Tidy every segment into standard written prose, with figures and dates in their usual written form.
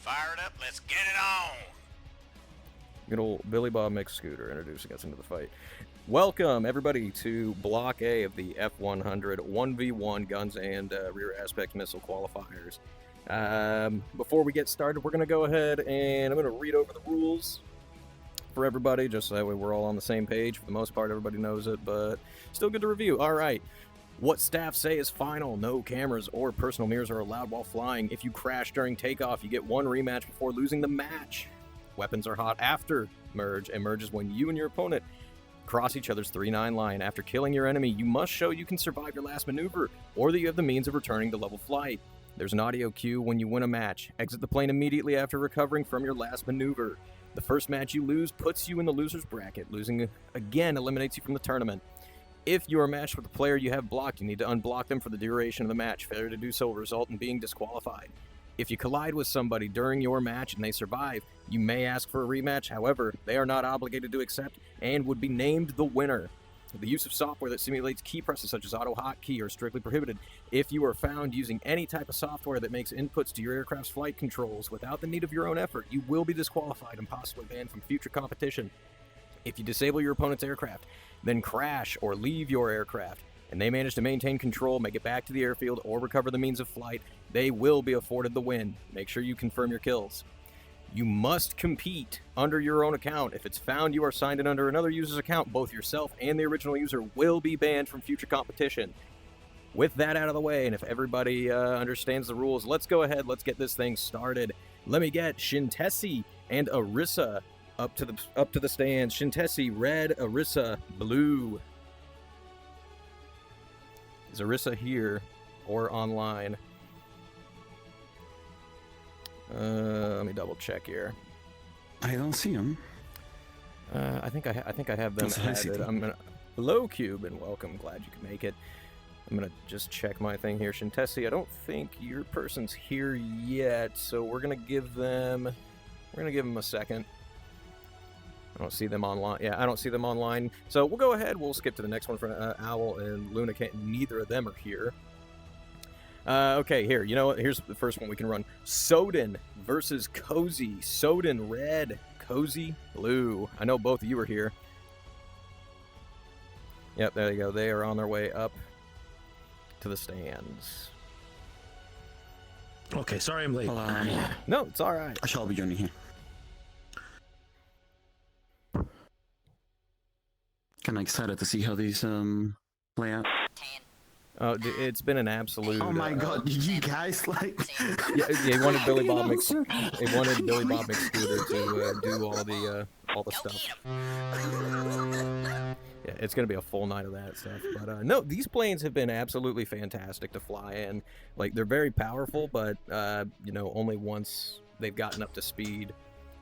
Fire it up, let's get it on! Good old Billy Bob McScooter introducing us into the fight. Welcome, everybody, to Block A of the F-100 1v1 Guns and Rear Aspect Missile Qualifiers. Before we get started, we're going to go ahead and I'm going to read over the rules for everybody, just so that way we're all on the same page. For the most part, everybody knows it, but still good to review. All right. What staff say is final. No cameras or personal mirrors are allowed while flying. If you crash during takeoff, you get one rematch before losing the match. Weapons are hot after merge, and merge is when you and your opponent cross each other's 3-9 line. After killing your enemy, you must show you can survive your last maneuver, or that you have the means of returning to level flight. There's an audio cue when you win a match. Exit the plane immediately after recovering from your last maneuver. The first match you lose puts you in the loser's bracket. Losing again eliminates you from the tournament. If you are matched with a player you have blocked, you need to unblock them for the duration of the match. Failure to do so will result in being disqualified. If you collide with somebody during your match and they survive, you may ask for a rematch. However, they are not obligated to accept and would be named the winner. The use of software that simulates key presses such as auto hotkey are strictly prohibited. If you are found using any type of software that makes inputs to your aircraft's flight controls without the need of your own effort, you will be disqualified and possibly banned from future competition. If you disable your opponent's aircraft, then crash or leave your aircraft, and they manage to maintain control, make it back to the airfield, or recover the means of flight, they will be afforded the win. Make sure you confirm your kills. You must compete under your own account. If it's found you are signed in under another user's account, both yourself and the original user will be banned from future competition. With that out of the way, and if everybody understands the rules, let's go ahead, let's get this thing started. Let me get Shintesi and Arissa up to the stands. Shintesi red, Arissa blue. Is Arissa here or online? Let me double check here. I don't see him. I think I have them added. I'm gonna hello Cube and welcome. Glad you could make it. I'm gonna just check my thing here. Shintesi, I don't think your person's here yet, so we're gonna give them a second. I don't see them online. Yeah, I don't see them online. So we'll go ahead. We'll skip to the next one for Owl and Luna. Neither of them are here. Okay, here. You know what? Here's the first one we can run. Soden versus Cozy. Soden red, Cozy blue. I know both of you are here. Yep, there you go. They are on their way up to the stands. Okay, sorry I'm late. No, it's all right. I shall be joining here. Kind of excited to see how these play out. It's been an absolute. Oh my God! Did you guys like? Yeah, he wanted Billy Bob McScooter to do all the stuff. Yeah, it's gonna be a full night of that stuff. But no, these planes have been absolutely fantastic to fly in. Like they're very powerful, but you know, only once they've gotten up to speed.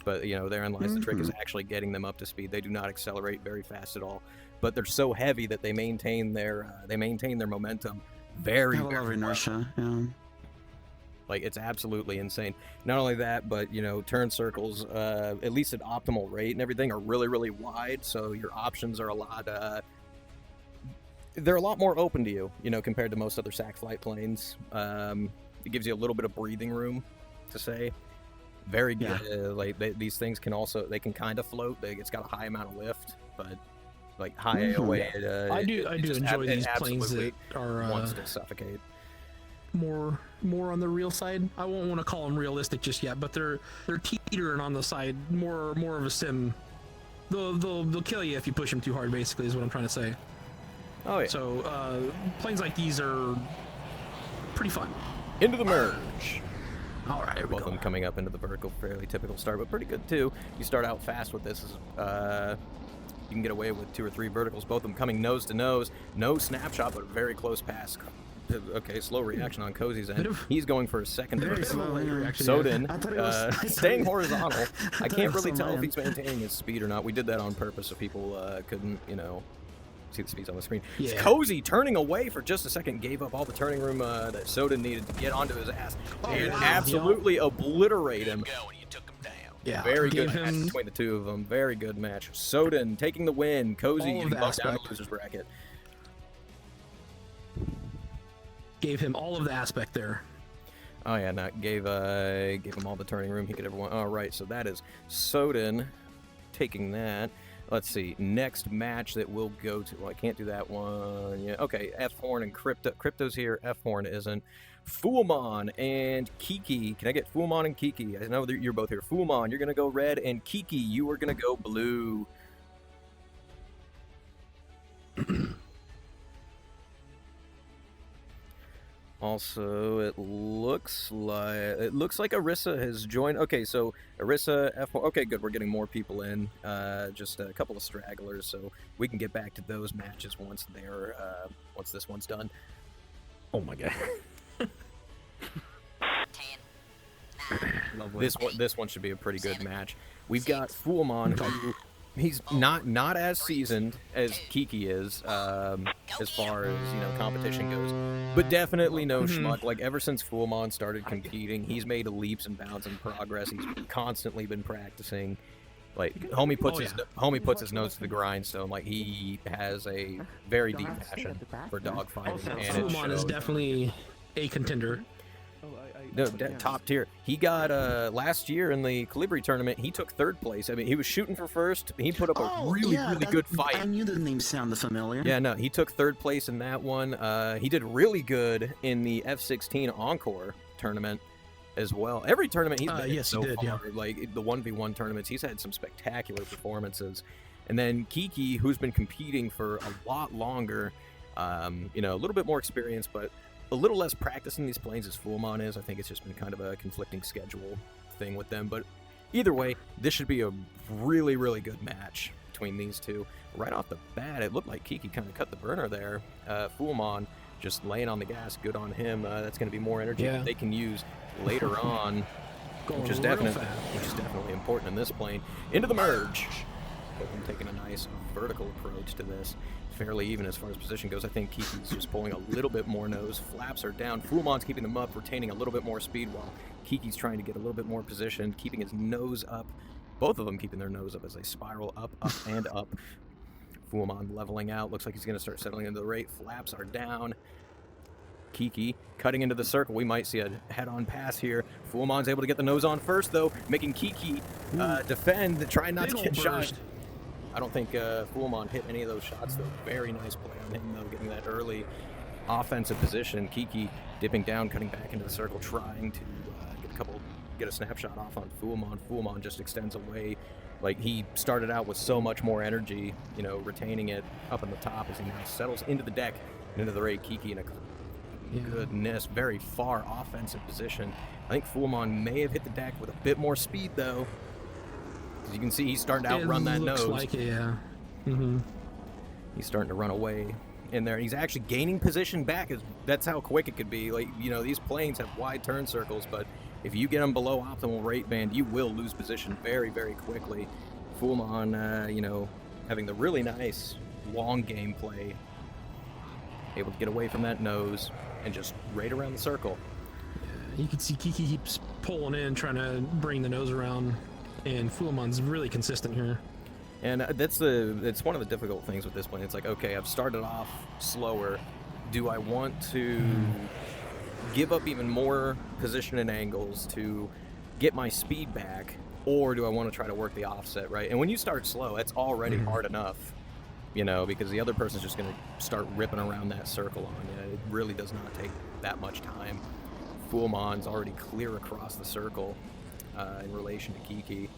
But you know, therein lies the trick is actually getting them up to speed. They do not accelerate very fast at all, but they're so heavy that they maintain their momentum very. A lot of inertia. Yeah. Like it's absolutely insane. Not only that, but you know, turn circles, at least at optimal rate and everything, are really, really wide. So your options are a lot. They're a lot more open to you, you know, compared to most other SAC flight planes. It gives you a little bit of breathing room, to say. Very good. Yeah. These things can also kind of float. It's got a high amount of lift, but like high AOA. I do enjoy these planes that are wants to suffocate. More on the real side. I won't want to call them realistic just yet, but they're teetering on the side. More of a sim. They'll kill you if you push them too hard. Basically, is what I'm trying to say. Oh yeah. So planes like these are pretty fun. Into the merge. All right, both of them coming up into the vertical, fairly typical start, but pretty good too. You start out fast with this. You can get away with 2 or 3 verticals, both of them coming nose to nose. No snapshot, but a very close pass. Okay, slow reaction on Cozy's end. He's going for a second. Very slow reaction. Soden staying horizontal. I can't really tell if he's maintaining his speed or not. We did that on purpose so people couldn't, you know, see the speeds on the screen. Yeah. Cozy turning away for just a second, gave up all the turning room that Soden needed to get onto his ass and absolutely obliterate him. Yeah, very good match between the two of them. Very good match. Soden taking the win. Cozy getting bucked down the loser's bracket. Gave him all of the aspect there. Oh yeah, no, gave him all the turning room he could ever want. All right, so that is Soden taking that. Let's see. Next match that we'll go to. Well, I can't do that one. Yeah. Okay. F Horn and Crypto. Crypto's here. F Horn isn't. Fullmon and Kiki. Can I get Fullmon and Kiki? I know that you're both here. Fullmon, you're gonna go red, and Kiki, you are gonna go blue. Also, it looks like Arissa has joined. Okay, so Arissa, F1. Okay, good. We're getting more people in. Just a couple of stragglers, so we can get back to those matches once this one's done. Oh my god. This one should be a pretty good match. We've got Fullmon, who he's not as seasoned as Kiki is, as far as competition goes, but definitely no schmuck. Like ever since Fullmon started competing, he's made leaps and bounds in progress. He's constantly been practicing. Like homie puts his nose to the grindstone. Like he has a very deep passion for dogfighting, and Fullmon is definitely a contender. No, top tier. He got last year in the Calibri tournament. He took 3rd place. I mean, he was shooting for 1st. He put up a really good fight. I knew the name sounded familiar. Yeah, no, he took 3rd place in that one. He did really good in the F16 Encore tournament as well. Every tournament he's been in so far, yeah. Like the 1v1 tournaments, he's had some spectacular performances. And then Kiki, who's been competing for a lot longer, a little bit more experience, but a little less practice in these planes as Fullmon is. I think it's just been kind of a conflicting schedule thing with them. But either way, this should be a really, really good match between these two. Right off the bat, it looked like Kiki kind of cut the burner there. Fullmon just laying on the gas. Good on him. That's going to be more energy that they can use later on, which is definitely important in this plane. Into the merge. Both of them taking a nice vertical approach to this. Fairly even as far as position goes. I think Kiki's just pulling a little bit more nose. Flaps are down. Fullmon's keeping them up, retaining a little bit more speed, while Kiki's trying to get a little bit more position, keeping his nose up. Both of them keeping their nose up as they spiral up, and up. Fullmon leveling out. Looks like he's going to start settling into the rate. Flaps are down. Kiki cutting into the circle. We might see a head-on pass here. Fullmon's able to get the nose on first, though, making Kiki defend, try not to get shot. I don't think Fullmon hit any of those shots, though. Very nice play on him, though, getting that early offensive position. Kiki dipping down, cutting back into the circle, trying to get a snapshot off on Fullmon. Fullmon just extends away. Like, he started out with so much more energy, retaining it up on the top as he now settles into the deck and into the rate. Kiki in a goodness, very far offensive position. I think Fullmon may have hit the deck with a bit more speed, though. As you can see, he's starting to outrun that nose. Like it, yeah. He's starting to run away in there. He's actually gaining position back. That's how quick it could be. Like, these planes have wide turn circles, but if you get them below optimal rate band, you will lose position very, very quickly. Fullmon, having the really nice long game play, able to get away from that nose and just right around the circle. Yeah, you can see Kiki keeps pulling in, trying to bring the nose around. And Fullmon's really consistent here. And it's one of the difficult things with this plane. It's like, okay, I've started off slower. Do I want to give up even more position and angles to get my speed back, or do I want to try to work the offset, right? And when you start slow, it's already hard enough, because the other person's just going to start ripping around that circle on you. It really does not take that much time. Fullmon's already clear across the circle. In relation to Kiki,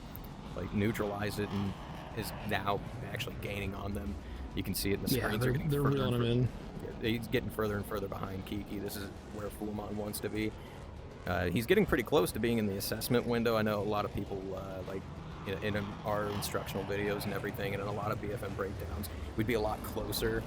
like neutralized it and is now actually gaining on them. You can see it in the screens. They're reeling him in. He's getting further and further behind Kiki. This is where Fullmon wants to be. He's getting pretty close to being in the assessment window. I know a lot of people in our instructional videos and everything, and in a lot of BFM breakdowns, we'd be a lot closer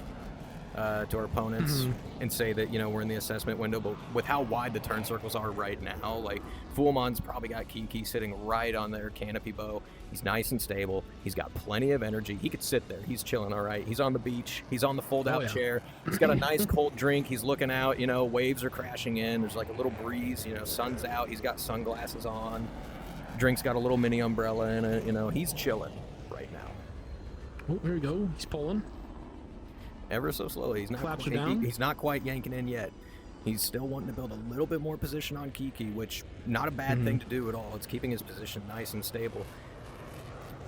to our opponents and say that we're in the assessment window, but with how wide the turn circles are right now, like Fullmon's probably got Kiki sitting right on their canopy bow. He's nice and stable. He's got plenty of energy. He could sit there. He's chilling all right. He's on the beach. He's on the fold-out chair. He's got a nice cold drink. He's looking out. Waves are crashing in. There's like a little breeze. Sun's out. He's got sunglasses on. Drink's got a little mini umbrella in it. He's chilling right now. Oh, there we go. He's pulling. Ever so slowly. He's not Flaps quite, are down. He's not quite yanking in yet. He's still wanting to build a little bit more position on Kiki, which not a bad thing to do at all. It's keeping his position nice and stable.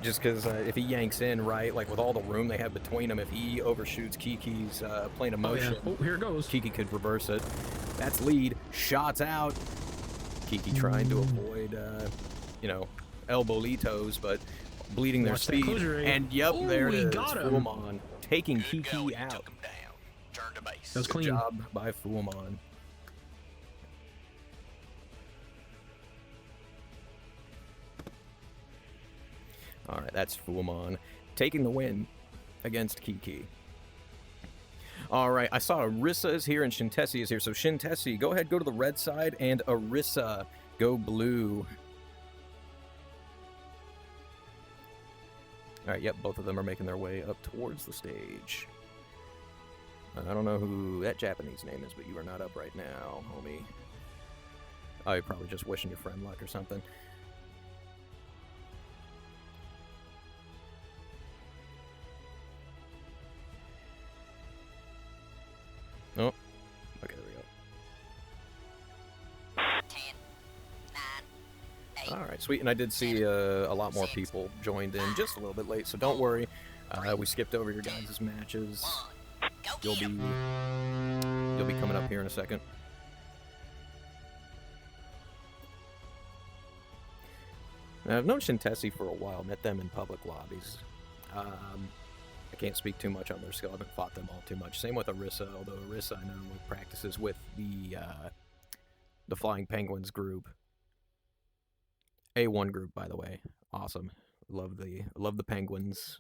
Just because if he yanks in, right, like with all the room they have between them, if he overshoots Kiki's plane of motion, Oh, here it goes. Kiki could reverse it. That's lead. Shots out. Kiki trying to avoid, you know, elbowlitos, but bleeding their Watch that speed. closure rate. And yep, Ooh, there it he is. got him. Fuamon taking Good Kiki going, you out. took him down. Turn to base. That was Good clean. job by Fuamon. All right, that's Fuamon taking the win against Kiki. All right, I saw Arissa is here and Shintesi is here. So Shintesi, go ahead, go to the red side, and Arissa, go blue. All right, yep, both of them are making their way up towards the stage. I don't know who that Japanese name is, but you are not up right now, homie. Oh, you're probably just wishing your friend luck or something. Oh, okay, there we go. 10, 9, 8. All right, sweet. And I did see a lot more people joined in just a little bit late, so don't worry. We skipped over your guys' matches. 1. Go You'll get 'em. be coming up here in a second. Now, I've known Shintesi for a while. Met them in public lobbies. I can't speak too much on their skill. I haven't fought them all too much. Same with Arissa, although Arissa I know practices with the Flying Penguins group. A1 group, by the way. Awesome. Love the Penguins.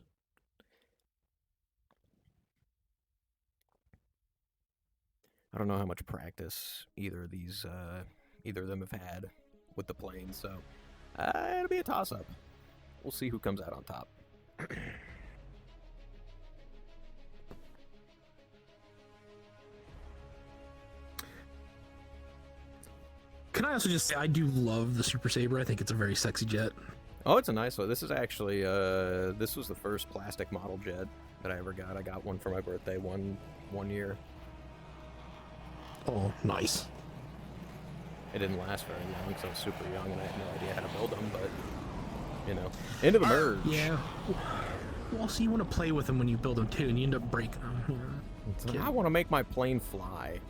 I don't know how much practice either of them have had with the planes, so it'll be a toss-up. We'll see who comes out on top. Can I also just say I do love the Super Saber. I think it's a very sexy jet. Oh, it's a nice one. This is actually this was the first plastic model jet that I ever got. I got one for my birthday one year. Oh, nice. It didn't last very long because I was super young and I had no idea how to build them, but you know, into the merge. Yeah. Well, so you want to play with them when you build them too, and you end up breaking them. So I want to make my plane fly.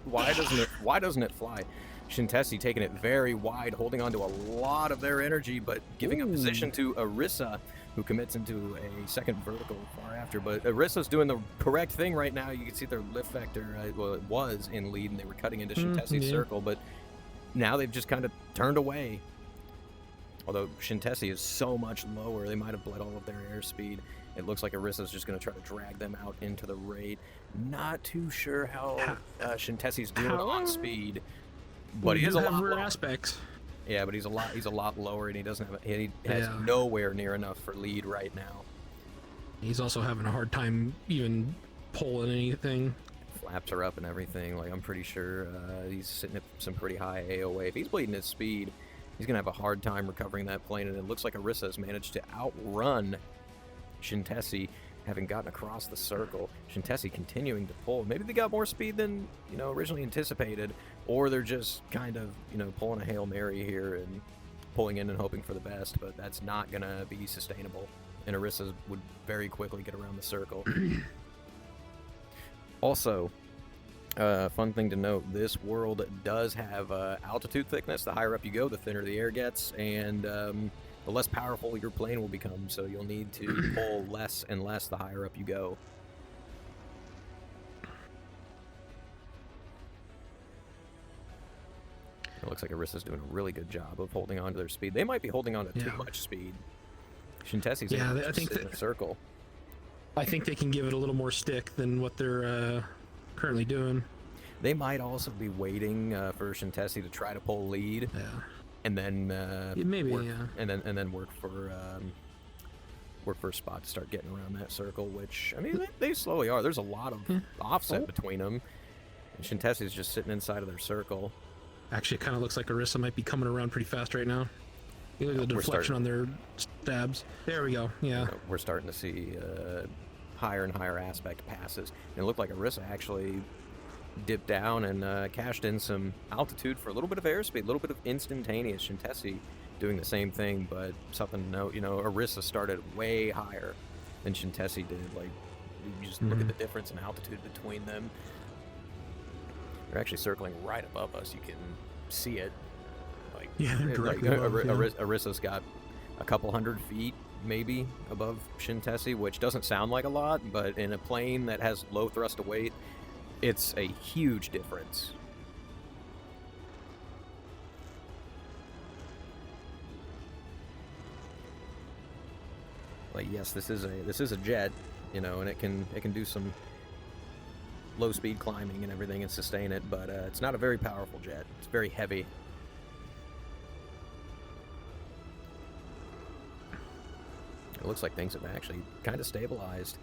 Why doesn't it fly? Shintesi taking it very wide, holding on to a lot of their energy, but giving a position to Arissa, who commits into a second vertical far after. But Arissa's doing the correct thing right now. You can see their lift vector, well, it was in lead, and they were cutting into Shintesi's circle, but now they've just kind of turned away. Although Shintesi is so much lower, they might have bled all of their airspeed. It looks like Arissa's just going to try to drag them out into the raid. Not too sure how Shintesi's doing on speed. But he is a lot lower. Aspects. Yeah, but he's a lot lower, and he doesn't have he has nowhere near enough for lead right now. He's also having a hard time even pulling anything. Flaps are up and everything. Like I'm pretty sure he's sitting at some pretty high AOA. If he's bleeding his speed, he's gonna have a hard time recovering that plane. And it looks like Arissa has managed to outrun Shintesi, having gotten across the circle. Shintesi continuing to pull. Maybe they got more speed than originally anticipated, or they're just kind of pulling a Hail Mary here and pulling in and hoping for the best. But that's not gonna be sustainable, and Arissa would very quickly get around the circle. Also, fun thing to note: this world does have altitude thickness. The higher up you go, the thinner the air gets, and the less powerful your plane will become, so you'll need to pull less and less the higher up you go. It looks like Arissa's doing a really good job of holding on to their speed. They might be holding on to too much speed. Shintesi's I think in the circle. I think they can give it a little more stick than what they're currently doing. They might also be waiting for Shintesi to try to pull lead. Yeah. And then maybe work, and then work for a spot to start getting around that circle. Which I mean, they slowly are. There's a lot of offset between them. And Shintesi's just sitting inside of their circle. Actually, it kind of looks like Arissa might be coming around pretty fast right now. You look at the deflection on their stabs. There we go. Yeah. We're starting to see higher and higher aspect passes. And it looked like Arissa actually dipped down and cashed in some altitude for a little bit of airspeed, a little bit of instantaneous. Shintesi doing the same thing, but something to note, you know, Orisa started way higher than Shintesi did. Like, you just look at the difference in altitude between them. They're actually circling right above us. You can see it. Like, Yeah, they're directly like, above, Orisa's got a couple hundred feet maybe above Shintesi, which doesn't sound like a lot, but in a plane that has low thrust to weight, it's a huge difference. Like, yes, this is a jet, you know, and it can do some low speed climbing and everything and sustain it, but it's not a very powerful jet. It's very heavy. It looks like things have actually kind of stabilized.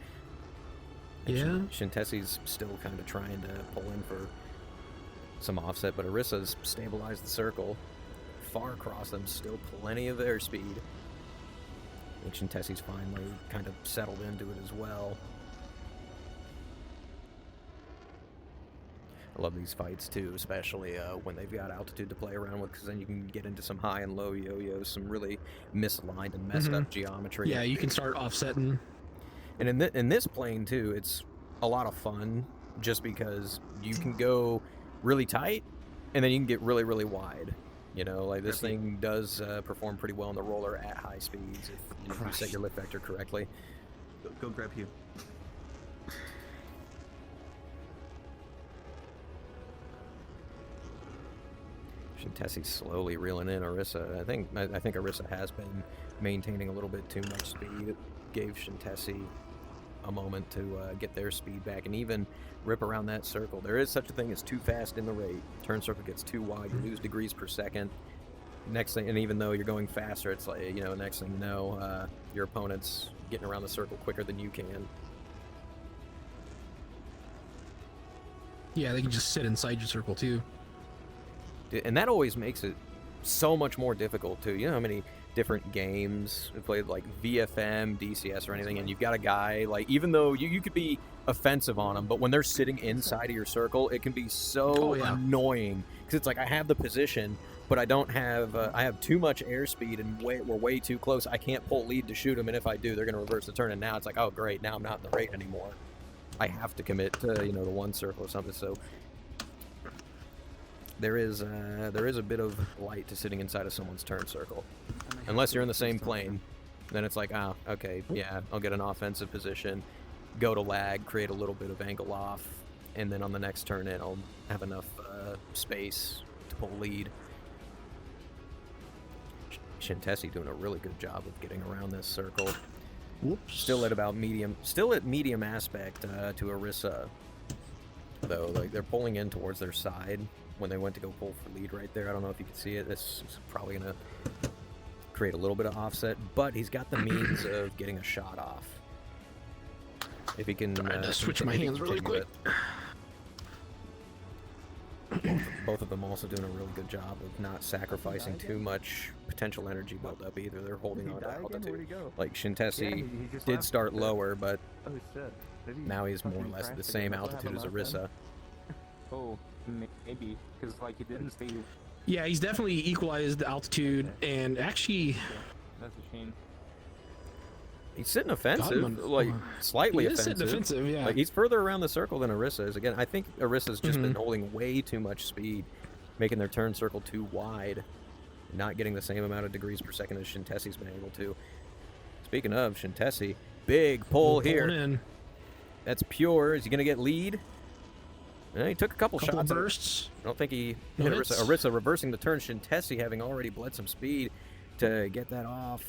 And Yeah. Shintesi's still kind of trying to pull in for some offset, but Orisa's stabilized the circle. Far across them, still plenty of airspeed. I think Shintesi's finally kind of settled into it as well. I love these fights too, especially when they've got altitude to play around with, because then you can get into some high and low yo-yos, some really misaligned and messed up geometry. Yeah, you can start offsetting. And in this plane too, it's a lot of fun just because you can go really tight and then you can get really, really wide. You know, like this thing does perform pretty well in the roller at high speeds if you set your lift vector correctly. Go grab you. Shintesi's slowly reeling in Orisa. I think Orisa has been maintaining a little bit too much speed. It gave Shintesi a moment to get their speed back and even rip around that circle. There is such a thing as too fast in the rate. Turn circle gets too wide, you lose degrees per second. Next thing, and even though you're going faster, it's like, you know, next thing you know, your opponent's getting around the circle quicker than you can. Yeah, they can just sit inside your circle too. And that always makes it so much more difficult too. You know how many different games we played, like VFM, DCS, or anything, and you've got a guy, like, even though you could be offensive on them, but when they're sitting inside of your circle, it can be so annoying, because it's like, I have the position, but I don't have, I have too much airspeed, and we're way too close. I can't pull lead to shoot them, and if I do, they're going to reverse the turn, and now it's like, oh great, now I'm not in the rate anymore. I have to commit to, you know, the one circle or something. So there is a bit of light to sitting inside of someone's turn circle, unless you're in the same plane. Then it's like, ah, okay, yeah, I'll get an offensive position, go to lag, create a little bit of angle off, and then on the next turn in, I'll have enough space to pull lead. Shintesi doing a really good job of getting around this circle. Whoops. Still at medium aspect to Orisa, though. Like, they're pulling in towards their side when they went to go pull for lead right there. I don't know if you can see it. This is probably gonna create a little bit of offset, but he's got the means of getting a shot off. If he can switch my hands really quick. Both of them also doing a really good job of not sacrificing too much potential energy buildup either. They're holding on to altitude. Like, Shintesi did start lower, but now he's more or less at the same altitude as Orisa. Oh, maybe, because like he didn't stay. Yeah, he's definitely equalized the altitude, and actually, That's a shame. He's sitting offensive, like slightly he is offensive. sitting defensive, yeah. Like, he's further around the circle than Orisa is. Again, I think Orisa's just been holding way too much speed, making their turn circle too wide, not getting the same amount of degrees per second as Shintesi's been able to. Speaking of Shintesi, big pull here. In. That's pure. Is he going to get lead? He took a couple Couple shots. bursts. I don't think he No hit hits. Orisa. Orisa reversing the turn. Shintesi having already bled some speed to get that off,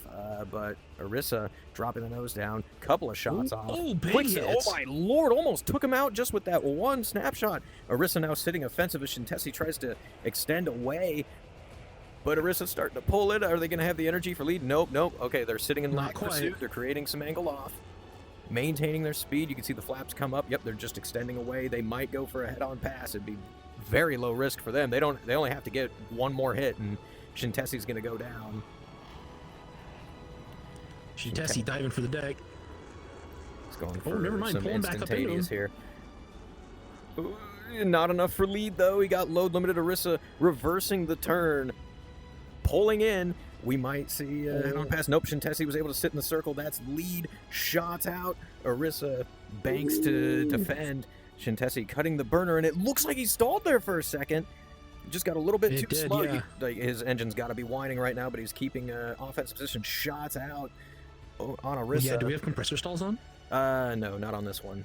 but Orisa dropping the nose down. Couple of shots off. Oh, big Quick, hits. oh my lord, almost took him out just with that one snapshot. Orisa now sitting offensive as Shintesi tries to extend away, but Orisa's starting to pull it. Are they going to have the energy for lead? Nope, nope. Okay, they're sitting in Not lag quite. pursuit. They're creating some angle off, maintaining their speed. You can see the flaps come up. Yep, they're just extending away. They might go for a head-on pass. It'd be very low risk for them. They only have to get one more hit, and Shintesi's going to go down. Shintesi diving for the deck. He's going for never mind, some pulling back up into instantaneous him. here. Ooh, Not enough for lead, though. He got load limited. Arissa reversing the turn, pulling in. We might see head on past. Nope, Shintesi was able to sit in the circle. That's lead. Shots out. Arissa banks to defend. Shintesi cutting the burner, and it looks like he stalled there for a second. Just got a little bit too slow. Yeah. His engine's got to be whining right now, but he's keeping offensive position. Shots out on Arissa. Yeah, do we have compressor stalls on? No, not on this one.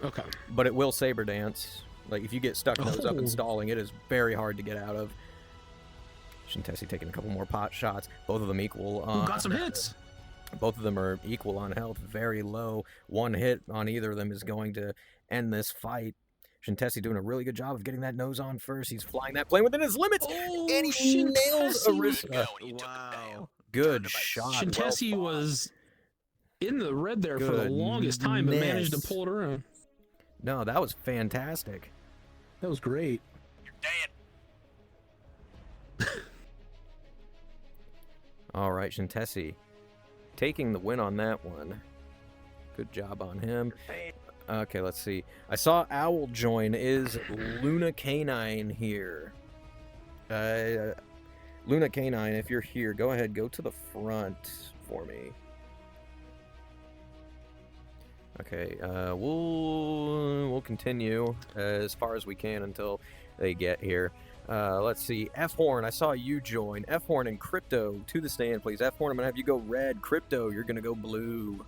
Okay. But it will saber dance. Like, if you get stuck nose up and stalling, it is very hard to get out of. Shintesi taking a couple more pot shots. Both of them equal on... Got some hits! Both of them are equal on health, very low. One hit on either of them is going to end this fight. Shintesi doing a really good job of getting that nose on first. He's flying that plane within his limits, and he nails Arissa. Wow. Good shot. Shintesi was in the red there for the longest time, but managed to pull it around. No, that was fantastic. That was great. You're dead. All right, Shintesi taking the win on that one. Good job on him. Okay, let's see. I saw Owl join. Is Luna Canine here? Luna Canine, if you're here, go ahead, go to the front for me. Okay, we'll continue as far as we can until they get here. Let's see. F-Horn, I saw you join. F-Horn and Crypto to the stand, please. F-Horn, I'm going to have you go red. Crypto, you're going to go blue.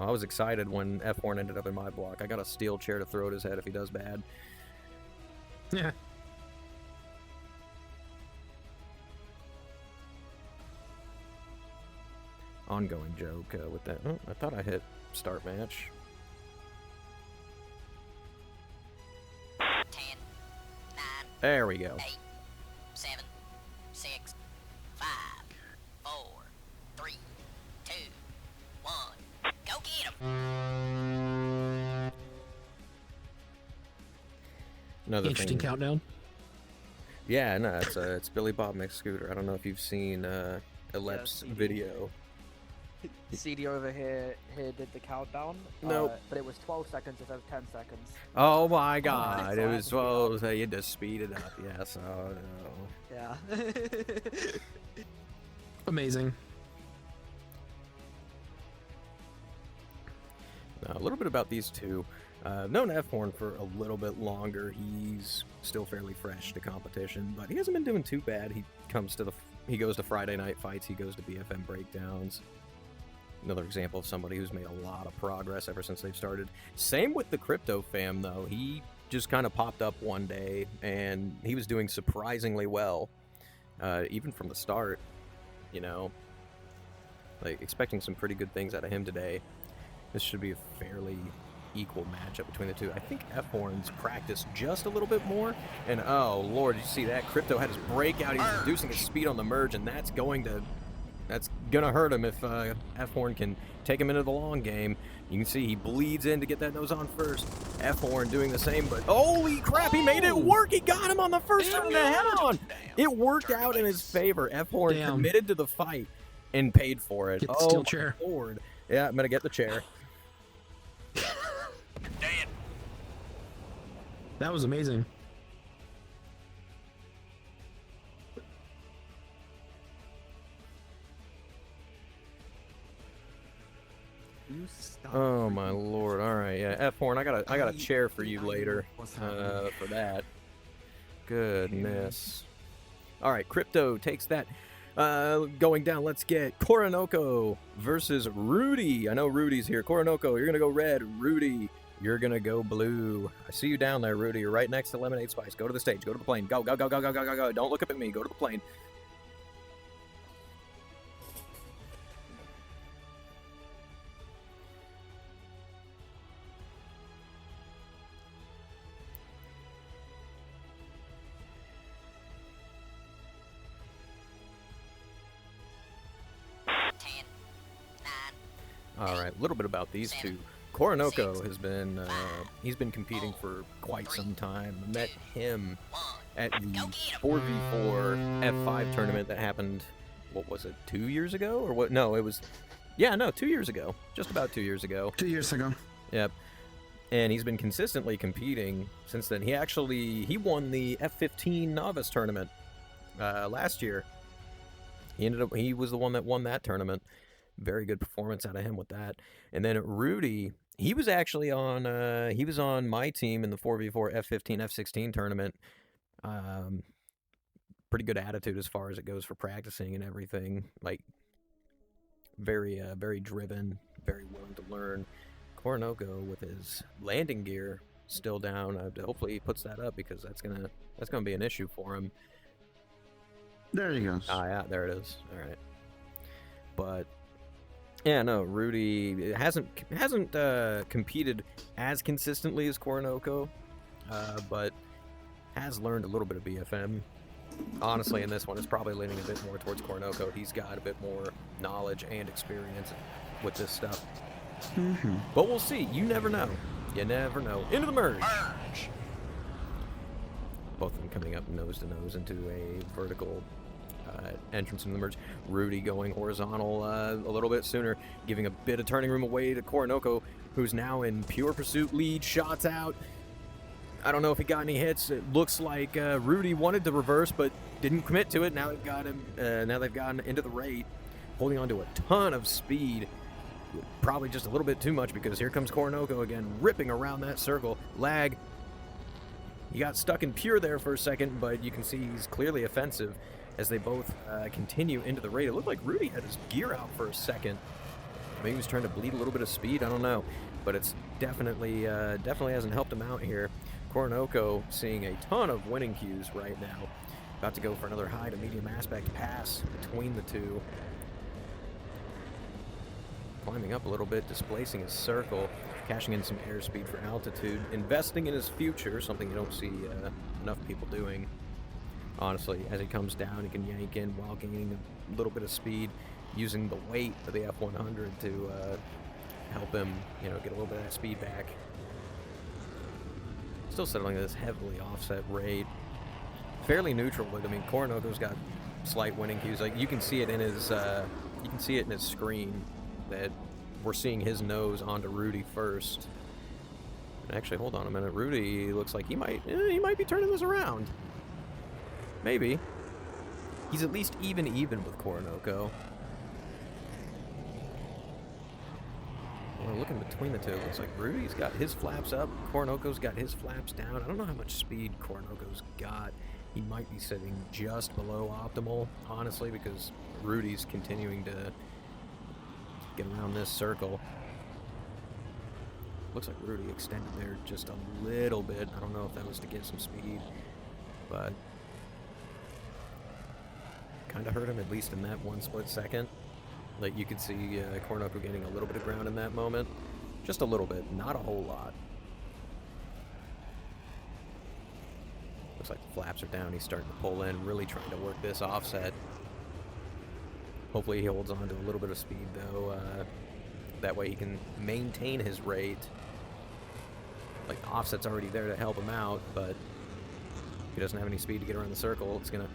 I was excited when F-Horn ended up in my block. I got a steel chair to throw at his head if he does bad. Yeah. Ongoing joke with that. Oh, I thought I hit start match. 10, 9, There we go. 8, 7, 6, 5, 4, 3, 2, 1. Go get 'em. Another Interesting thing. countdown. Yeah, no, it's Billy Bob McScooter. I don't know if you've seen Elep's CD. video. CD over here did the countdown. Nope. But it was 12 seconds instead of 10 seconds. Oh my God! It so I was had to speed so you had to speed it up. Yes. Oh no. Yeah. Amazing. Now, a little bit about these two. I've known F-Horn for a little bit longer. He's still fairly fresh to competition, but he hasn't been doing too bad. He goes to Friday night fights. He goes to BFM breakdowns. Another example of somebody who's made a lot of progress ever since they've started. Same with the Crypto fam, though. He just kind of popped up one day, and he was doing surprisingly well, even from the start. You know, like expecting some pretty good things out of him today. This should be a fairly equal matchup between the two. I think F-Horn's practiced just a little bit more, and oh lord, did you see that? Crypto had his breakout. He's reducing his speed on the merge, and that's gonna hurt him if F-Horn can take him into the long game. You can see he bleeds in to get that nose on first. F-Horn doing the same, but holy crap, he made it work. He got him on the first turn and a head on. It worked out in his favor. F-Horn committed to the fight and paid for it. Get the steel chair. Lord. Yeah, I'm gonna get the chair. Dead. That was amazing. Oh my lord! All right, yeah, F-Horn, I got a chair for you later. For that. Goodness. All right, Crypto takes that. Going down. Let's get Koronoko versus Rudy. I know Rudy's here. Koronoko, you're gonna go red. Rudy, you're gonna go blue. I see you down there, Rudy. You're right next to Lemonade Spice. Go to the stage. Go to the plane. Go, go, go, go, go, go, go, go. Don't look up at me. Go to the plane. All right, a little bit about these two. Koronoko has been he's been competing for quite some time. I met him at the 4v4 F5 tournament that happened, what was it, 2 years ago or what? No, it was 2 years ago. Just about 2 years ago. 2 years ago. Yep. and he's been consistently competing since then. He won the F15 novice tournament last year. He was the one that won that tournament. Very good performance out of him with that. And then Rudy, he was actually on my team in the 4v4 F15 F16 tournament. Pretty good attitude as far as it goes for practicing and everything. Like very driven, very willing to learn. Coronoko with his landing gear still down. Hopefully he puts that up because that's gonna be an issue for him. There he goes. Ah, yeah, there it is. All right, but yeah, no, Rudy hasn't competed as consistently as Coronoko, but has learned a little bit of BFM. Honestly, in this one, it's probably leaning a bit more towards Coronoko. He's got a bit more knowledge and experience with this stuff. But we'll see. You never know. You never know. Into the merge. Both of them coming up nose to nose into a vertical entrance into the merge. Rudy going horizontal a little bit sooner, giving a bit of turning room away to Coronoko, who's now in pure pursuit lead. Shots out. I don't know if he got any hits. It looks like Rudy wanted to reverse, but didn't commit to it. Now they've got him. Now they've gotten into the rate, holding on to a ton of speed. Probably just a little bit too much because here comes Coronoko again, ripping around that circle. Lag. He got stuck in pure there for a second, but you can see he's clearly offensive as they both continue into the raid. It looked like Rudy had his gear out for a second. Maybe he was trying to bleed a little bit of speed. I don't know, but it's definitely hasn't helped him out here. Coronoko seeing a ton of winning cues right now. About to go for another high to medium aspect pass between the two. Climbing up a little bit, displacing his circle, cashing in some airspeed for altitude, investing in his future, something you don't see enough people doing. Honestly, as he comes down, he can yank in while gaining a little bit of speed, using the weight of the F100 to help him, get a little bit of that speed back. Still settling this heavily offset raid. Fairly neutral, but I mean, Coronoko's got slight winning cues. Like you can see it in his, screen that we're seeing his nose onto Rudy first. And actually, hold on a minute. Rudy looks like he might be turning this around. Maybe. He's at least even with Coronoko. Well, looking between the two, it looks like Rudy's got his flaps up, Coronoko's got his flaps down. I don't know how much speed Coronoko's got. He might be sitting just below optimal, honestly, because Rudy's continuing to get around this circle. Looks like Rudy extended there just a little bit. I don't know if that was to get some speed, but kind of hurt him, at least in that one split second. Like you could see Coronoko getting a little bit of ground in that moment. Just a little bit, not a whole lot. Looks like the flaps are down. He's starting to pull in, really trying to work this offset. Hopefully he holds on to a little bit of speed, though. That way he can maintain his rate. Like, the offset's already there to help him out, but if he doesn't have any speed to get around the circle, it's going to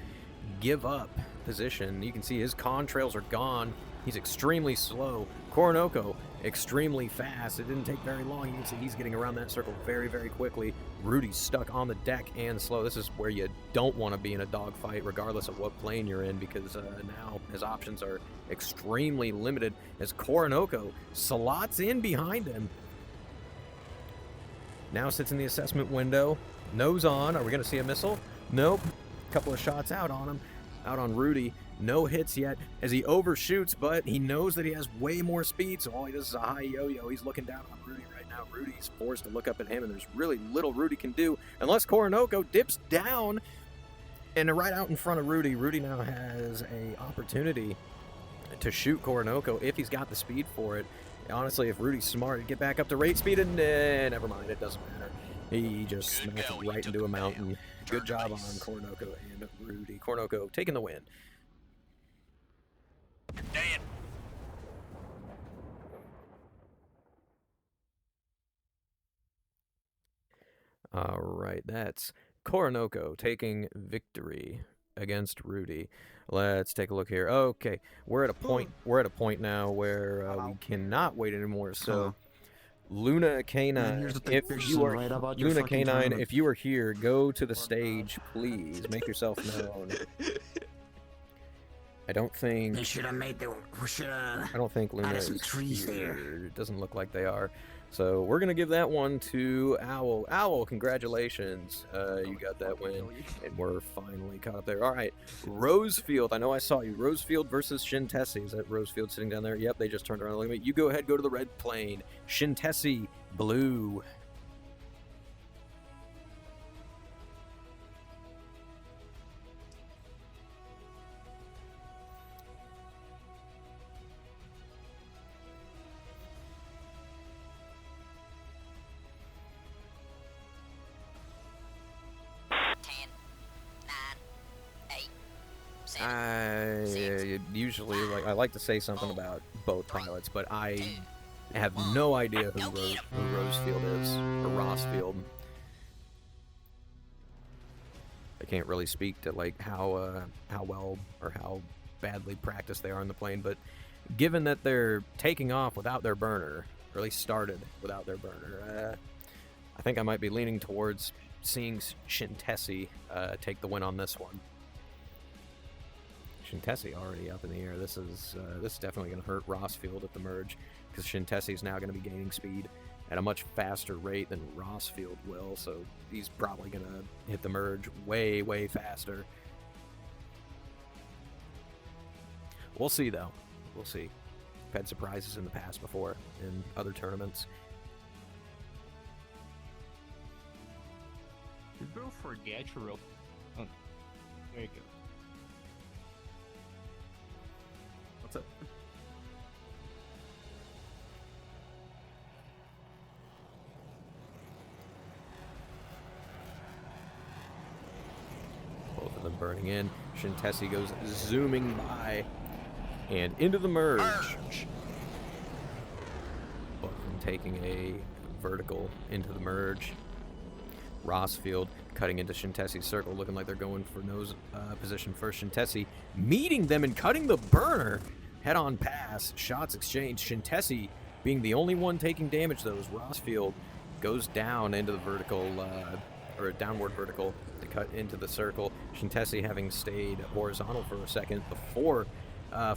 give up position. You can see his contrails are gone. He's extremely slow. Coronoko, extremely fast. It didn't take very long. You can see he's getting around that circle very, very quickly. Rudy's stuck on the deck and slow. This is where you don't want to be in a dogfight, regardless of what plane you're in, because now his options are extremely limited as Coronoko slots in behind him. Now sits in the assessment window. Nose on. Are we going to see a missile? Nope. Couple of shots out on him. Out on Rudy. No hits yet as he overshoots, but he knows that he has way more speed, so all he does is a high yo-yo. He's looking down on Rudy right now. Rudy's forced to look up at him, and there's really little Rudy can do unless Coronoko dips down. And right out in front of Rudy, Rudy now has an opportunity to shoot Coronoko if he's got the speed for it. Honestly, if Rudy's smart, he'd get back up to rate speed, and never mind, it doesn't matter. He just smashed it right into a mountain. Good job on Coronoko and Rudy. Coronoko taking the win. Dead. All right, that's Coronoko taking victory against Rudy. Let's take a look here. Okay, we're at a point now where we cannot wait anymore. So Luna K9, here's the thing, if there's you some are right about your Luna fucking K9, tournament. if you are here, go to the stage, please. Make yourself known. I don't think. They should have made the. I don't think Luna added some is trees here. there. It doesn't look like they are. So we're gonna give that one to Owl. Owl, congratulations! You got that win, and we're finally caught up there. All right, Rosefield. I know I saw you. Rosefield versus Shintesi. Is that Rosefield sitting down there? Yep, they just turned around. Look at me. You go ahead. Go to the red plane. Shintesi, blue. Usually, like I like to say something about both pilots, but I have no idea who Rosefield is or Rossfield. I can't really speak to like how well or how badly practiced they are on the plane, but given that they're taking off without their burner, or at least started without their burner, I think I might be leaning towards seeing Shintesi take the win on this one. Shintesi already up in the air. This is definitely going to hurt Rossfield at the merge, because Shintesi is now going to be gaining speed at a much faster rate than Rossfield will, so he's probably going to hit the merge way, way faster. We'll see, though. We'll see. I've had surprises in the past before in other tournaments. You go for the actual. Oh, there you go. What's up? Both of them burning in. Shintesi goes zooming by and into the merge. Both of them taking a vertical into the merge. Rossfield cutting into Shintesi's circle, looking like they're going for nose position first. Shintesi meeting them and cutting the burner. Head-on pass, shots exchanged. Shintesi being the only one taking damage, though, as Rossfield goes down into the vertical, or a downward vertical to cut into the circle. Shintesi having stayed horizontal for a second before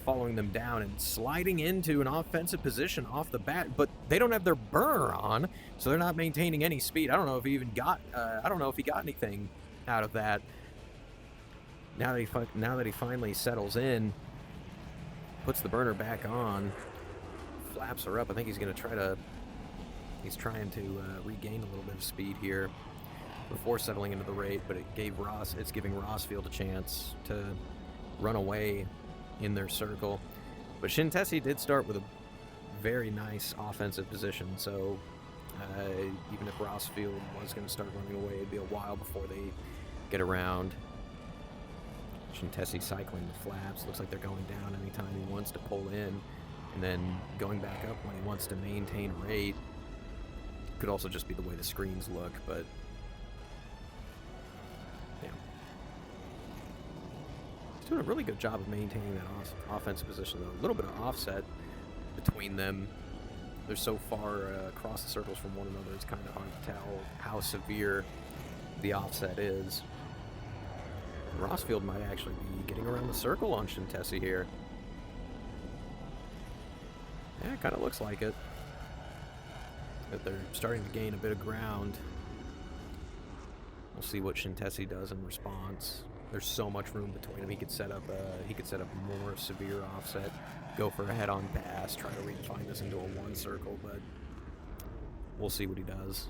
following them down and sliding into an offensive position off the bat, but they don't have their burner on, so they're not maintaining any speed. I don't know if he even got, I don't know if he got anything out of that. Now that he finally settles in, puts the burner back on, flaps her up. I think he's going to try to, he's trying to regain a little bit of speed here before settling into the rate, but it's giving Rossfield a chance to run away in their circle. But Shintesi did start with a very nice offensive position, so even if Rossfield was going to start running away, it'd be a while before they get around. Shintesi cycling the flaps. Looks like they're going down anytime he wants to pull in, and then going back up when he wants to maintain rate. Could also just be the way the screens look, but yeah. He's doing a really good job of maintaining that offensive position, though. A little bit of offset between them. They're so far across the circles from one another, it's kind of hard to tell how severe the offset is. Rossfield might actually be getting around the circle on Shintesi here. Yeah, it kind of looks like it. That they're starting to gain a bit of ground. We'll see what Shintesi does in response. There's so much room between them. He could set up a more severe offset, go for a head-on pass, try to refine this into a one circle, but we'll see what he does.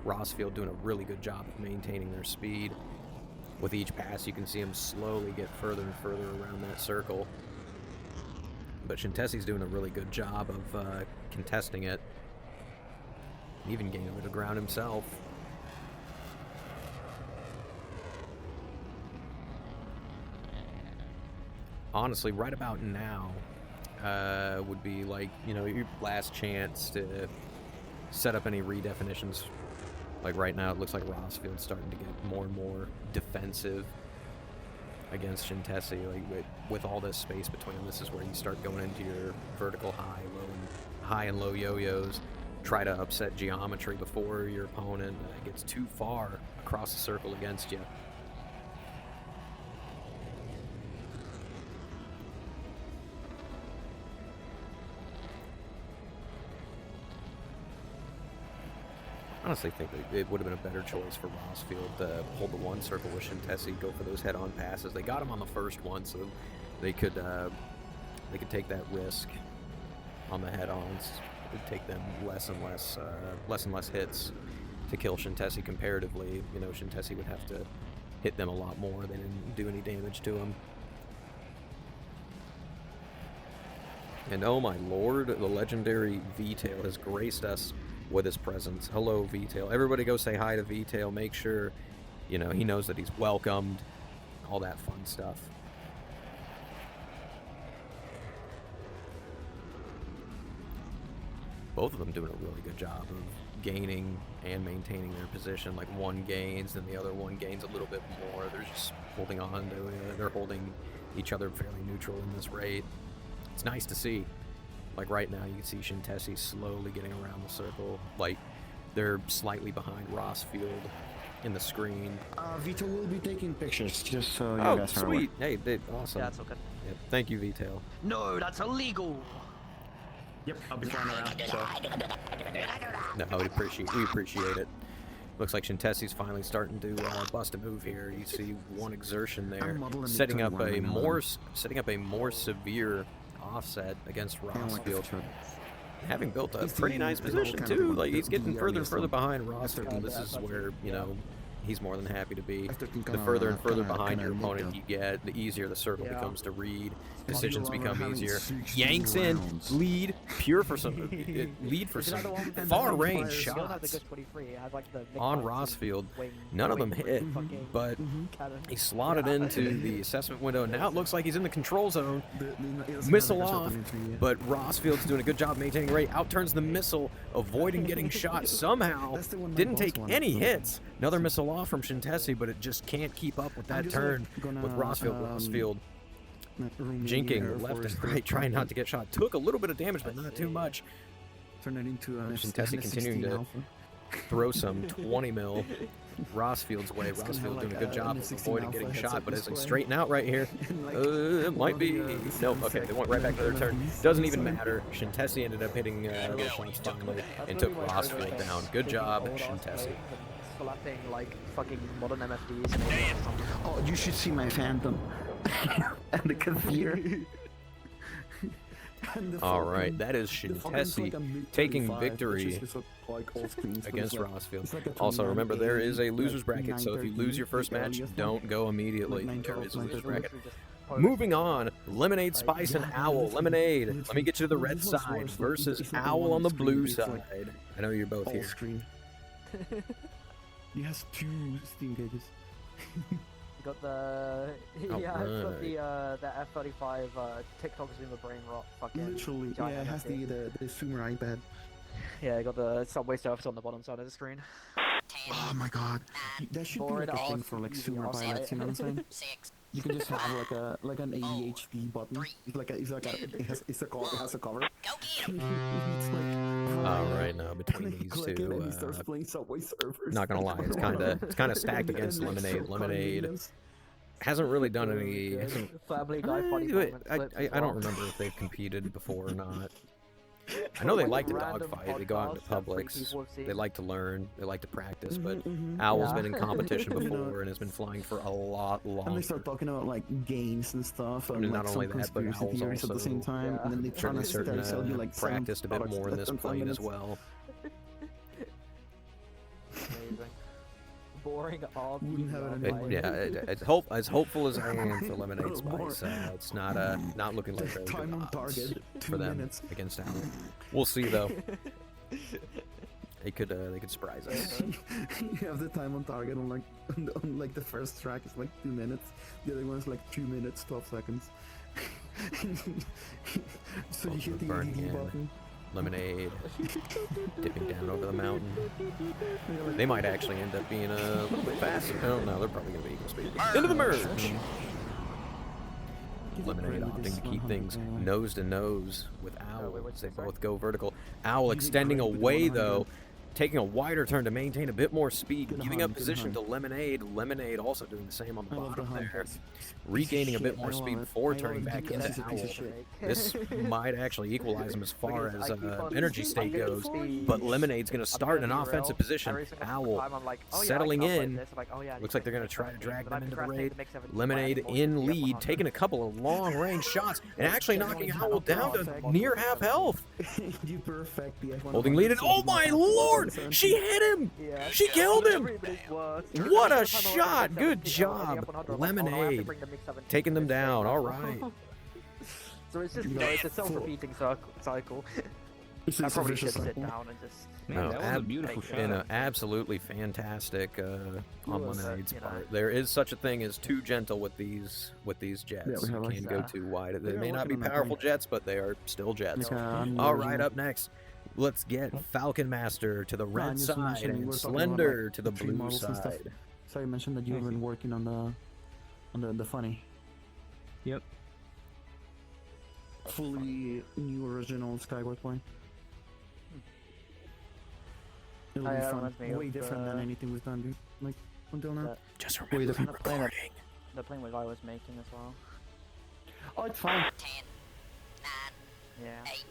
Rossfield doing a really good job of maintaining their speed. With each pass, you can see him slowly get further and further around that circle. But Shintesi's doing a really good job of contesting it. Even gaining a bit of ground himself. Honestly, right about now would be like, you know, your last chance to set up any redefinitions. Like right now, it looks like Rossfield's starting to get more and more defensive against Shintesi. Like with all this space between them, this is where you start going into your vertical high and low yo-yos. try to upset geometry before your opponent gets too far across the circle against you. Honestly think that it would have been a better choice for Rossfield to hold the one circle with Shintesi, go for those head-on passes. They got him on the first one, so they could take that risk on the head-ons. It would take them less and less hits to kill Shintesi comparatively. You know, Shintesi would have to hit them a lot more. They didn't do any damage to him. And oh my lord, the legendary V-Tail has graced us with his presence. Hello, V-Tail. Everybody go say hi to V-Tail. Make sure, you know, he knows that he's welcomed. All that fun stuff. Both of them doing a really good job of gaining and maintaining their position. Like one gains, then the other one gains a little bit more. They're just holding on to it. They're holding each other fairly neutral in this raid. It's nice to see. Like right now, you can see Shintesi slowly getting around the circle. Like they're slightly behind Rossfield in the screen. Vito will be taking pictures, just so you Oh, guys are sweet! Hey, awesome. Yeah, it's okay. Yeah, thank you, V-Tail. No, that's illegal. Yep, I'll be flying around. So. No, we appreciate it. Looks like Shintesi's finally starting to bust a move here. You see one exertion there, setting up a more severe offset against Rossfield. Having built a pretty nice position too. Like he's getting further and further behind Rossfield, and this is where, you know, he's more than happy to be. The further and further behind your opponent you get, the easier the circle becomes to read. Decisions become easier. Yanks in, lead, pure for some, lead for some far range shots on Rossfield. None of them hit, but he slotted into the assessment window. Now it looks like he's in the control zone. Missile off, but Rossfield's doing a good job maintaining rate. Outturns the missile, avoiding getting shot somehow. Didn't take any hits. Another missile off from Shintesi, but it just can't keep up with that turn with Rossfield jinking left and right, trying not to get shot. Took a little bit of damage, but not too much. Turn it into Shintesi continuing to throw some 20 mil Rossfield's way. Rossfield doing a good job of avoiding getting shot, but as they straighten out right here, it might be... No, okay, they went right back to their turn. Doesn't even matter. Shintesi ended up hitting the shots finally and took Rossfield down. Good job, Shintesi. Slapping like fucking modern MFDs and everything. Oh, you should see my Phantom and the Kavir. All right, that is Shintesi taking victory against Rossfield. Also, remember, there is a loser's bracket, so if you lose your first match, don't go immediately. There is a loser's bracket. Moving on, Lemonade, Spice, and Owl. Lemonade, let me get you to the red side versus Owl on the blue side. I know you're both here. He has 2 steam gauges. Got the got the F-35 TikTok Zoomer brain rot fucking. Literally, yeah, it has the Zoomer iPad. Yeah, I got the subway surface on the bottom side of the screen. Oh my god, that should be like a thing for like Zoomer pilots. You know what I'm saying? You can just have like an ADHD button. It has a cover. All right, now between these two, not gonna lie, it's kind of stacked against Lemonade. Lemonade hasn't really done any. I don't remember if they've competed before or not. I know they like to dogfight. They go out into publics. They like to learn. They like to practice. But Owl's been in competition before and has been flying for a lot longer. And they start talking about like games and stuff. And like not only that, but Owl's also at the same time. And then they try to sell you like practiced a bit more in this plane as well. Amazing. Boring off. As hopeful as I am for Lemonade Spice, it's not looking like very good odds for them against Owl. We'll see though. They could surprise us. You have the time on target on like the first track is like 2 minutes. The other one is like 2 minutes 12 seconds. So you hit the ADD button. Lemonade dipping down over the mountain. They might actually end up being a little bit faster. Oh no, they're probably gonna be equal speed. Into the merge. Lemonade great with opting this to keep 100 things anyway. nose to nose with Owl wait, as they sorry? both go vertical. Owl You did extending great with the away 100. though, taking a wider turn to maintain a bit more speed, Good giving hunt, up good position hunt. to Lemonade. Lemonade also doing the same on the I love the bottom hunt. there, Piece of regaining a shit, bit more I love speed it. before I love turning it. back Piece into of Owl. shit. This might actually equalize him as far as I keep on- energy I state get goes, speed. but Lemonade's going to I'm start in gonna an be offensive real. position. Every single Owl time I'm like, oh, yeah, settling I can upload in. this. I'm like, oh, yeah, I need Looks to like they're make going to try to 17, drag but them I into the procrastinate raid. to make 17 by Lemonade adding more in to the lead, F100. taking a couple of long-range shots, and actually knocking Owl down to near half health. You perfect the F100. Holding lead, and oh my lord! She hit him! Yeah. She killed him! Everybody's worse. What a Every time I want to shot! make Good 17 on the job, F100, I'm like, oh, no, I have to Lemonade. bring the mix 17 Taking them to this down, thing. alright. So it's just, it's a self-repeating cycle. It's I a probably vicious should sit cycle. down and just... Man, that was a beautiful And shot. absolutely fantastic on was, Lemonade's you know. part. There is such a thing as too gentle with these jets. Yeah, we You have like can go that. too wide. They Yeah, may not be working on that powerful point. jets, but they are still jets. Like, All right, up next, let's get Falcon Master to the No, I red just side mentioned we and were talking about, Slender like, to the three blue models and stuff. side. So you mentioned that you've been working on the funny. Yep. Fully new original Skyward Point. It'll Oh, be yeah, that fun. reminds me Way of, different than anything we've done, dude. Like until now. that- Just Way remember, different. recording. The plane was I was making as well. Oh, it's fine. 10, 9, Yeah. 8,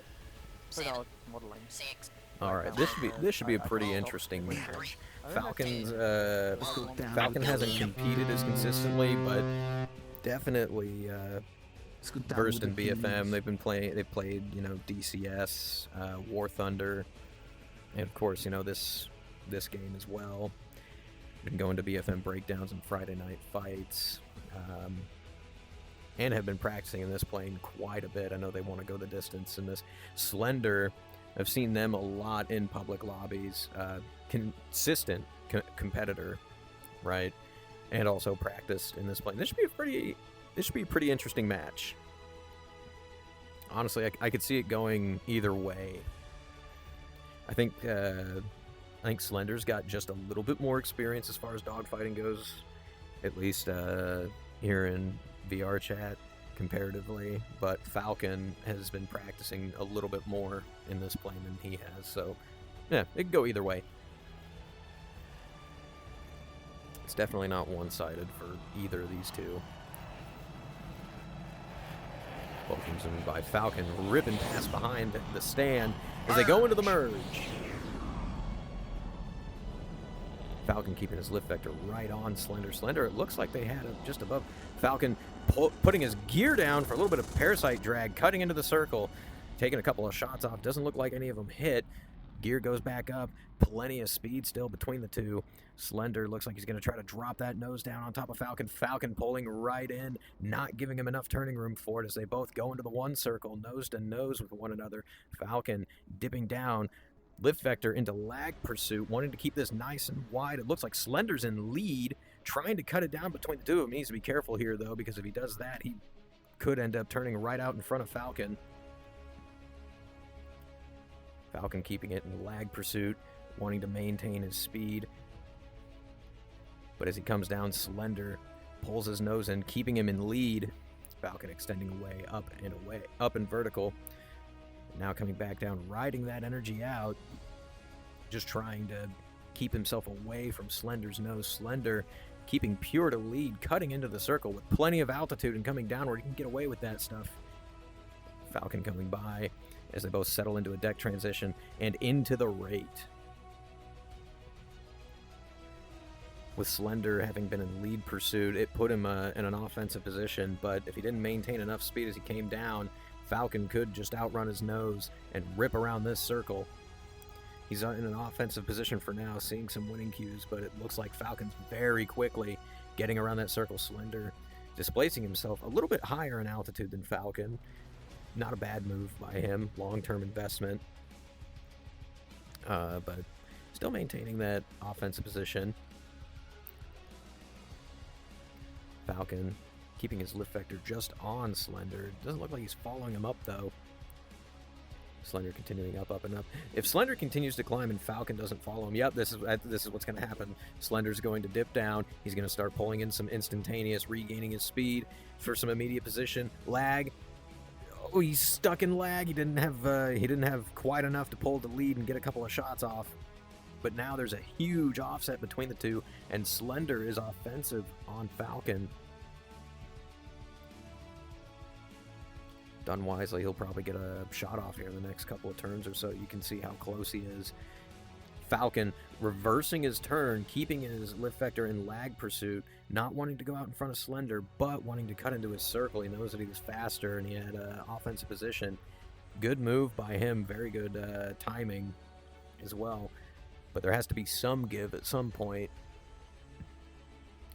So that 7, was modeling. 6, All right, this should be a pretty interesting match. Falcons, Falcon hasn't competed as consistently, but definitely Let's go down versed with in the BFM. teams. They've been playing. They've played, DCS, War Thunder, and of course, this game as well. Been going to BFM breakdowns and Friday night fights, and have been practicing in this plane quite a bit. I know they want to go the distance in this. Slender, I've seen them a lot in public lobbies. Consistent competitor, right? And also practiced in this plane. This should be a pretty interesting match. Honestly, I could see it going either way. I think Slender's got just a little bit more experience as far as dogfighting goes, at least here in VR chat comparatively. But Falcon has been practicing a little bit more in this plane than he has, so yeah, it could go either way. It's definitely not one-sided for either of these two. Potions in by Falcon, ripping past behind the stand as they go into the merge. Falcon keeping his lift vector right on Slender. Slender, it looks like they had it just above. Falcon putting his gear down for a little bit of parasite drag, cutting into the circle, taking a couple of shots off. Doesn't look like any of them hit. Gear goes back up. Plenty of speed still between the two. Slender looks like he's going to try to drop that nose down on top of Falcon. Falcon pulling right in, not giving him enough turning room for it as they both go into the one circle, nose to nose with one another. Falcon dipping down, lift vector into lag pursuit, wanting to keep this nice and wide. It looks like Slender's in lead, trying to cut it down between the two of them. He needs to be careful here, though, because if he does that, he could end up turning right out in front of Falcon. Falcon keeping it in lag pursuit, wanting to maintain his speed. But as he comes down, Slender pulls his nose in, keeping him in lead. Falcon extending away, up and vertical. Now coming back down, riding that energy out, just trying to keep himself away from Slender's nose. Slender keeping pure to lead, cutting into the circle with plenty of altitude and coming down where he can get away with that stuff. Falcon coming by as they both settle into a deck transition and into the rate. With Slender having been in lead pursuit, it put him in an offensive position, but if he didn't maintain enough speed as he came down, Falcon could just outrun his nose and rip around this circle. He's in an offensive position for now, seeing some winning cues, but it looks like Falcon's very quickly getting around that circle. Slender displacing himself a little bit higher in altitude than Falcon. Not a bad move by him, long-term investment. But still maintaining that offensive position. Falcon keeping his lift vector just on Slender. Doesn't look like he's following him up, though. Slender continuing up, up, and up. If Slender continues to climb and Falcon doesn't follow him, yep, this is what's going to happen. Slender's going to dip down. He's going to start pulling in some instantaneous, regaining his speed for some immediate position. Lag. Oh, he's stuck in lag. He didn't have quite enough to pull the lead and get a couple of shots off. But now there's a huge offset between the two, and Slender is offensive on Falcon. Done wisely, he'll probably get a shot off here in the next couple of turns or so. You can see how close he is. Falcon reversing his turn, keeping his lift vector in lag pursuit, not wanting to go out in front of Slender, but wanting to cut into his circle. He knows that he was faster and he had offensive position. Good move by him, very good timing as well. But there has to be some give at some point.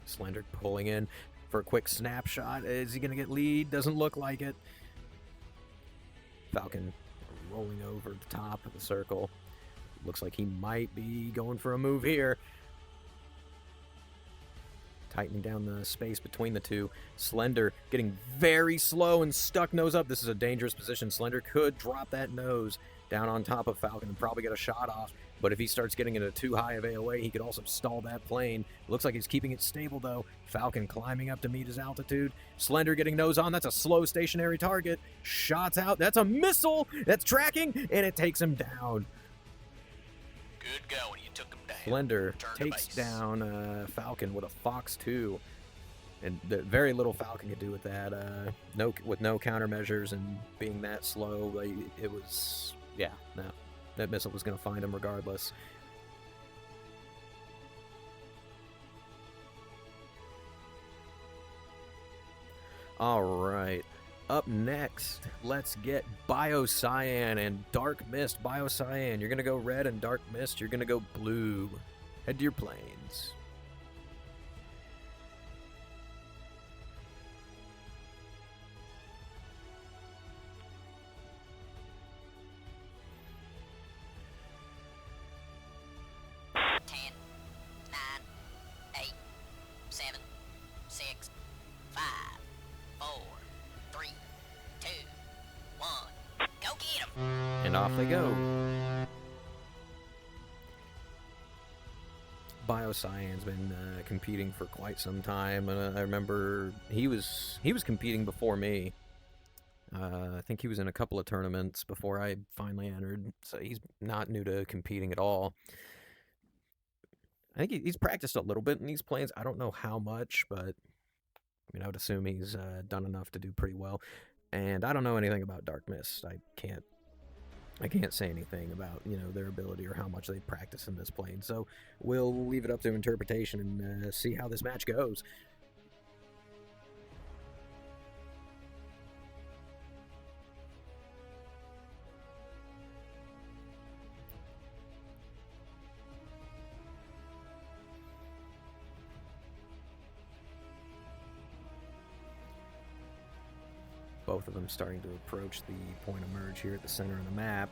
Slender pulling in for a quick snapshot. Is he going to get lead? Doesn't look like it. Falcon rolling over the top of the circle. Looks like he might be going for a move here. Tightening down the space between the two. Slender getting very slow and stuck nose up. This is a dangerous position. Slender could drop that nose down on top of Falcon and probably get a shot off. But if he starts getting into too high of AOA, he could also stall that plane. Looks like he's keeping it stable, though. Falcon climbing up to meet his altitude. Slender getting nose on. That's a slow stationary target. Shots out. That's a missile. That's tracking, and it takes him down. Good going. You took him down. Slender Return to takes base. down Falcon with a Fox 2. And very little Falcon could do with that. With no countermeasures and being that slow, it was... Yeah, no. That missile was going to find him regardless. All right. Up next, let's get Biocyan and Dark Mist. Biocyan, you're going to go red, and Dark Mist, you're going to go blue. Head to your planes. And off they go. Biocyan's been competing for quite some time, and I remember he was competing before me. I think he was in a couple of tournaments before I finally entered, so he's not new to competing at all. I think he's practiced a little bit in these planes. I don't know how much, but I mean, I would assume he's done enough to do pretty well. And I don't know anything about Dark Mist. I can't say anything about, their ability or how much they practice in this plane. So we'll leave it up to interpretation and see how this match goes. Both of them starting to approach the point of merge here at the center of the map.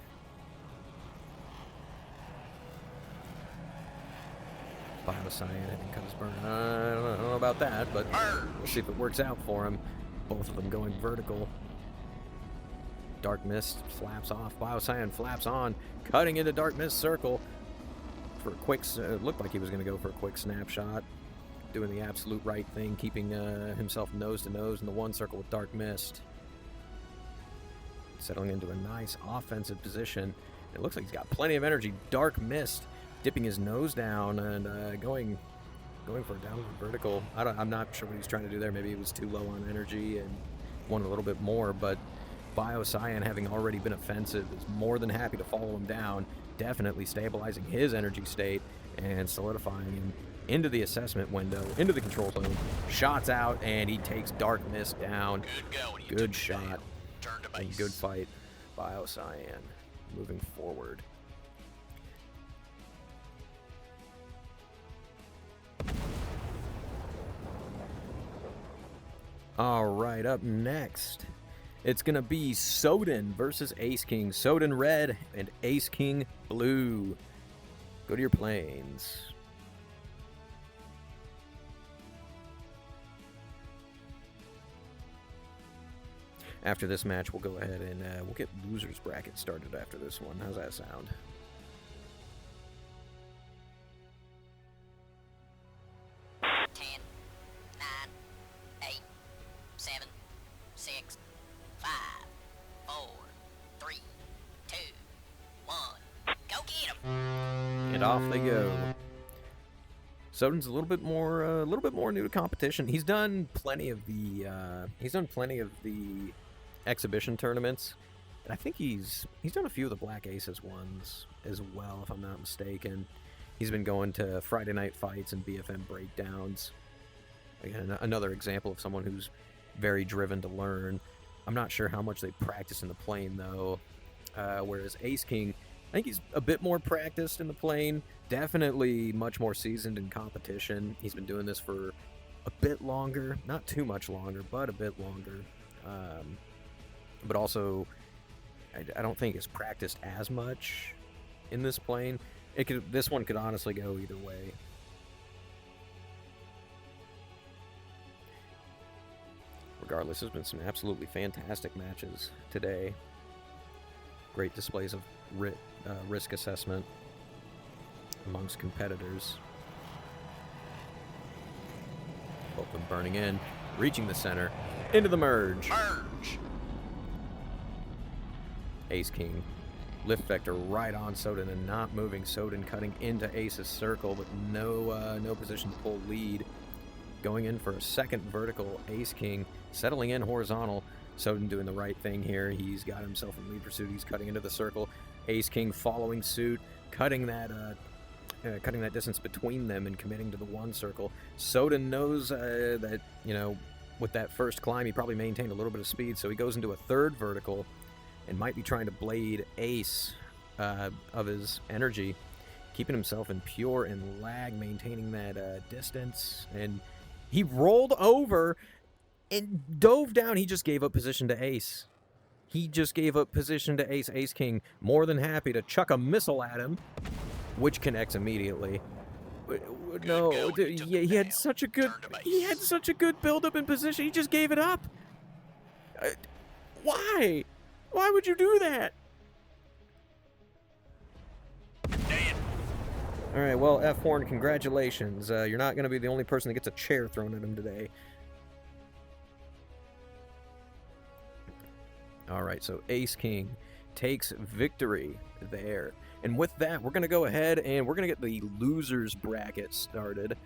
Biocyan, I think, cut his burn. I don't know about that, but we'll see if it works out for him. Both of them going vertical. Dark Mist flaps off. Biocyan flaps on, cutting into Dark Mist circle for a quick. It looked like he was going to go for a quick snapshot. Doing the absolute right thing, keeping himself nose to nose in the one circle with Dark Mist. Settling into a nice offensive position. It looks like he's got plenty of energy. Dark Mist dipping his nose down and going for a downward vertical. I'm not sure what he's trying to do there. Maybe he was too low on energy and wanted a little bit more, but Biocyan, having already been offensive, is more than happy to follow him down, definitely stabilizing his energy state and solidifying him into the assessment window, into the control zone. Shots out, and he takes Dark Mist down. Good going. You Good took him shot. down. Return to And base. good fight. Biocyan moving forward. All right, up next, it's going to be Soden versus Ace King. Soden red and Ace King blue. Go to your planes. after this match, we'll go ahead and we'll get losers bracket started after this one. How's that sound? Ten, nine, eight, seven, six, five, four, three, two, one. Go get 'em! And off they go. Soden's a little bit more new to competition. He's done plenty of the exhibition tournaments, and I think he's done a few of the Black Aces ones as well, if I'm not mistaken. He's been going to Friday night fights and BFM breakdowns. Again, another example of someone who's very driven to learn. I'm not sure how much they practice in the plane though. Whereas Ace King, I think he's a bit more practiced in the plane, definitely much more seasoned in competition. He's been doing this for a bit longer, not too much longer, but a bit longer. But also, I don't think he's practiced as much in this plane. This one could honestly go either way. Regardless, there's been some absolutely fantastic matches today. Great displays of risk assessment amongst competitors. Both of them burning in, reaching the center, into the merge. Merge! Ace King, lift vector right on Soden and not moving. Soden cutting into Ace's circle, but no position to pull lead. Going in for a second vertical, Ace King settling in horizontal. Soden doing the right thing here. He's got himself in lead pursuit. He's cutting into the circle. Ace King following suit, cutting that distance between them and committing to the one circle. Soden knows that, you know, with that first climb, he probably maintained a little bit of speed, so he goes into a third vertical and might be trying to blade Ace of his energy, keeping himself in pure and lag, maintaining that distance. And he rolled over and dove down. He just gave up position to Ace. He just gave up position to Ace. Ace King more than happy to chuck a missile at him, which connects immediately. No, yeah, he had such a good build-up in position. He just gave it up. Why? Why would you do that? Dead. All right, well, F. Horn, congratulations. You're not going to be the only person that gets a chair thrown at him today. All right, so Ace King takes victory there. And with that, we're going to go ahead and we're going to get the losers bracket started.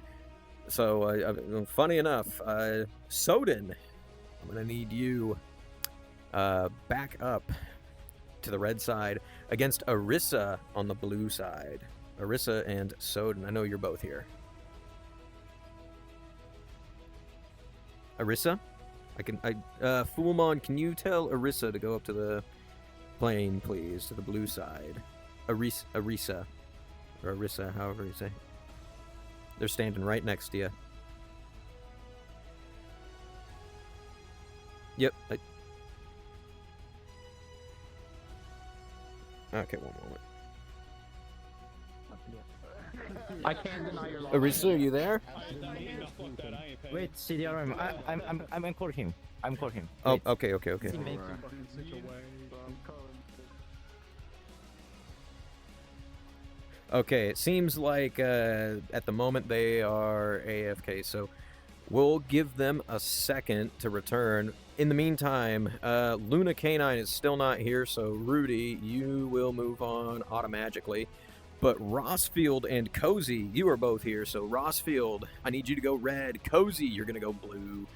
So, funny enough, Soden, I'm going to need you back up to the red side against Arissa on the blue side. Arissa and Soden, I know you're both here. Arissa? Foolmon, can you tell Arissa to go up to the plane, please, to the blue side? Arissa, or Arissa, however you say. They're standing right next to you. Yep. Okay, one moment. I can't deny your love. Arissa, are you there? Wait, CDRM. I'm call him. I'm call him. Oh, Wait. okay. Okay, it seems like at the moment they are AFK, so we'll give them a second to return. In the meantime, Luna Canine is still not here, so Rudy, you will move on automatically. But Rossfield and Cozy, you are both here, so Rossfield, I need you to go red. Cozy, you're going to go blue.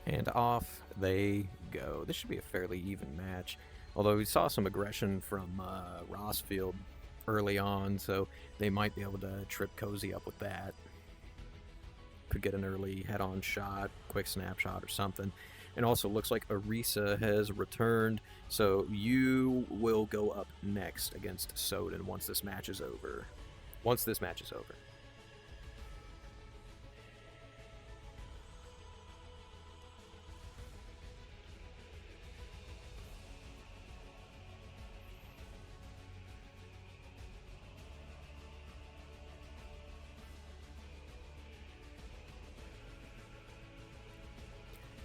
And off they go. This should be a fairly even match. Although we saw some aggression from Rossfield early on, so they might be able to trip Cozy up with that. Could get an early head-on shot, quick snapshot or something. And also looks like Arisa has returned, so you will go up next against Soden once this match is over.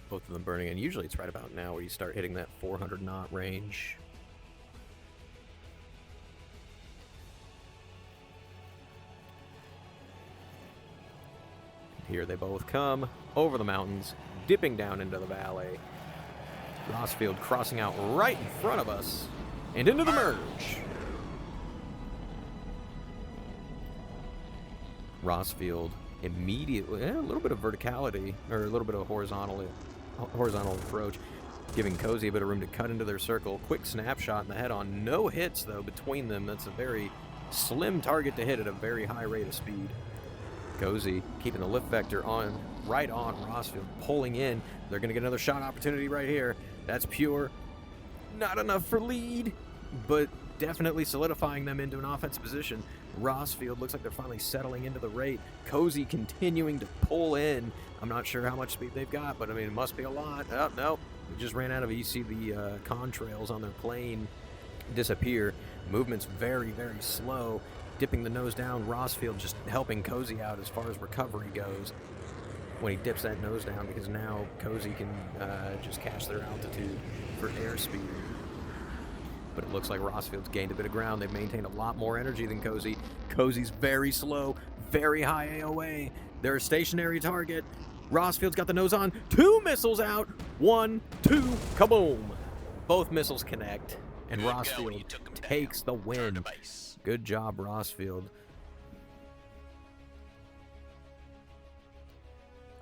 Both of them burning, and usually it's right about now where you start hitting that 400 knot range. Here they both come over the mountains, dipping down into the valley. Rossfield crossing out right in front of us and into the merge. Rossfield immediately, a little bit of verticality, or a little bit of horizontal approach, giving Cozy a bit of room to cut into their circle. Quick snapshot in the head-on. No hits, though, between them. That's a very slim target to hit at a very high rate of speed. Cozy keeping the lift vector on, right on Rossfield, pulling in. They're going to get another shot opportunity right here. That's pure. Not enough for lead, but definitely solidifying them into an offensive position. Rossfield looks like they're finally settling into the rate. Cozy continuing to pull in. I'm not sure how much speed they've got, but I mean, it must be a lot. Oh, no. We just ran out of it. You see the contrails on their plane disappear. Movement's very, very slow. Dipping the nose down. Rossfield just helping Cozy out as far as recovery goes when he dips that nose down, because now Cozy can just catch their altitude for airspeed. But it looks like Rossfield's gained a bit of ground. They've maintained a lot more energy than Cozy. Cozy's very slow, very high AOA. They're a stationary target. Rossfield's got the nose on. 2 missiles out. 1, 2, kaboom. Both missiles connect, and Rossfield takes the win. Good job, Rossfield.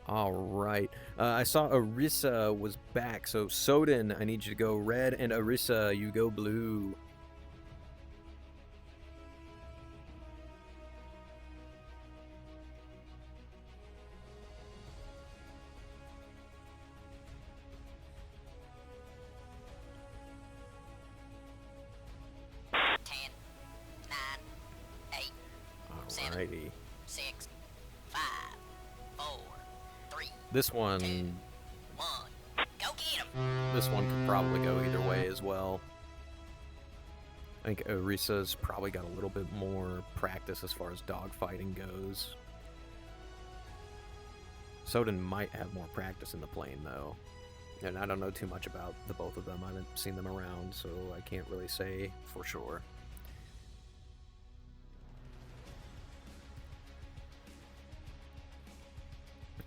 All right. I saw Arisa was back, so Soden, I need you to go red, and Arisa, you go blue. Alrighty. 6, 5, 4, 3. This one. 2, 1. Go get him. This one could probably go either way as well. I think Arisa's probably got a little bit more practice as far as dogfighting goes. Soden might have more practice in the plane, though. And I don't know too much about the both of them. I haven't seen them around, so I can't really say for sure.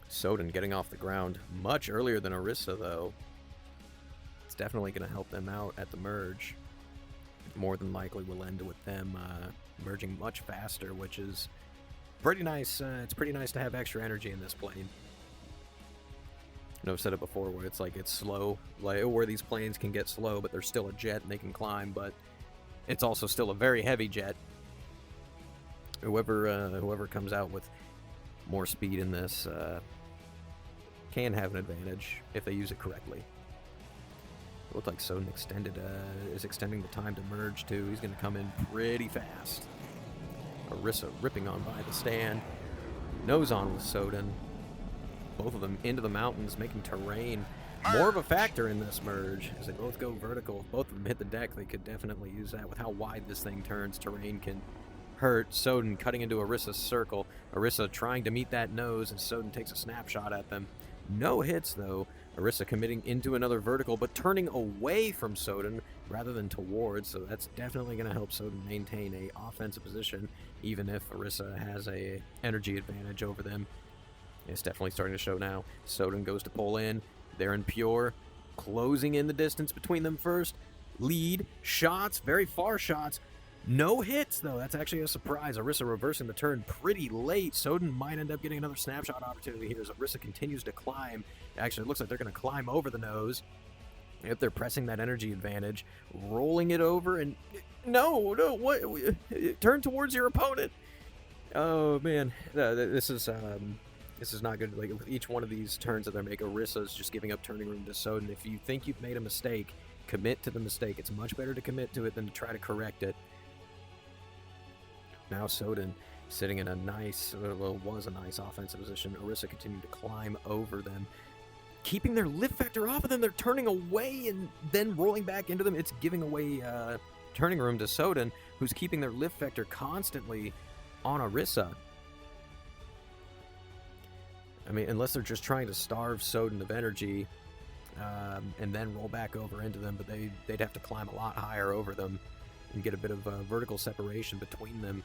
Soden getting off the ground much earlier than Arisa, though. It's definitely going to help them out at the merge. More than likely will end with them merging much faster, which is pretty nice. It's pretty nice to have extra energy in this plane. I've said it before, where it's like it's slow, like where these planes can get slow, but they're still a jet and they can climb, but it's also still a very heavy jet. Whoever comes out with more speed in this can have an advantage if they use it correctly. It looked like Soden is extending the time to merge too. He's going to come in pretty fast. Arisa ripping on by the stand. Nose on with Soden. Both of them into the mountains, making terrain more of a factor in this merge as they both go vertical. If both of them hit the deck, they could definitely use that. With how wide this thing turns, terrain can hurt. Soden cutting into Arisa's circle. Arisa trying to meet that nose, and Soden takes a snapshot at them. No hits, though. Arisa committing into another vertical, but turning away from Soden rather than towards, so that's definitely going to help Soden maintain a offensive position, even if Arisa has a energy advantage over them. It's definitely starting to show now. Soden goes to pull in. They're in pure. Closing in the distance between them first. Lead. Shots. Very far shots. No hits, though. That's actually a surprise. Arisa reversing the turn pretty late. Soden might end up getting another snapshot opportunity here as Arisa continues to climb. Actually, it looks like they're going to climb over the nose. If they're pressing that energy advantage, rolling it over, and no, what? Turn towards your opponent. Oh man, this is This is not good. Like, with each one of these turns that they make, Orissa's just giving up turning room to Soden. If you think you've made a mistake, commit to the mistake. It's much better to commit to it than to try to correct it. Now Soden sitting in a nice, well, was a nice offensive position. Orisa continued to climb over them, keeping their lift factor off of them. They're turning away and then rolling back into them. It's giving away turning room to Soden, who's keeping their lift factor constantly on Orisa. I mean, unless they're just trying to starve Soden of energy and then roll back over into them, but they'd have to climb a lot higher over them and get a bit of vertical separation between them.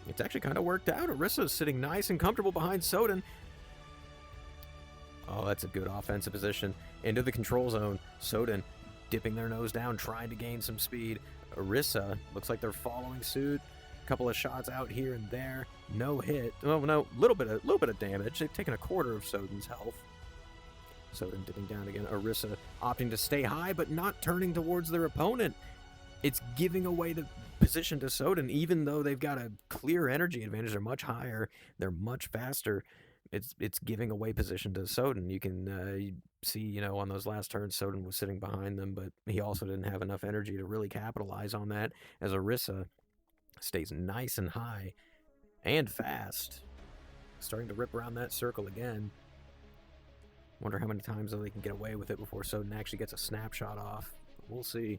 It's actually kind of worked out. Orisa's sitting nice and comfortable behind Soden. Oh, that's a good offensive position. Into the control zone. Soden dipping their nose down, trying to gain some speed. Orisa looks like they're following suit. A couple of shots out here and there. No hit. Oh no, little bit of damage. They've taken a quarter of Soden's health. Soden dipping down again. Orisa opting to stay high, but not turning towards their opponent. It's giving away the position to Soden, even though they've got a clear energy advantage. They're much higher. They're much faster. It's giving away position to Soden. You can see, you know, on those last turns, Soden was sitting behind them, but he also didn't have enough energy to really capitalize on that, as Orisa stays nice and high and fast. Starting to rip around that circle again. Wonder how many times they can get away with it before Soden actually gets a snapshot off. We'll see.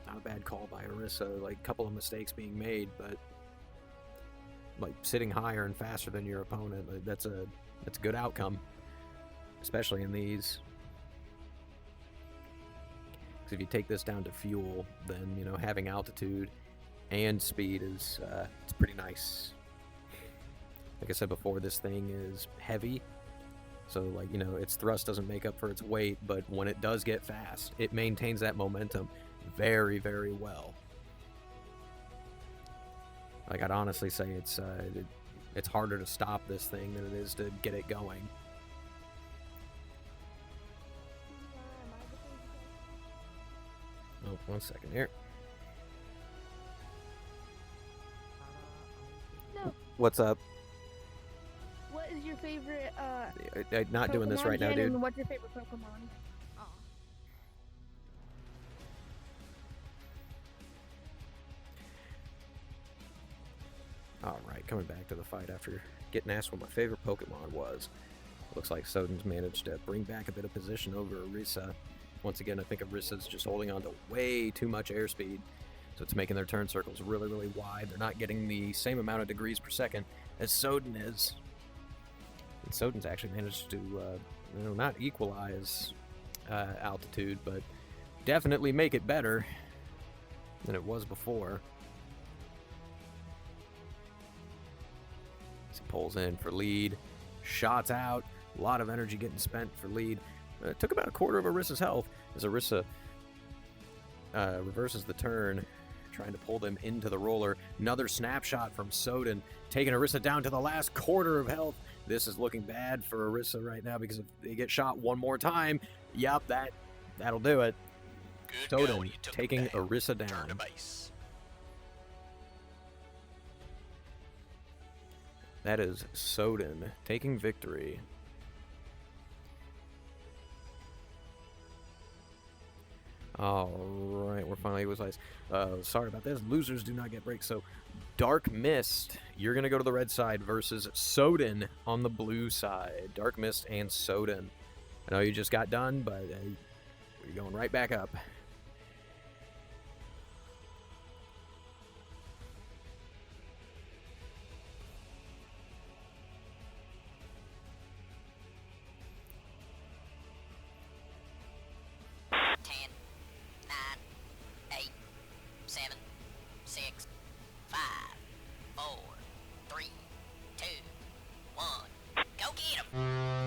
Not a bad call by Orisa. Like, a couple of mistakes being made, but like sitting higher and faster than your opponent, like, that's a good outcome, especially in these. Because if you take this down to fuel, then, you know, having altitude and speed is it's pretty nice. Like I said before, this thing is heavy, so, like, you know, its thrust doesn't make up for its weight, but when it does get fast, it maintains that momentum very, very well. Like, I'd honestly say it's harder to stop this thing than it is to get it going. Oh, 1 second here. No. What's up? What is your favorite Not doing this right now, dude. And what's your favorite Pokemon? Oh. Alright, coming back to the fight after getting asked what my favorite Pokemon was. Looks like Soden's managed to bring back a bit of position over Orisa. Once again, I think Orisa's just holding on to way too much airspeed, so it's making their turn circles really, really wide. They're not getting the same amount of degrees per second as Soden is. And Soden's actually managed to, you know, not equalize altitude, but definitely make it better than it was before. He pulls in for lead, shots out, a lot of energy getting spent for lead. It took about a quarter of Orisa's health as Orisa reverses the turn, trying to pull them into the roller. Another snapshot from Soden, taking Orisa down to the last quarter of health. This is looking bad for Orisa right now, because if they get shot one more time, yep, that'll do it. Good Soden going. You took taking him down. Orisa Turn down. to base. That is Soden taking victory. Alright, we're finally equalized. Sorry about this. Losers do not get breaks. So, Dark Mist, you're going to go to the red side versus Soden on the blue side. Dark Mist and Soden. I know you just got done, but you're going right back up.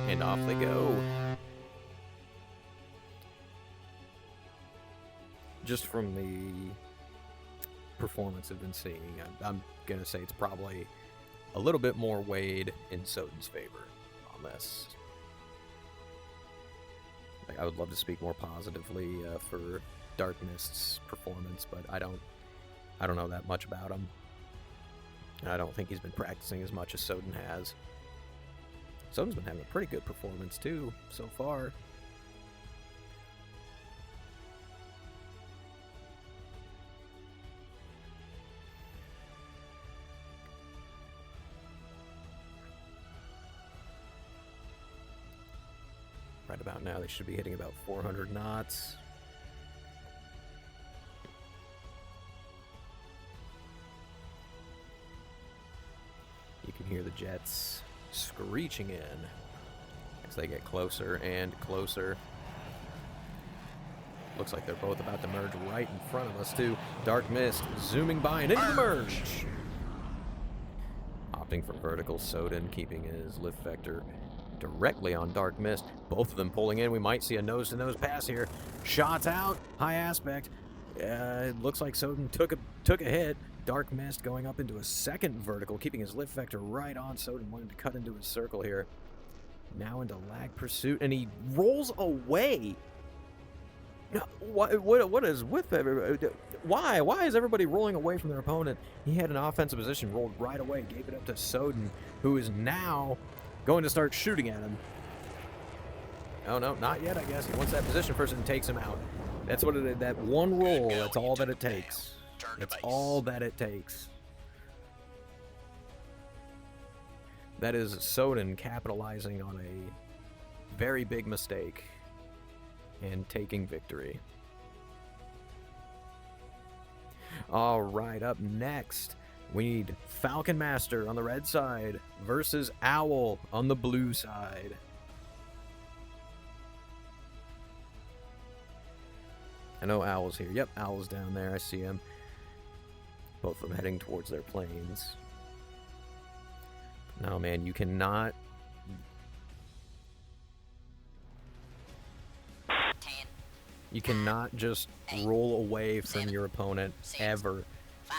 And off they go. Just from the performance I've been seeing, I'm going to say it's probably a little bit more weighed in Soden's favor on this. Like, I would love to speak more positively for Dark Mist's performance, but I don't know that much about him. I don't think he's been practicing as much as Soden has. Soden's been having a pretty good performance, too, so far. Right about now, they should be hitting about 400 knots. You can hear the jets screeching in as they get closer and closer. Looks like they're both about to merge right in front of us, too. Dark Mist zooming by and into the merge. Opting for vertical, Soden keeping his lift vector directly on Dark Mist. Both of them pulling in. We might see a nose-to-nose pass here. Shots out. High aspect. It looks like Soden took a hit. Dark Mist going up into a second vertical, keeping his lift vector right on Soden, wanting to cut into his circle here. Now into lag pursuit, and he rolls away. No, what is with everybody? Why is everybody rolling away from their opponent? He had an offensive position, rolled right away, gave it up to Soden, who is now going to start shooting at him. Oh, no, not yet, I guess. He wants that position first and takes him out. That's what it is. That one roll, that's all that it takes. That's all that it takes. That is Soden capitalizing on a very big mistake and taking victory. All right, up next, we need Falcon Master on the red side versus Owl on the blue side. I know Owl's here. Yep, Owl's down there. I see him. Both of them heading towards their planes. No, man, you cannot... 10, You cannot just roll away from your opponent ever. 5,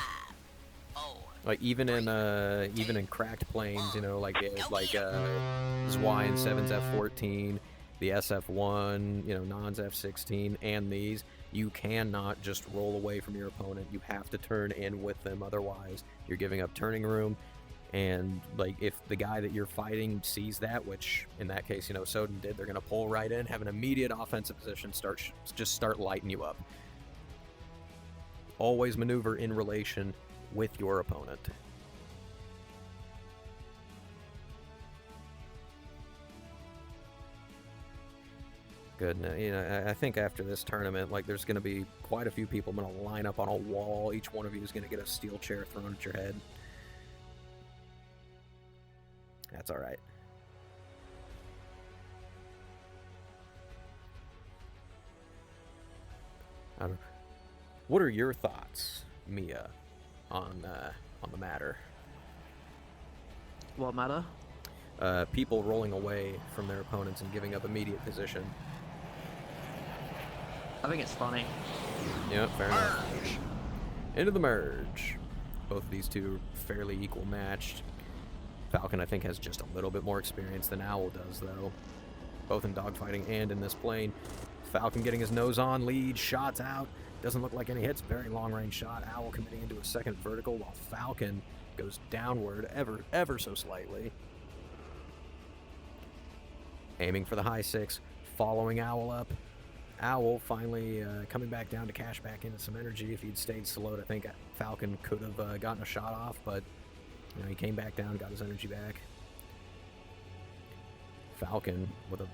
4, Like even in cracked planes, you know, like Zwei and 7's F-14, the SF-1, you know, Non's F-16, and these, you cannot just roll away from your opponent. You have to turn in with them, otherwise you're giving up turning room. And like if the guy that you're fighting sees that, which in that case, you know, Soden did, they're gonna pull right in, have an immediate offensive position, just start lighting you up. Always maneuver in relation with your opponent. Good. You know, I think after this tournament, like, there's going to be quite a few people going to line up on a wall. Each one of you is going to get a steel chair thrown at your head. That's all right. What are your thoughts, Mia, on the matter? What matter? People rolling away from their opponents and giving up immediate position. I think it's funny. Yeah, fair enough. Into the merge. Both of these two fairly equal matched. Falcon, I think, has just a little bit more experience than Owl does, though. Both in dogfighting and in this plane. Falcon getting his nose on, lead, shots out. Doesn't look like any hits. Very long-range shot. Owl committing into a second vertical, while Falcon goes downward ever so slightly. Aiming for the high 6, following Owl up. Owl finally coming back down to cash back into some energy. If he'd stayed slowed, I think Falcon could have gotten a shot off, but you know, he came back down, got his energy back. Falcon with a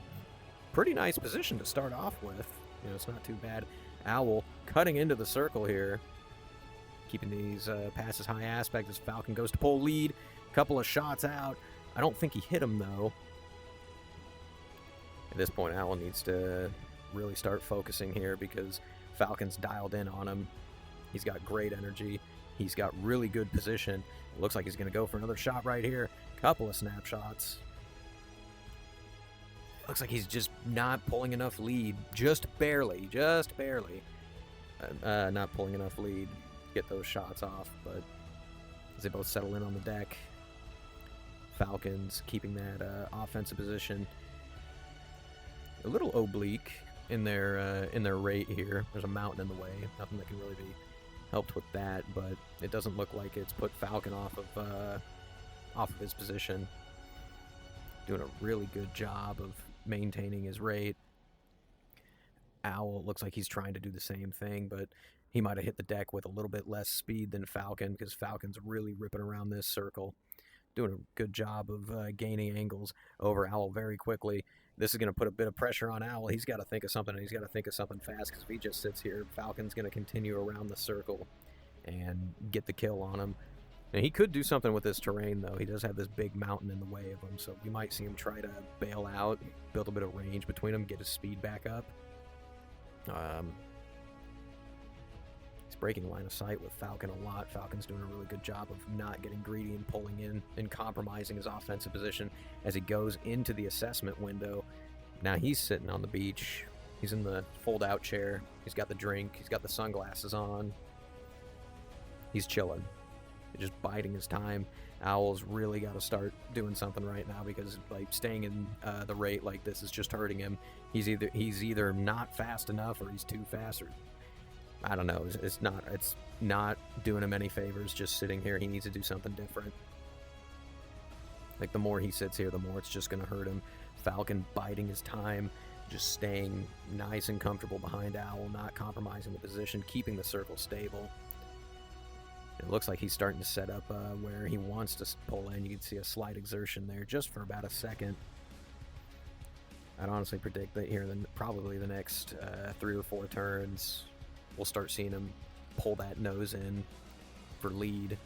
pretty nice position to start off with. You know, it's not too bad. Owl cutting into the circle here, keeping these passes high aspect as Falcon goes to pull lead. Couple of shots out. I don't think he hit him, though. At this point, Owl needs to really start focusing here because Falcon's dialed in on him. He's got great energy. He's got really good position. It looks like he's going to go for another shot right here. Couple of snapshots. Looks like he's just not pulling enough lead. Just barely. Not pulling enough lead to get those shots off, but as they both settle in on the deck, Falcons keeping that offensive position a little oblique in their rate here. There's a mountain in the way. Nothing that can really be helped with that, but it doesn't look like it's put Falcon off of his position. Doing a really good job of maintaining his rate. Owl looks like he's trying to do the same thing, but he might have hit the deck with a little bit less speed than Falcon, because Falcon's really ripping around this circle. Doing a good job of gaining angles over Owl very quickly. This is going to put a bit of pressure on Owl. He's got to think of something, and he's got to think of something fast, because if he just sits here, Falcon's going to continue around the circle and get the kill on him. And he could do something with this terrain, though. He does have this big mountain in the way of him, so we might see him try to bail out, build a bit of range between them, get his speed back up. He's breaking line of sight with Falcon a lot. Falcon's doing a really good job of not getting greedy and pulling in and compromising his offensive position as he goes into the assessment window. Now he's sitting on the beach. He's in the fold-out chair. He's got the drink. He's got the sunglasses on. He's chilling. He's just biding his time. Owl's really got to start doing something right now, because like staying in the rate like this is just hurting him. He's either not fast enough, or he's too fast, or I don't know. It's not doing him any favors just sitting here. He needs to do something different. Like, the more he sits here, the more it's just going to hurt him. Falcon biding his time, just staying nice and comfortable behind Owl, not compromising the position, keeping the circle stable. It looks like he's starting to set up where he wants to pull in. You can see a slight exertion there just for about a second. I'd honestly predict that here in probably the next 3 or 4 turns, we'll start seeing him pull that nose in for lead.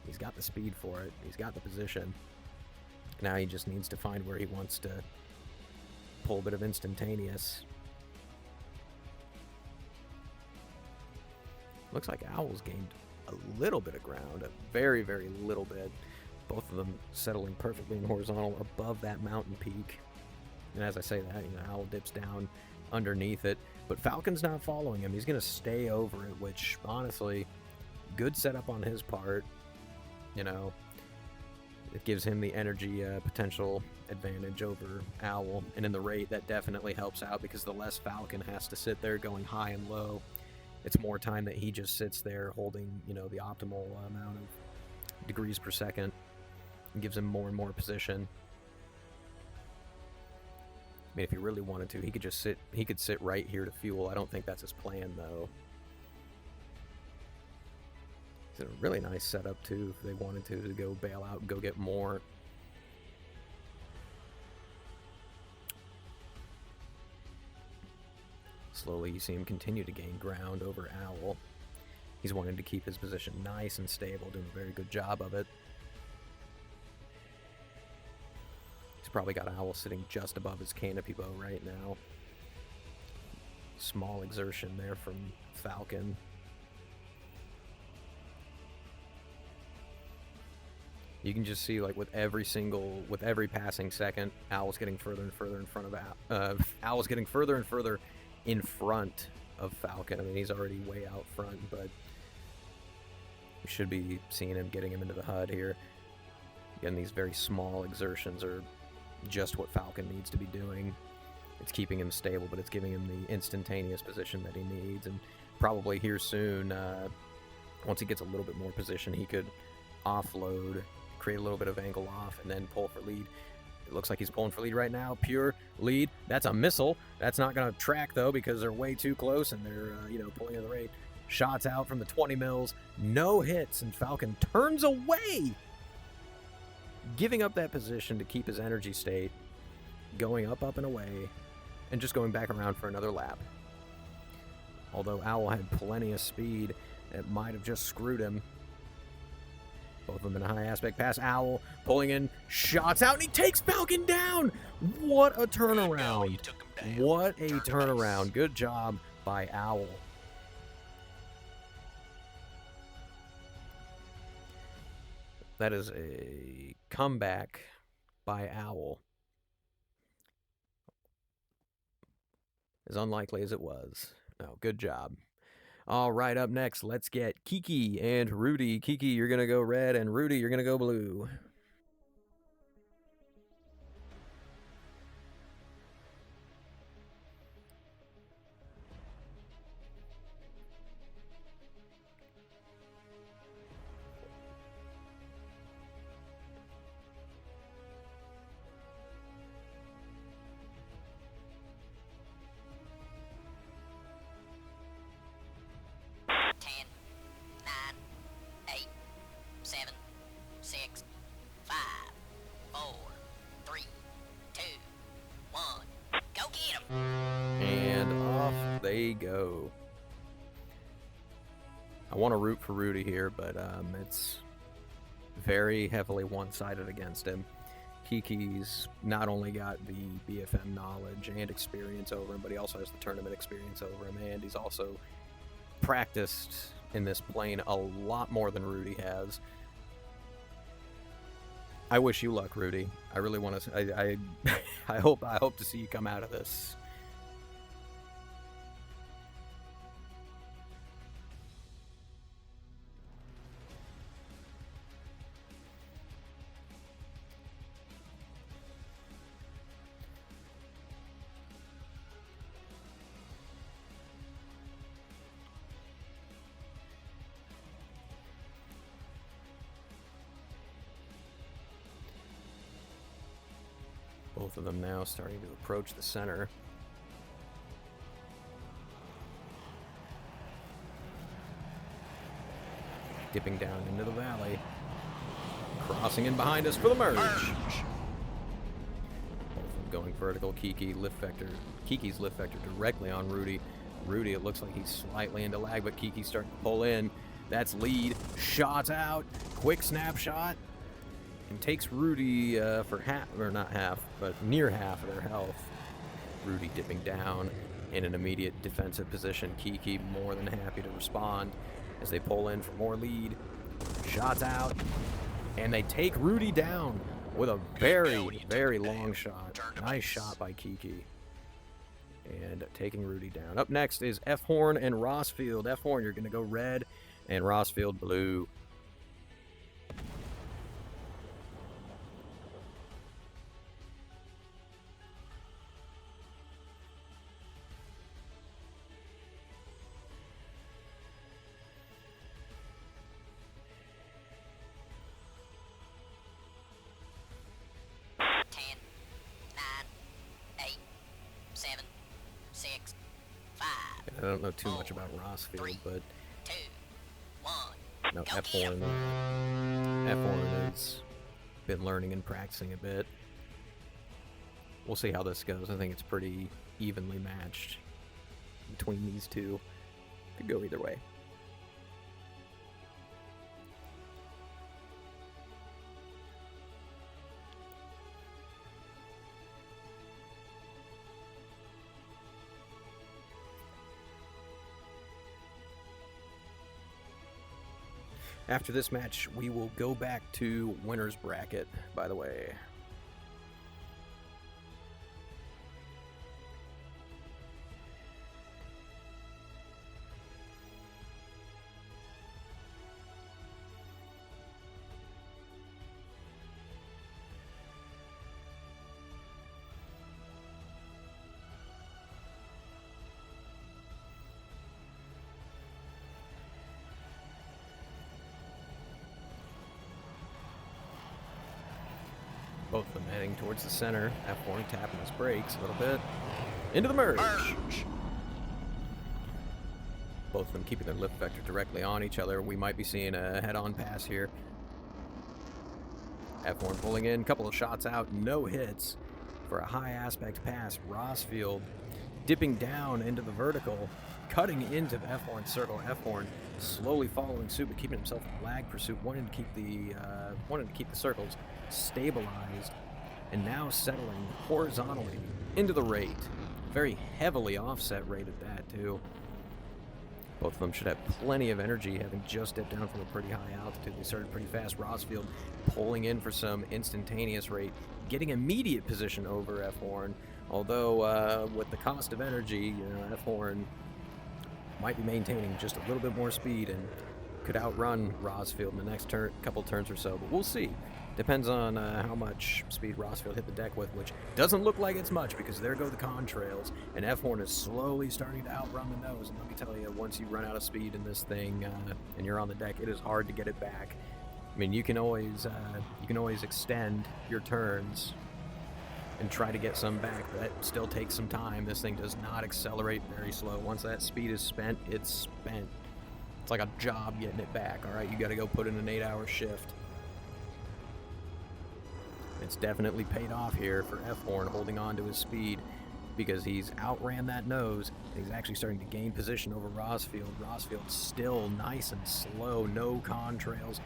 He's got the speed for it. He's got the position. Now he just needs to find where he wants to pull a bit of instantaneous. Looks like Owl's gained a little bit of ground, a very, very little bit. Both of them settling perfectly in horizontal above that mountain peak. And as I say that, Owl dips down underneath it. But Falcon's not following him. He's going to stay over it, which, honestly, good setup on his part. It gives him the energy potential advantage over Owl. And in the rate, that definitely helps out, because the less Falcon has to sit there going high and low, it's more time that he just sits there holding, the optimal amount of degrees per second. It gives him more and more position. I mean, if he really wanted to, he could just sit. He could sit right here to fuel. I don't think that's his plan, though. It's a really nice setup, too, if they wanted to go bail out and go get more. Slowly, you see him continue to gain ground over Owl. He's wanting to keep his position nice and stable, doing a very good job of it. He's probably got Owl sitting just above his canopy bow right now. Small exertion there from Falcon. You can just see, like, with every passing second, Owl's getting further and further in front of Owl's getting further and further in front of Falcon. I mean, he's already way out front, but we should be seeing him, getting him into the HUD here. Again, these very small exertions are just what Falcon needs to be doing. It's keeping him stable, but it's giving him the instantaneous position that he needs. And probably here soon, once he gets a little bit more position, he could offload, create a little bit of angle off, and then pull for lead. It looks like he's pulling for lead right now. Pure lead. That's a missile. That's not going to track, though, because they're way too close, and they're, pulling in the rate. Shots out from the 20 mils. No hits, and Falcon turns away, giving up that position to keep his energy state, going up, and away, and just going back around for another lap. Although Owl had plenty of speed, it might have just screwed him. Both of them in a high aspect pass. Owl pulling in, shots out, and he takes Falcon down. What a turnaround. What a turnaround. Good job by Owl. That is a comeback by Owl. As unlikely as it was. No, good job. All right, up next, let's get Kiki and Rudy. Kiki, you're going to go red, and Rudy, you're going to go blue. they go. I want to root for Rudy here, but it's very heavily one-sided against him. Kiki's not only got the BFM knowledge and experience over him, but he also has the tournament experience over him, and he's also practiced in this plane a lot more than Rudy has. I wish you luck, Rudy. I really want to. I hope to see you come out of this. Both of them now starting to approach the center. Dipping down into the valley. Crossing in behind us for the merge. Both of them going vertical. Kiki's lift vector directly on Rudy. Rudy, it looks like he's slightly into lag, but Kiki's starting to pull in. That's lead. Shots out. Quick snapshot. And takes Rudy for half, or not half, but near half of their health. Rudy dipping down in an immediate defensive position. Kiki more than happy to respond as they pull in for more lead. Shots out, and they take Rudy down with a very, very long shot. Nice shot by Kiki. And taking Rudy down. Up next is F Horn and Rossfield. F Horn, you're going to go red, and Rossfield blue. I don't know too much about Rossfield, but no, F Horn has been learning and practicing a bit. We'll see how this goes. I think it's pretty evenly matched between these two. Could go either way. After this match, we will go back to winner's bracket, by the way. Both of them heading towards the center. F1 tapping his brakes a little bit. Into the merge. Both of them keeping their lift vector directly on each other. We might be seeing a head-on pass here. F1 pulling in, couple of shots out, no hits for a high aspect pass. Rossfield dipping down into the vertical, cutting into the F1 circle. F1 slowly following suit, but keeping himself in lag pursuit, wanting to keep the circles stabilized, and now settling horizontally into the rate. Very heavily offset rate at that too. Both of them should have plenty of energy, having just dipped down from a pretty high altitude. They started pretty fast. Rossfield pulling in for some instantaneous rate, getting immediate position over F Horn. Although with the cost of energy, F Horn might be maintaining just a little bit more speed and could outrun Rossfield in the next couple turns or so. But we'll see. Depends on how much speed Rossfield hit the deck with, which doesn't look like it's much because there go the contrails, and F Horn is slowly starting to outrun the nose. And let me tell you, once you run out of speed in this thing and you're on the deck, it is hard to get it back. I mean, you can always extend your turns and try to get some back, but that still takes some time. This thing does not accelerate very slow. Once that speed is spent, it's spent. It's like a job getting it back. All right, you got to go put in an 8-hour shift. It's definitely paid off here for F Horn, holding on to his speed. because he's outran that nose. He's actually starting to gain position over Rosfield. Rosfield's still nice and slow, no contrails.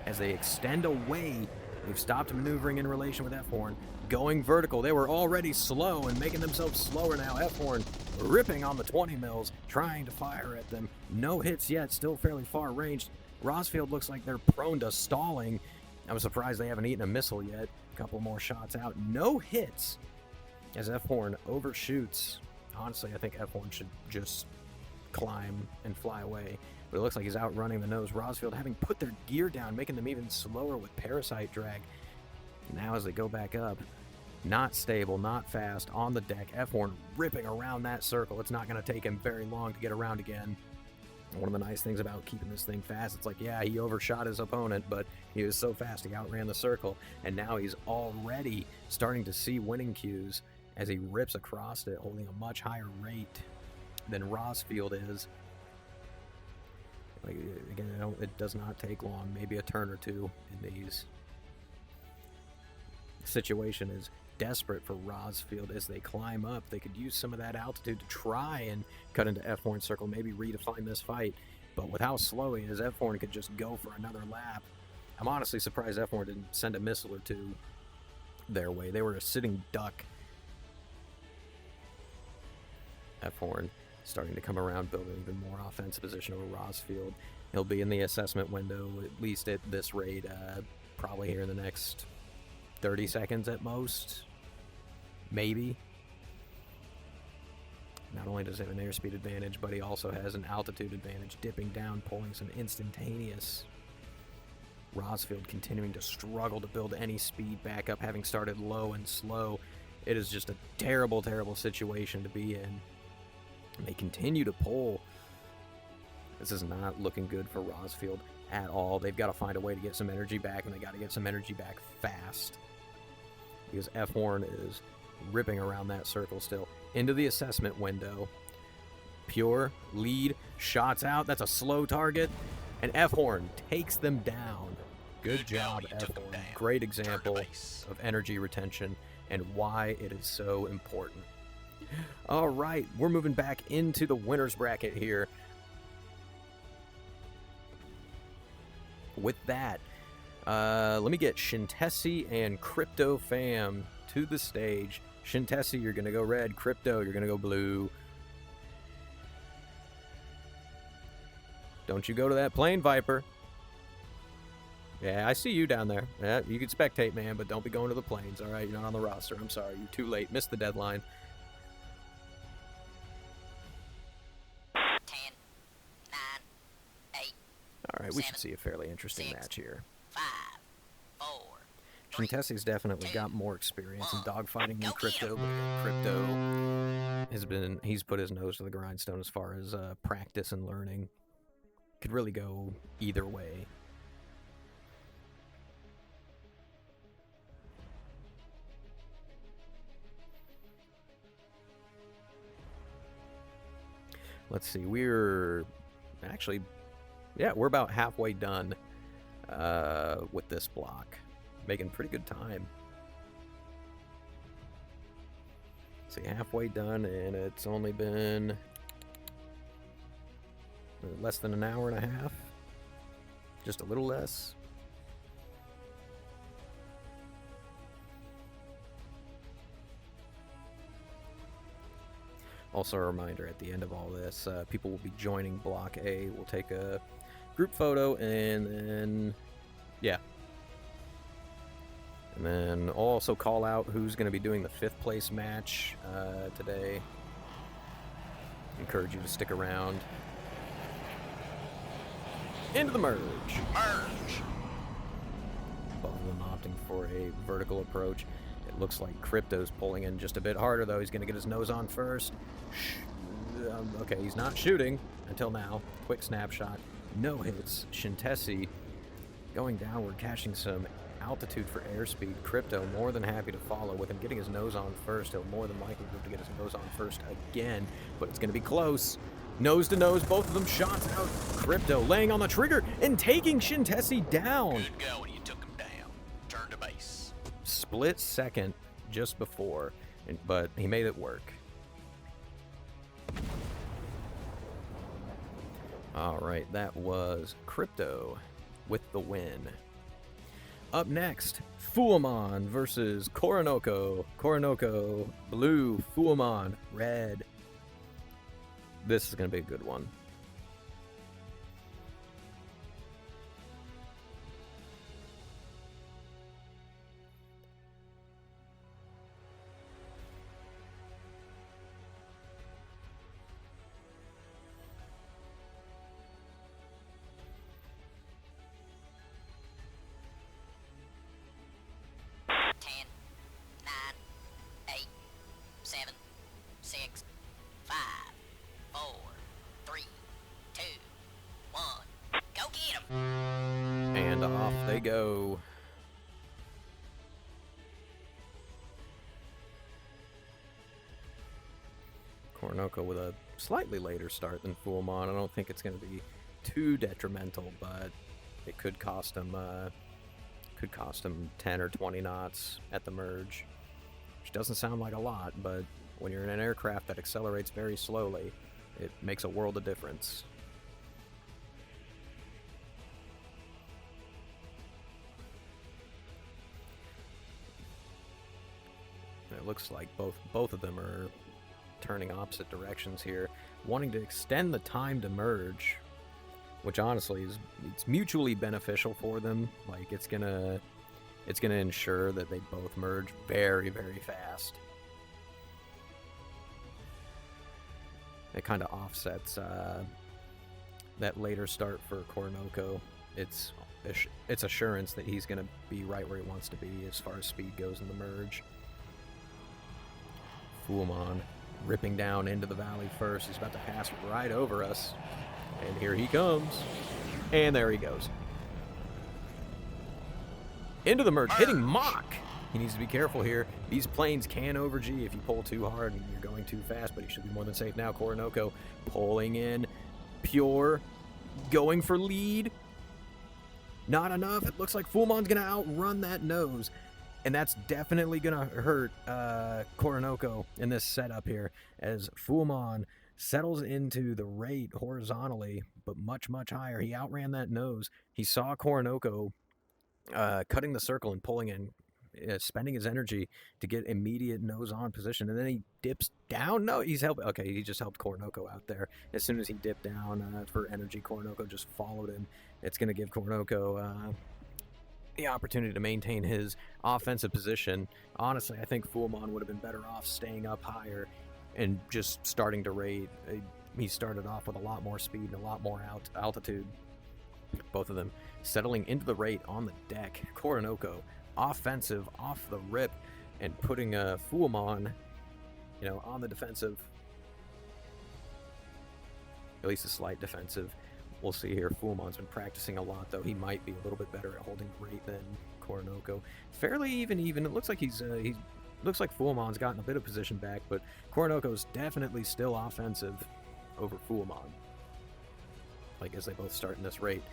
As they extend away, they've stopped maneuvering in relation with F-Horn. Going vertical, they were already slow and making themselves slower now. F-Horn ripping on the 20 mils, trying to fire at them. No hits yet, still fairly far ranged. Rosfield looks like they're prone to stalling. I'm surprised they haven't eaten a missile yet. A couple more shots out. No hits as F-Horn overshoots. Honestly, I think F-Horn should just climb and fly away. But it looks like he's outrunning the nose. Rosfield having put their gear down, making them even slower with parasite drag. Now as they go back up, not stable, not fast, on the deck. F-Horn ripping around that circle. It's not going to take him very long to get around again. One of the nice things about keeping this thing fast, it's like, yeah, he overshot his opponent, but he was so fast he outran the circle. And now he's already starting to see winning cues as he rips across it, holding a much higher rate than Rosfield is. Like, again, it does not take long, maybe a turn or two in these. The situation is desperate for Rosfield as they climb up. They could use some of that altitude to try and cut into F-Horn's circle, maybe redefine this fight. But with how slow he is, F-Horn could just go for another lap. I'm honestly surprised F-Horn didn't send a missile or two their way. They were a sitting duck. F-Horn starting to come around, building even more offensive position over Rosfield. He'll be in the assessment window, at least at this rate, probably here in the next 30 seconds at most. Maybe. Not only does he have an airspeed advantage, but he also has an altitude advantage, dipping down, pulling some instantaneous. Rosfield continuing to struggle to build any speed back up, having started low and slow. It is just a terrible, terrible situation to be in. And they continue to pull. This is not looking good for Rosfield at all. They've got to find a way to get some energy back, and they got to get some energy back fast. Because F-Horn is ripping around that circle still. Into the assessment window. Pure, lead, shots out. That's a slow target. And F-Horn takes them down. Good job, F-Horn. Great example of energy retention and why it is so important. All right, we're moving back into the winner's bracket here. With that, let me get Shintesi and Crypto Fam to the stage. Shintesi, you're going to go red. Crypto, you're going to go blue. Don't you go to that plane, Viper. Yeah, I see you down there. Yeah, you can spectate, man, but don't be going to the planes, all right? You're not on the roster. I'm sorry. You're too late. Missed the deadline. 10, 9, 8. All right, we should see a fairly interesting match here. 5, 4. 3, Shintesi's definitely got more experience in dogfighting than Crypto, but Crypto he's put his nose to the grindstone as far as practice and learning. Could really go either way. Let's see, we're actually, yeah, we're about halfway done with this block. Making pretty good time. See, halfway done, and it's only been less than an hour and a half. Just a little less. Also a reminder, at the end of all this, people will be joining Block A. We'll take a group photo, and then, yeah. And then I'll also call out who's going to be doing the 5th place match today. Encourage you to stick around. Into the merge. Merge. Both of them opting for a vertical approach. It looks like Crypto's pulling in just a bit harder, though. He's going to get his nose on first. Okay, he's not shooting until now. Quick snapshot. No hits. Shintesi going downward, catching some altitude for airspeed. Crypto more than happy to follow. With him getting his nose on first, he'll more than likely be able to get his nose on first again, but it's going to be close. Nose to nose, both of them shots out. Crypto laying on the trigger and taking Shintesi down. Good going. You took him down. Turn to base. Split second just before, but he made it work. All right, that was Crypto with the win. Up next, Fuamon versus Koronoko. Koronoko, blue. Fuamon, red. This is going to be a good one. Ten, nine, eight, seven, six, five, four, three, two, one. Go get 'em! And off they go. Koronoko with a slightly later start than Fuamon. I don't think it's going to be too detrimental, but it could cost him 10 or 20 knots at the merge, which doesn't sound like a lot, but when you're in an aircraft that accelerates very slowly, it makes a world of difference. It looks like both of them are turning opposite directions here, wanting to extend the time to merge, which honestly it's mutually beneficial for them. Like it's gonna ensure that they both merge very, very fast. It kind of offsets that later start for Koronoko. It's assurance that he's gonna be right where he wants to be as far as speed goes in the merge. Fuamon ripping down into the valley first. He's about to pass right over us. And here he comes. And there he goes. Into the merge, hitting Mach. He needs to be careful here. These planes can over-G if you pull too hard and you're going too fast, but he should be more than safe now. Koronoko pulling in. Pure. Going for lead. Not enough. It looks like Fuamon's going to outrun that nose. And that's definitely going to hurt Koronoko in this setup here, as Fuamon settles into the rate horizontally, but much, much higher. He outran that nose. He saw Koronoko cutting the circle and pulling in, spending his energy to get immediate nose-on position, and then he dips down. No, he's helping. Okay, he just helped Koronoko out there. As soon as he dipped down for energy, Koronoko just followed him. It's going to give Koronoko the opportunity to maintain his offensive position. Honestly, I think Fuamon would have been better off staying up higher and just starting to rate. He started off with a lot more speed and a lot more altitude. Both of them settling into the rate on the deck. Koronoko offensive off the rip and putting Fuamon, on the defensive. At least a slight defensive. We'll see here. Fuamon's been practicing a lot, though. He might be a little bit better at holding rate than Koronoko. Fairly even. It looks like he looks like Fuamon's gotten a bit of position back, but Koronoko's definitely still offensive over Fuamon. Like as they both start in this rate,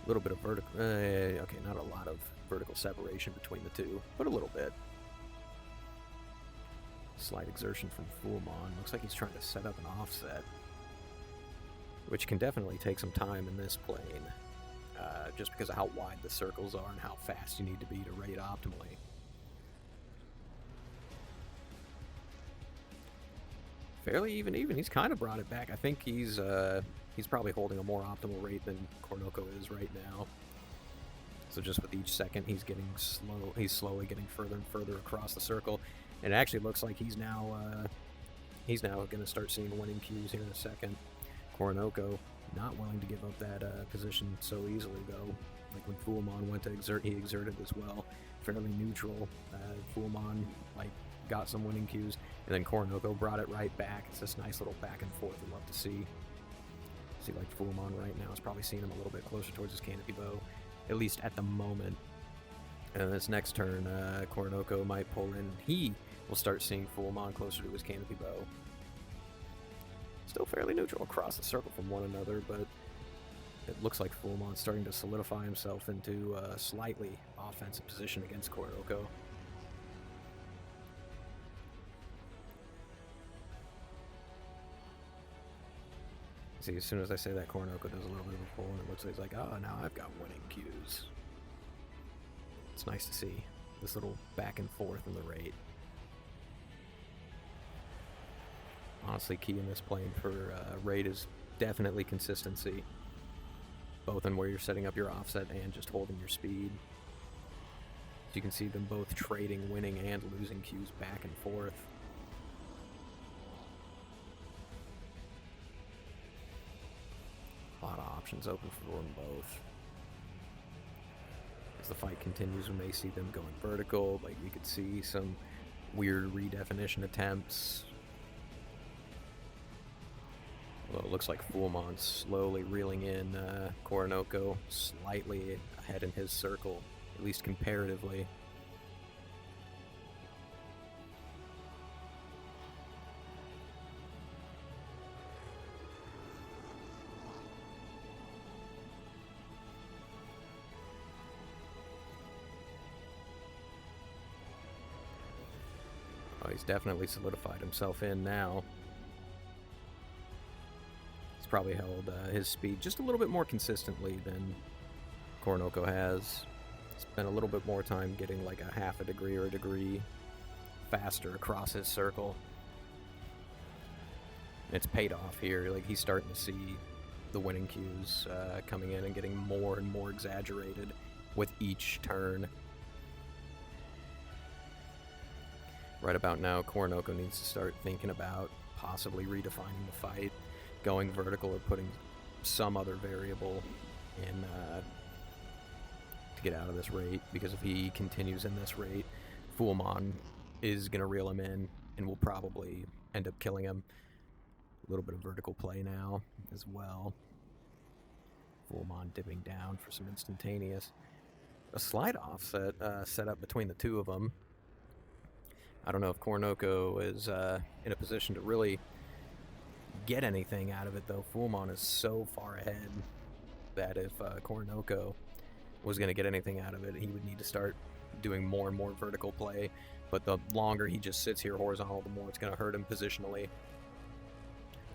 a little bit of vertical. Okay, not a lot of vertical separation between the two, but a little bit. Slight exertion from Fuamon. Looks like he's trying to set up an offset, which can definitely take some time in this plane, just because of how wide the circles are and how fast you need to be to rate optimally. Fairly even. He's kind of brought it back. I think he's probably holding a more optimal rate than Koronoko is right now. So just with each second, he's getting slow. He's slowly getting further and further across the circle, and it actually looks like he's now going to start seeing winning cues here in a second. Koronoko not willing to give up that position so easily, though. Like when Fuamon went to exert, he exerted as well. Fairly neutral. Fuamon got some winning cues, and then Koronoko brought it right back. It's this nice little back and forth we'd love to see. Like Fuamon right now is probably seeing him a little bit closer towards his canopy bow, at least at the moment. And this next turn, Koronoko might pull in. He will start seeing Fuamon closer to his canopy bow. Still fairly neutral across the circle from one another, but it looks like Fuamon's starting to solidify himself into a slightly offensive position against Koronoko. See, as soon as I say that, Kornoko does a little bit of a pull, and it looks like he's like, oh, now I've got winning cues. It's nice to see this little back and forth in the rate. Honestly, key in this plane for rate is definitely consistency, both in where you're setting up your offset and just holding your speed. So you can see them both trading winning and losing cues back and forth. A lot of options open for them both. As the fight continues, we may see them going vertical, like we could see some weird redefinition attempts. Well, it looks like Fullmon's slowly reeling in Kornoko slightly ahead in his circle, at least comparatively. Oh, he's definitely solidified himself in now. He's probably held his speed just a little bit more consistently than Kornoko has. Spent a little bit more time getting like a half a degree or a degree faster across his circle. It's paid off here. Like, he's starting to see the winning cues coming in and getting more and more exaggerated with each turn. Right about now, Kornoko needs to start thinking about possibly redefining the fight, going vertical or putting some other variable in to get out of this rate, because if he continues in this rate, Fullmon is going to reel him in and will probably end up killing him. A little bit of vertical play now as well. Fullmon dipping down for some instantaneous. A slight offset set up between the two of them. I don't know if Kornoko is in a position to really get anything out of it, though. Fullmon is so far ahead that if Kornoko was going to get anything out of it, he would need to start doing more and more vertical play. But the longer he just sits here horizontal, the more it's going to hurt him positionally.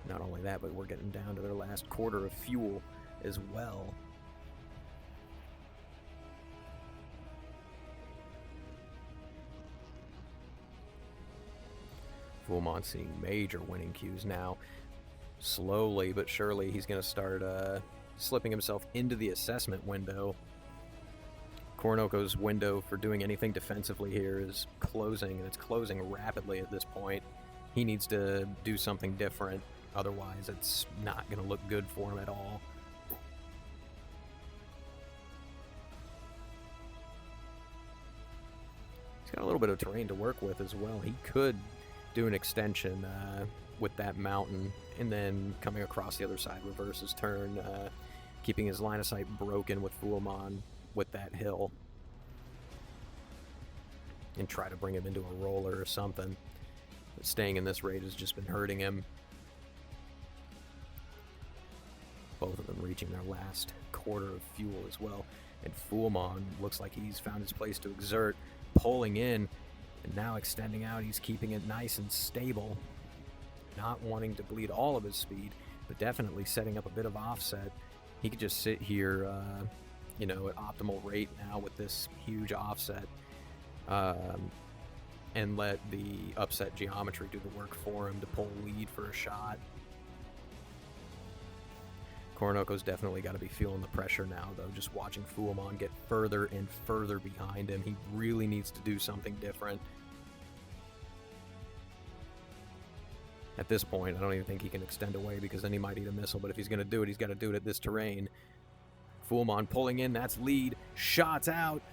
Not only that, but we're getting down to their last quarter of fuel as well. Fullmon seeing major winning cues now. Slowly but surely, he's going to start slipping himself into the assessment window. Kornoko's window for doing anything defensively here is closing, and it's closing rapidly at this point. He needs to do something different, otherwise it's not going to look good for him at all. He's got a little bit of terrain to work with as well. He could do an extension with that mountain, and then coming across the other side, reverse his turn, keeping his line of sight broken with Fullmon with that hill, and try to bring him into a roller or something. But staying in this rate has just been hurting him. Both of them reaching their last quarter of fuel as well, and Fullmon looks like he's found his place to exert, pulling in and now extending out. He's keeping it nice and stable, not wanting to bleed all of his speed, but definitely setting up a bit of offset. He could just sit here, you know, at optimal rate now with this huge offset, and let the upset geometry do the work for him to pull lead for a shot. Kornoko's definitely got to be feeling the pressure now, though, just watching Fullmon get further and further behind him. He really needs to do something different. At this point, I don't even think he can extend away, because then he might eat a missile, but if he's going to do it, he's got to do it at this terrain. Fullmon pulling in, that's lead, shots out.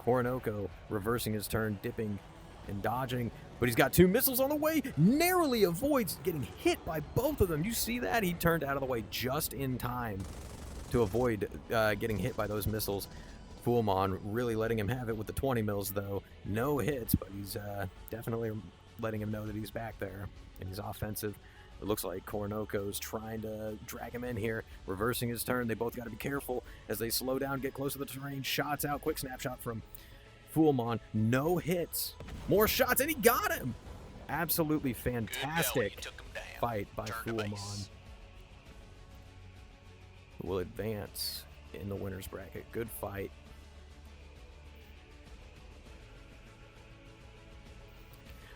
Kornoko reversing his turn, dipping and dodging, but he's got two missiles on the way, narrowly avoids getting hit by both of them. You see that? He turned out of the way just in time to avoid getting hit by those missiles. Fullmon really letting him have it with the 20 mils, though. No hits, but he's definitely letting him know that he's back there, and he's offensive. It looks like Kornoko's trying to drag him in here, reversing his turn. They both got to be careful as they slow down, get close to the terrain. Shots out, quick snapshot from Fullmon. No hits. More shots, and he got him! Absolutely fantastic fight by Fullmon. will advance in the winner's bracket. Good fight.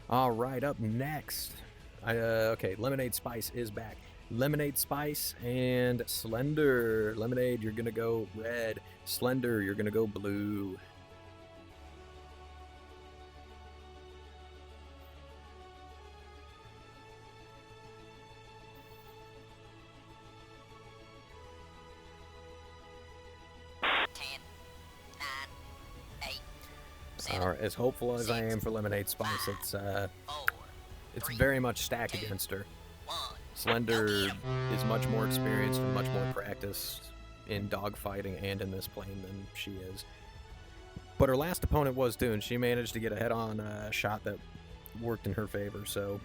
All right, up next. Okay, Lemonade Spice is back. Lemonade Spice and Slender. Lemonade, you're going to go red. Slender, you're going to go blue. Alright, as hopeful as I am for Lemonade Spice, it's very much stacked against her. Slender is much more experienced and much more practiced in dogfighting and in this plane than she is. But her last opponent was too, and she managed to get a head-on shot that worked in her favor, so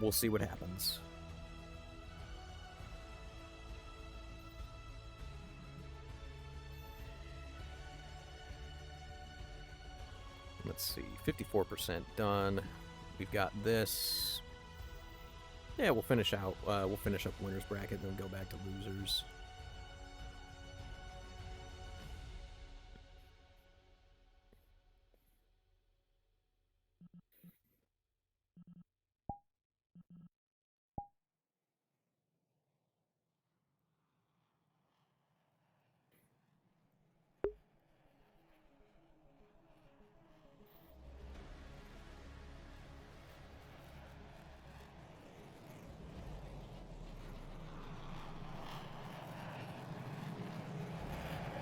we'll see what happens. Let's see, 54% done. We've got this. Yeah, we'll finish out. We'll finish up winners bracket, then go back to losers.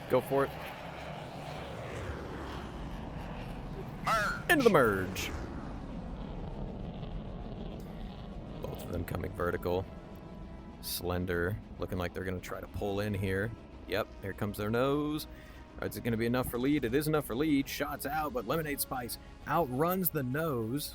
Go for it. Into the merge. Both of them coming vertical. Slender looking like they're going to try to pull in here. Yep, here comes their nose. All right, is it going to be enough for lead? It is enough for lead. Shots out, but Lemonade Spice outruns the nose.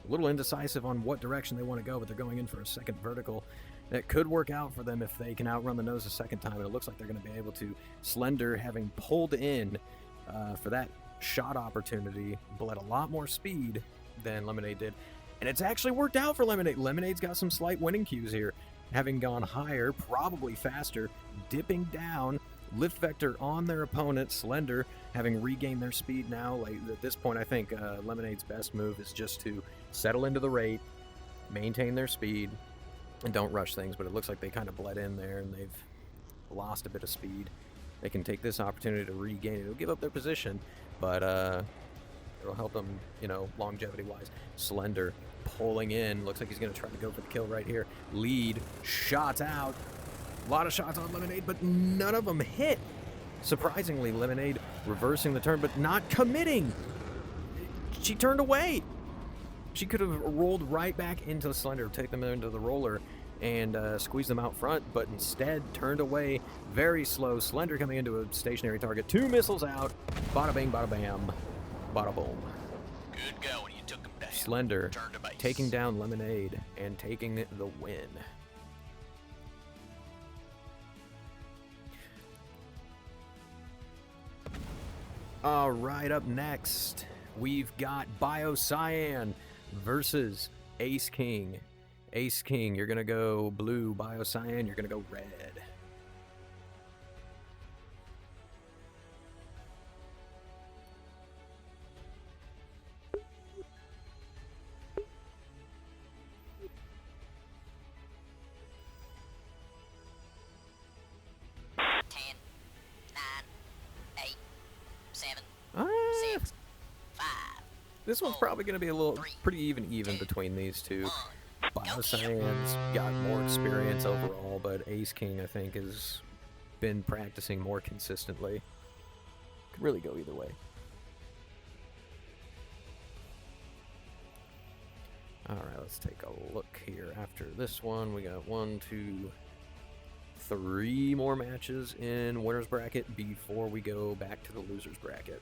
A little indecisive on what direction they want to go, but they're going in for a second vertical. That could work out for them if they can outrun the nose a second time, and it looks like they're going to be able to. Slender, having pulled in for that shot opportunity, bled a lot more speed than Lemonade did. And it's actually worked out for Lemonade. Lemonade's got some slight winning cues here, having gone higher, probably faster, dipping down, lift vector on their opponent. Slender, having regained their speed now. Like, at this point, I think Lemonade's best move is just to settle into the rate, maintain their speed, and don't rush things, but it looks like they kind of bled in there and they've lost a bit of speed. They can take this opportunity to regain it. It'll give up their position, but it'll help them, you know, longevity-wise. Slender pulling in. Looks like he's going to try to go for the kill right here. Lead, shots out. A lot of shots on Lemonade, but none of them hit. Surprisingly, Lemonade reversing the turn, but not committing. She turned away. She could have rolled right back into Slender, take them into the roller, and squeeze them out front, but instead turned away very slow. Slender coming into a stationary target. 2 missiles out. Bada bing, bada bam, bada boom. Good going. You took him down. Slender taking down Lemonade and taking the win. All right, up next, we've got Biocyan versus Ace King. Ace King, you're going to go blue. Biocyan, you're going to go red. This one's probably going to be a little pretty even between these two. Biocyan's got more experience overall, but Ace King, I think, has been practicing more consistently. Could really go either way. Alright, let's take a look here. After this one, we got 1, 2, 3 more matches in winner's bracket before we go back to the loser's bracket.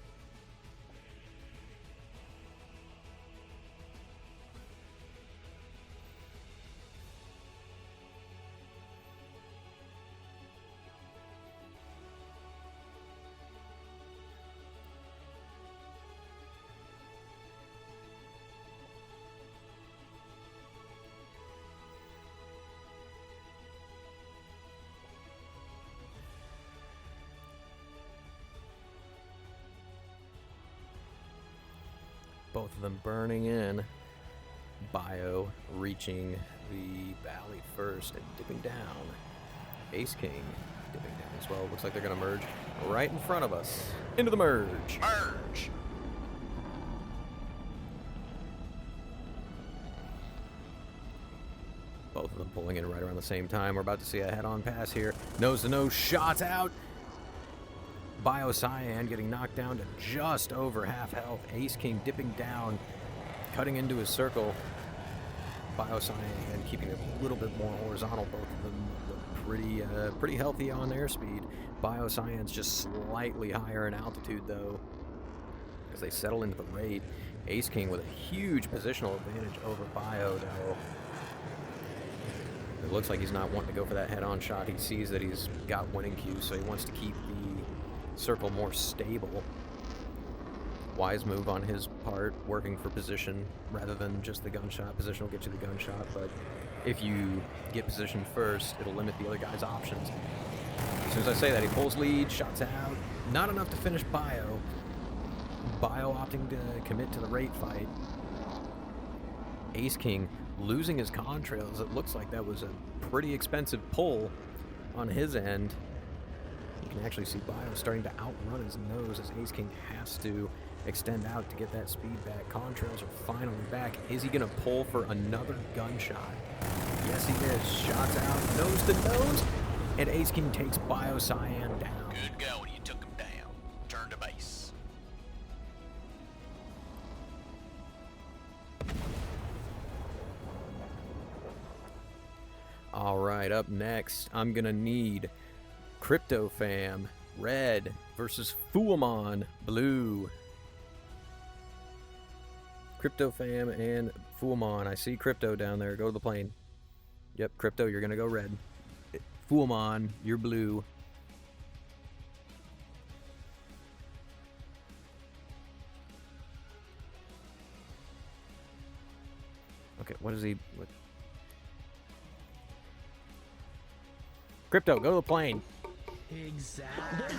Both of them burning in. Bio reaching the valley first and dipping down. Ace King dipping down as well. Looks like they're going to merge right in front of us. Into the merge. Merge. Both of them pulling in right around the same time. We're about to see a head-on pass here. Nose-to-nose shots out. Bio-Cyan getting knocked down to just over half health. Ace King dipping down, cutting into his circle. Bio-Cyan again keeping it a little bit more horizontal. Both of them look pretty healthy on airspeed. Bio-Cyan's just slightly higher in altitude though, as they settle into the rate. Ace King with a huge positional advantage over Bio though. It looks like he's not wanting to go for that head-on shot. He sees that he's got winning cues, so he wants to keep the circle more stable. Wise move on his part, working for position rather than just the gunshot. Position will get you the gunshot, but if you get position first, it'll limit the other guy's options. As soon as I say that, he pulls lead, shots out. Not enough to finish Bio. Bio opting to commit to the rate fight. Ace King losing his contrails. It looks like that was a pretty expensive pull on his end. You can actually see Bio starting to outrun his nose as Ace King has to extend out to get that speed back. Contrails are finally back. Is he going to pull for another gunshot? Yes, he is. Shots out, nose to nose, and Ace King takes Bio-Cyan down. Good going. You took him down. Turn to base. All right, up next, I'm going to need Crypto Fam, red, versus Fuamon, blue. Crypto Fam and Fuamon. I see Crypto down there. Go to the plane. Yep, Crypto, you're going to go red. Fuamon, you're blue. Okay, what is he... What? Crypto, go to the plane. Exactly.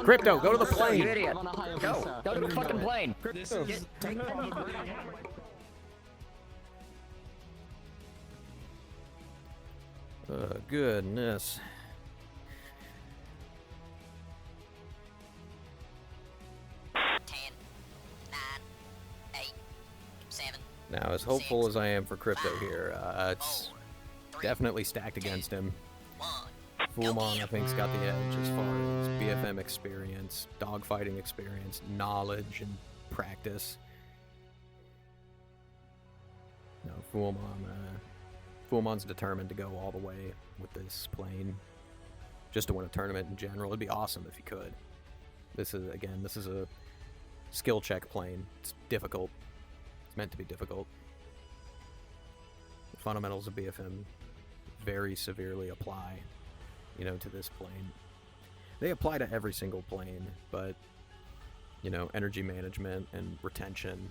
Crypto, go to the You plane. idiot. Go to the fucking plane. Goodness. Now, as hopeful as I am for Crypto here, it's definitely stacked against him. Fuamon, I think, has got the edge as far as BFM experience, dogfighting experience, knowledge, and practice. No, Fuamon's determined to go all the way with this plane, just to win a tournament in general. It'd be awesome if he could. This is a skill check plane. It's difficult. It's meant to be difficult. The fundamentals of BFM very severely apply, to this plane. They apply to every single plane, but, energy management and retention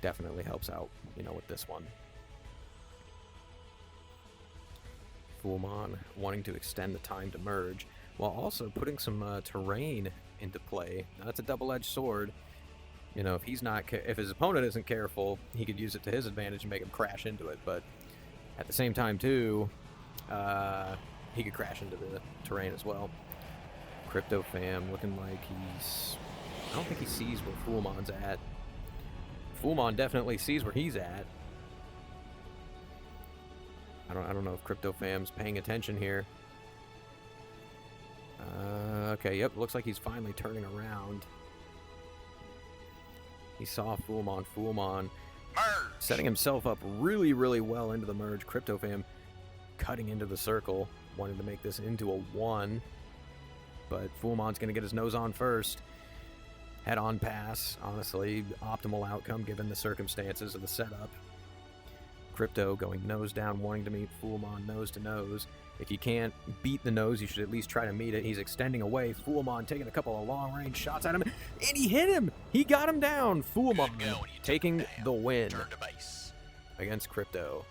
definitely helps out, with this one. Fuamon wanting to extend the time to merge, while also putting some terrain into play. Now, that's a double-edged sword. If his opponent isn't careful, he could use it to his advantage and make him crash into it, but at the same time, too, he could crash into the terrain as well. Crypto Fam looking like I don't think he sees where Fuamon's at. Fuamon definitely sees where he's at. I don't know if Crypto Fam's paying attention here. Okay, yep, looks like he's finally turning around. He saw Fuamon. Fuamon setting himself up really, really well into the merge. Crypto Fam cutting into the circle, wanting to make this into a 1. But Fuamon's going to get his nose on first. Head-on pass, honestly, optimal outcome given the circumstances of the setup. Crypto going nose down, wanting to meet Fuamon nose to nose. If you can't beat the nose, you should at least try to meet it. He's extending away. Fuamon taking a couple of long-range shots at him, and he hit him! He got him down! Fuamon taking the win against Crypto.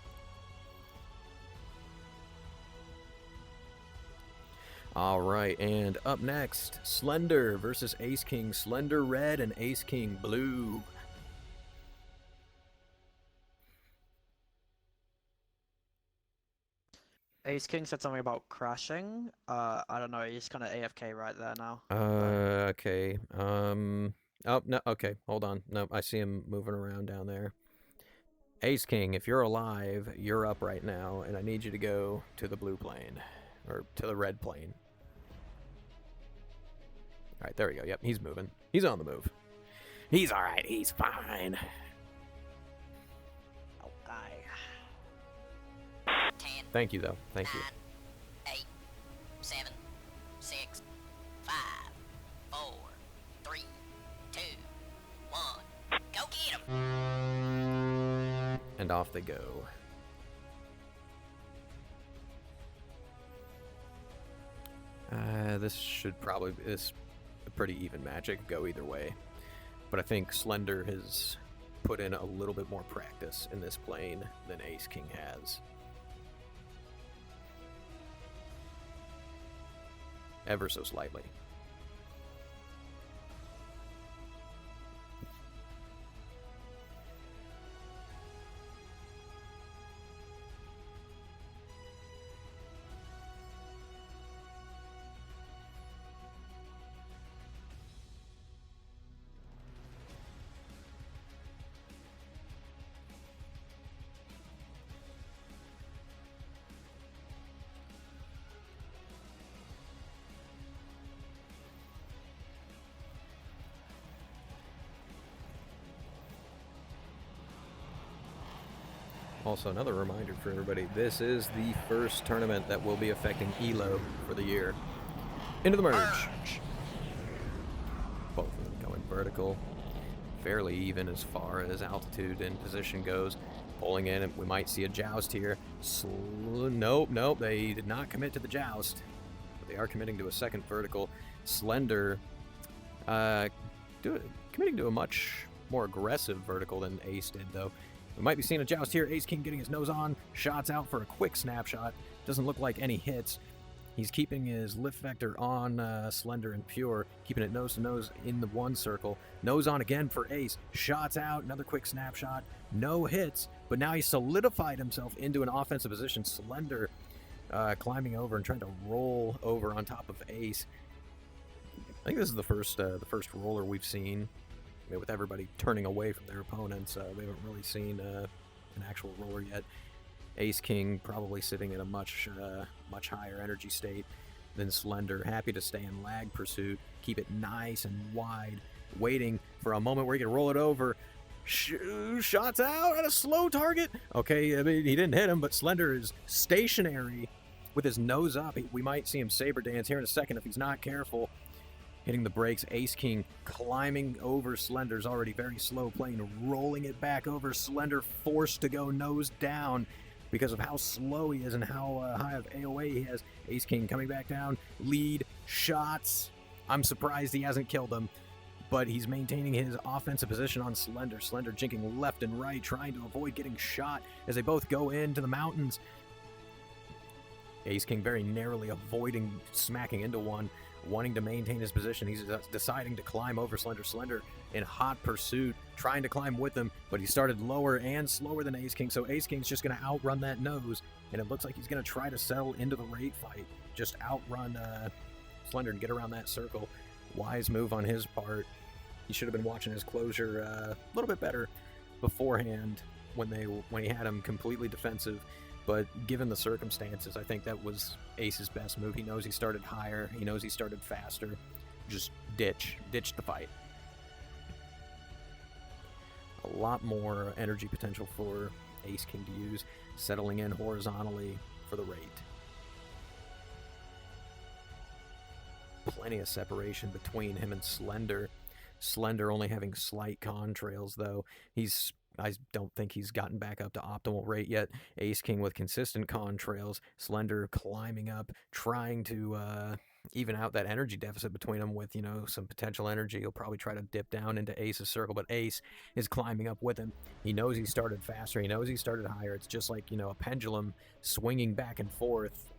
All right, and up next, Slender versus Ace King. Slender red and Ace King blue. Ace King said something about crashing. I don't know. He's kind of AFK right there now. Okay. Oh, no, okay, hold on. No, I see him moving around down there. Ace King, if you're alive, you're up right now, and I need you to go to the blue plane. Or to the red plane. Alright, there we go. Yep, he's moving. He's on the move. He's alright. He's fine. Okay. 10, Thank you, though. Thank you. 9, 8, 7, 6, 5, 4, 3, 2, 1. Go get him! And off they go. This should probably be a pretty even magic, go either way. But I think Slender has put in a little bit more practice in this plane than Ace King has. Ever so slightly. Also, another reminder for everybody, this is the first tournament that will be affecting ELO for the year. Into the merge. Both of them going vertical. Fairly even as far as altitude and position goes. Pulling in, and we might see a joust here. Nope, they did not commit to the joust. But they are committing to a second vertical. Slender, committing to a much more aggressive vertical than Ace did, though. We might be seeing a joust here. Ace King getting his nose on. Shots out for a quick snapshot. Doesn't look like any hits. He's keeping his lift vector on Slender and Pure. Keeping it nose to nose in the one circle. Nose on again for Ace. Shots out. Another quick snapshot. No hits. But now he solidified himself into an offensive position. Slender climbing over and trying to roll over on top of Ace. I think this is the first roller we've seen. With everybody turning away from their opponents, we haven't really seen an actual roller yet. Ace King probably sitting in a much higher energy state than Slender. Happy to stay in lag pursuit, keep it nice and wide, waiting for a moment where he can roll it over. Shots out at a slow target. Okay, I mean, he didn't hit him, but Slender is stationary with his nose up. We might see him saber dance here in a second if he's not careful. Hitting the brakes, Ace King climbing over Slender's already very slow plane, rolling it back over. Slender forced to go nose down because of how slow he is and how high of AOA he has. Ace King coming back down, lead, shots. I'm surprised he hasn't killed him, but he's maintaining his offensive position on Slender. Slender jinking left and right, trying to avoid getting shot as they both go into the mountains. Ace King very narrowly avoiding smacking into one. Wanting to maintain his position, he's deciding to climb over Slender. Slender in hot pursuit, trying to climb with him, but he started lower and slower than Ace King, so Ace King's just going to outrun that nose, and it looks like he's going to try to settle into the rate fight, just outrun Slender and get around that circle. Wise move on his part. He should have been watching his closure a little bit better beforehand when he had him completely defensive. But given the circumstances, I think that was Ace's best move. He knows he started higher. He knows he started faster. Just ditch the fight. A lot more energy potential for Ace King to use, settling in horizontally for the rate. Plenty of separation between him and Slender. Slender only having slight contrails, though. I don't think he's gotten back up to optimal rate yet. Ace King with consistent contrails. Slender climbing up, trying to even out that energy deficit between them with, some potential energy. He'll probably try to dip down into Ace's circle, but Ace is climbing up with him. He knows he started faster. He knows he started higher. It's just like, a pendulum swinging back and forth.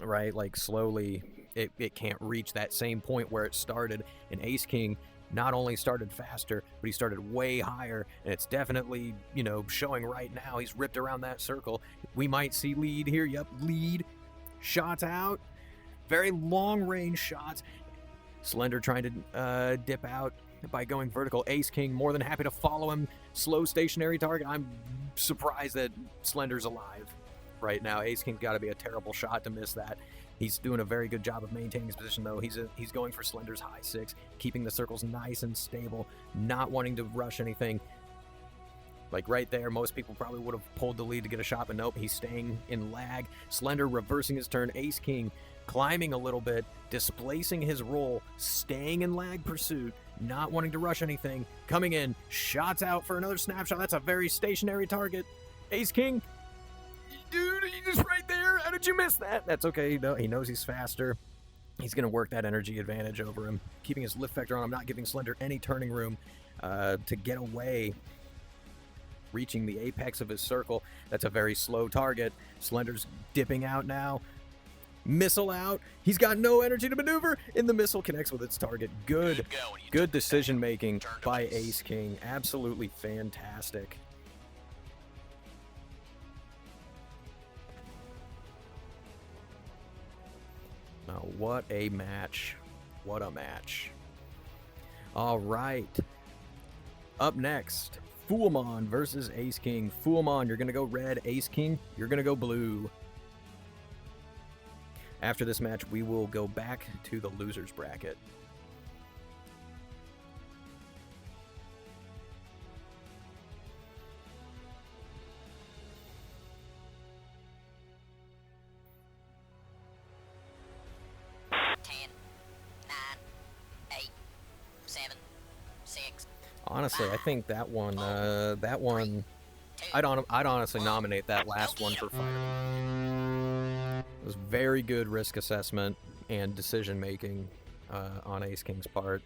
right? Like slowly, it can't reach that same point where it started. And Ace King not only started faster, but he started way higher, and it's definitely, you know, showing right now. He's ripped around that circle. We might see lead here. Yep, lead. Shots out. Very long-range shots. Slender trying to dip out by going vertical. Ace King more than happy to follow him. Slow stationary target. I'm surprised that Slender's alive right now. Ace King's got to be a terrible shot to miss that. He's doing a very good job of maintaining his position, though. He's going for Slender's high 6, keeping the circles nice and stable, not wanting to rush anything. Like right there, most people probably would have pulled the lead to get a shot, but nope, he's staying in lag. Slender reversing his turn. Ace King climbing a little bit, displacing his roll, staying in lag pursuit, not wanting to rush anything. Coming in, shots out for another snapshot. That's a very stationary target. Ace King, dude, he's just right there. How did you miss that? That's okay. No, he knows he's faster. He's going to work that energy advantage over him, keeping his lift vector on him, not giving Slender any turning room to get away. Reaching the apex of his circle. That's a very slow target. Slender's dipping out now. Missile out. He's got no energy to maneuver, and the missile connects with its target. Good decision making by Ace King. Absolutely fantastic. Now, what a match. What a match. All right. Up next, Fuamon versus Ace King. Fuamon, you're going to go red. Ace King, you're going to go blue. After this match, we will go back to the losers bracket. Honestly, I think that one, I'd honestly nominate that last one for Fireman. It was very good risk assessment and decision making on Ace King's part.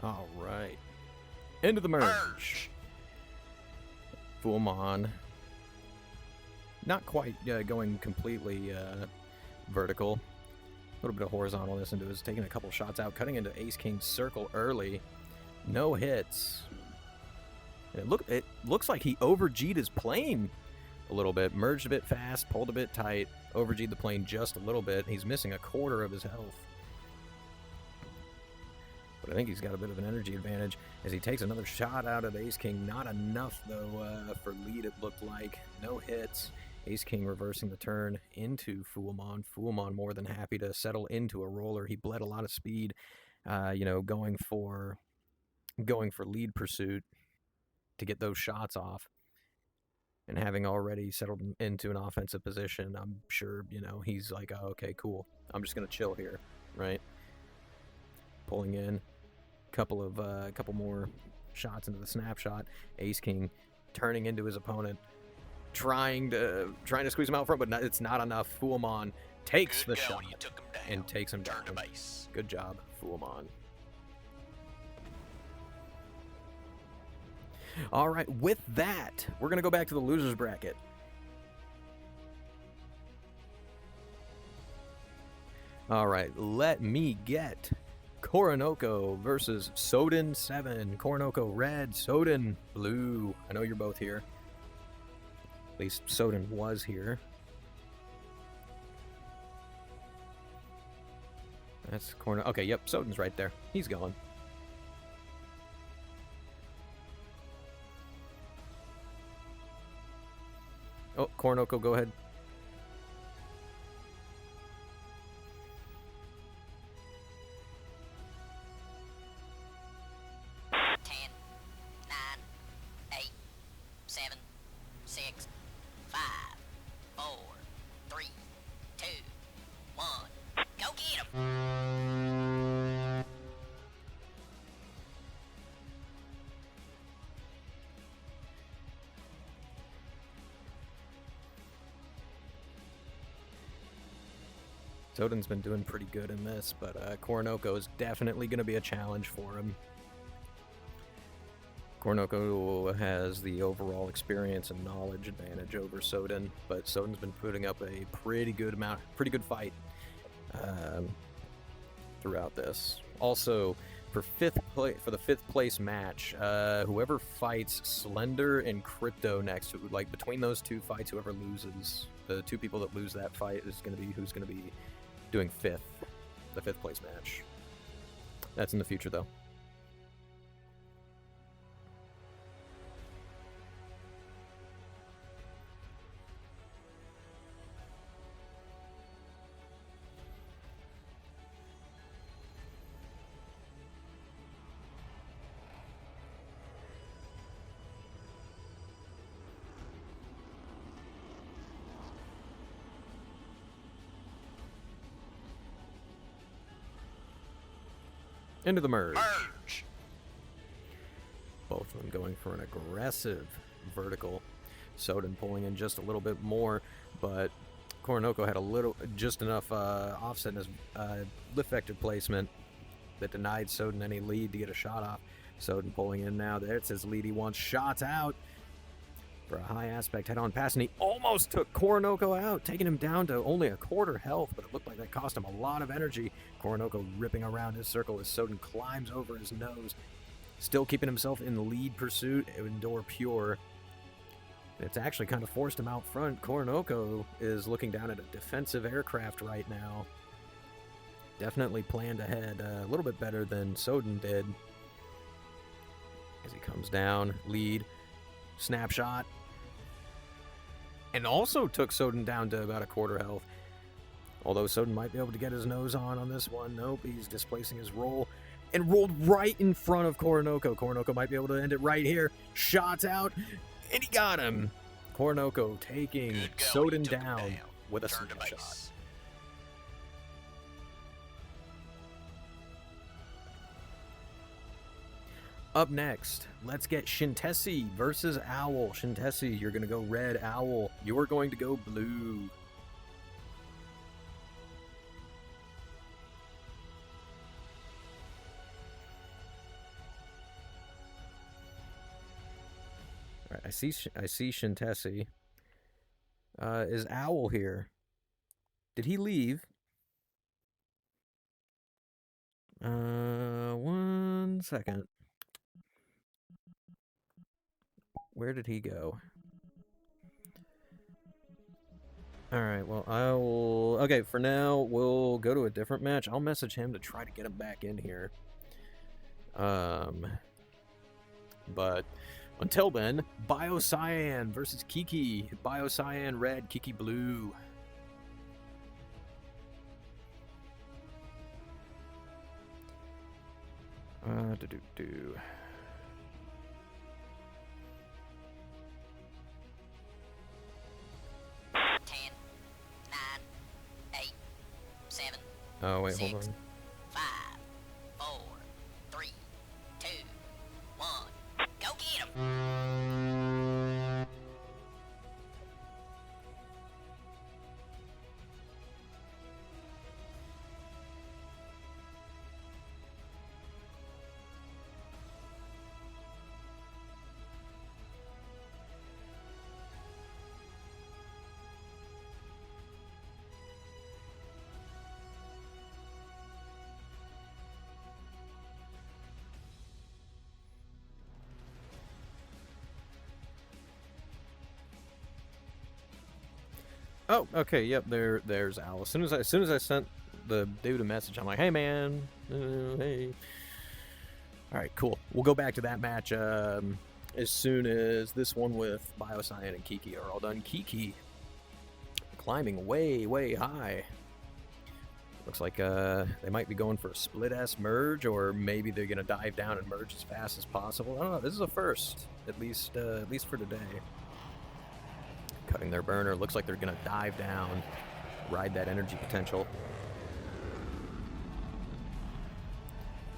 All right. Into the merge. Fuamon. Not quite going completely vertical. A little bit of horizontalness into his taking a couple shots out, cutting into Ace King's circle early. No hits. And it looks like he over-G'd his plane a little bit. Merged a bit fast, pulled a bit tight, over-G'd the plane just a little bit. He's missing a quarter of his health. But I think he's got a bit of an energy advantage as he takes another shot out of Ace King. Not enough, though, for lead, it looked like. No hits. Ace King reversing the turn into Fuamon. Fuamon more than happy to settle into a roller. He bled a lot of speed, going for lead pursuit to get those shots off. And having already settled into an offensive position, I'm sure, he's like, oh, okay, cool. I'm just going to chill here, right? Pulling in couple more shots into the snapshot. Ace King turning into his opponent, trying to squeeze him out front, but it's not enough. Fuamon takes the shot and takes him down. Good job, Fuamon. All right, with that, we're gonna go back to the losers bracket. All right, let me get Koronoko versus Soden 7. Koronoko red, Soden blue. I know you're both here. At least Soden was here. That's corner. Okay, yep, Soden's right there. He's gone. Oh, Kornoko, go ahead. Soden's been doing pretty good in this, but Kornoko is definitely going to be a challenge for him. Kornoko has the overall experience and knowledge advantage over Soden, but Soden's been putting up a pretty good fight throughout this. Also, for the fifth place match, whoever fights Slender and Crypto next, like between those two fights, whoever loses, the two people that lose that fight is going to be who's going to be doing the fifth place match. That's in the future, though. Into the merge. Both of them going for an aggressive vertical. Soden pulling in just a little bit more, but Kornoko had just enough offset in his lift vector placement that denied Soden any lead to get a shot off. Soden pulling in now. There's his lead. He wants shots out for a high aspect head-on pass, and he almost took Kornoko out, taking him down to only a quarter health, but it looked like that cost him a lot of energy. Kornoko ripping around his circle as Soden climbs over his nose, still keeping himself in lead pursuit. Indoor pure. It's actually kind of forced him out front. Kornoko is looking down at a defensive aircraft right now. Definitely planned ahead a little bit better than Soden did. As he comes down, lead, snapshot. And also took Soden down to about a quarter health. Although Soden might be able to get his nose on this one. Nope, he's displacing his roll. And rolled right in front of Kornoko. Kornoko might be able to end it right here. Shots out. And he got him. Kornoko taking Soden down with a snapshot. Up next, let's get Shintesi versus Owl. Shintesi, you're going to go red. Owl, you're going to go blue. All right, I see Shintesi. Is Owl here? Did he leave? 1 second. Where did he go? Alright, well, I will... Okay, for now, we'll go to a different match. I'll message him to try to get him back in here. But until then, Biocyan versus Kiki. Biocyan red, Kiki blue. Do-do-do. 10, 9, 8, 7. Oh, wait, 6, hold on. 5, 4, 3, 2, 1. Go get 'em! Oh, okay, yep, there's Al. As soon as I sent the dude a message, I'm like, hey man, hey. Alright, cool. We'll go back to that match as soon as this one with Biocyan and Kiki are all done. Kiki climbing way, way high. Looks like they might be going for a split-S merge, or maybe they're going to dive down and merge as fast as possible. I don't know. This is a first, at least for today. Cutting their burner. Looks like they're going to dive down, ride that energy potential.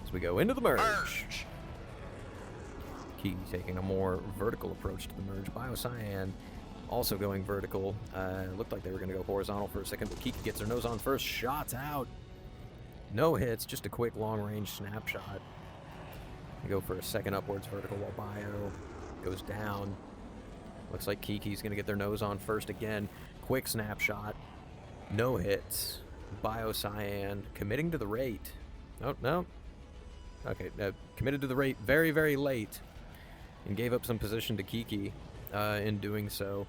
As we go into the merge. Key taking a more vertical approach to the merge. Biocyan also going vertical. Looked like they were going to go horizontal for a second, but Kiki gets her nose on first. Shots out. No hits, just a quick long-range snapshot. They go for a second upwards vertical while Bio goes down. Looks like Kiki's going to get their nose on first again. Quick snapshot. No hits. Biocyan committing to the rate. Oh, no. Okay, committed to the rate very, very late. And gave up some position to Kiki in doing so.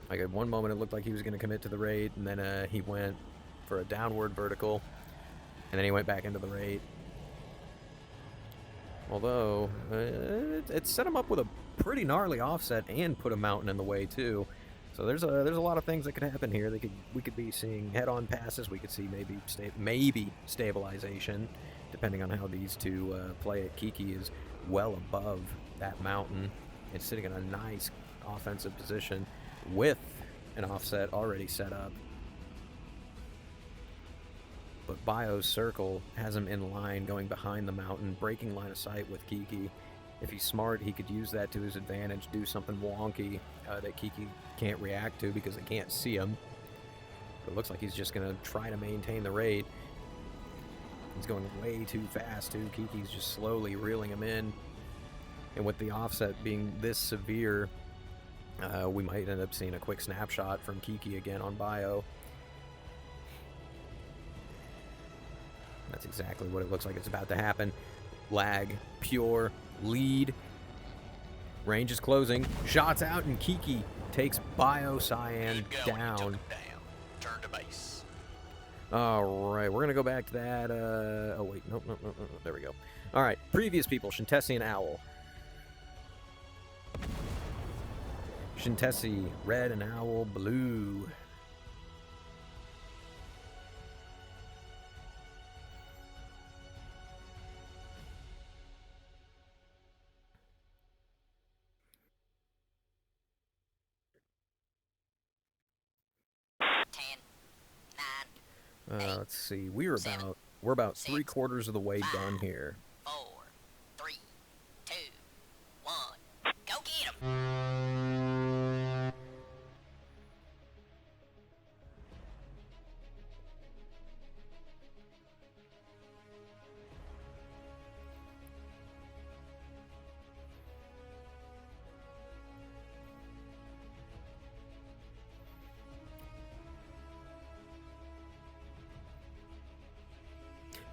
Like at one moment it looked like he was going to commit to the rate, and then he went for a downward vertical, and then he went back into the rate. Although it set him up with a pretty gnarly offset and put a mountain in the way too. So there's a lot of things that could happen here. We could be seeing head-on passes. We could see maybe stabilization, depending on how these two play it. Kiki is well above that mountain. It's sitting in a nice offensive position with an offset already set up. But Bio's circle has him in line going behind the mountain, breaking line of sight with Kiki. If he's smart, he could use that to his advantage, do something wonky that Kiki can't react to because they can't see him. But it looks like he's just going to try to maintain the rate. He's going way too fast, too. Kiki's just slowly reeling him in. And with the offset being this severe, we might end up seeing a quick snapshot from Kiki again on Bio. That's exactly what it looks like it's about to happen. Lag, pure, lead. Range is closing. Shots out, and Kiki takes Biocyan down. Turn to base. Alright, we're going to go back to that. Oh, wait. Nope. There we go. Alright, previous people, Shintesi and Owl. Shintesi, red, and Owl, blue. Let's see. We're about 3/4 of the way done here. 4, 3, 2, 1. Go get 'em.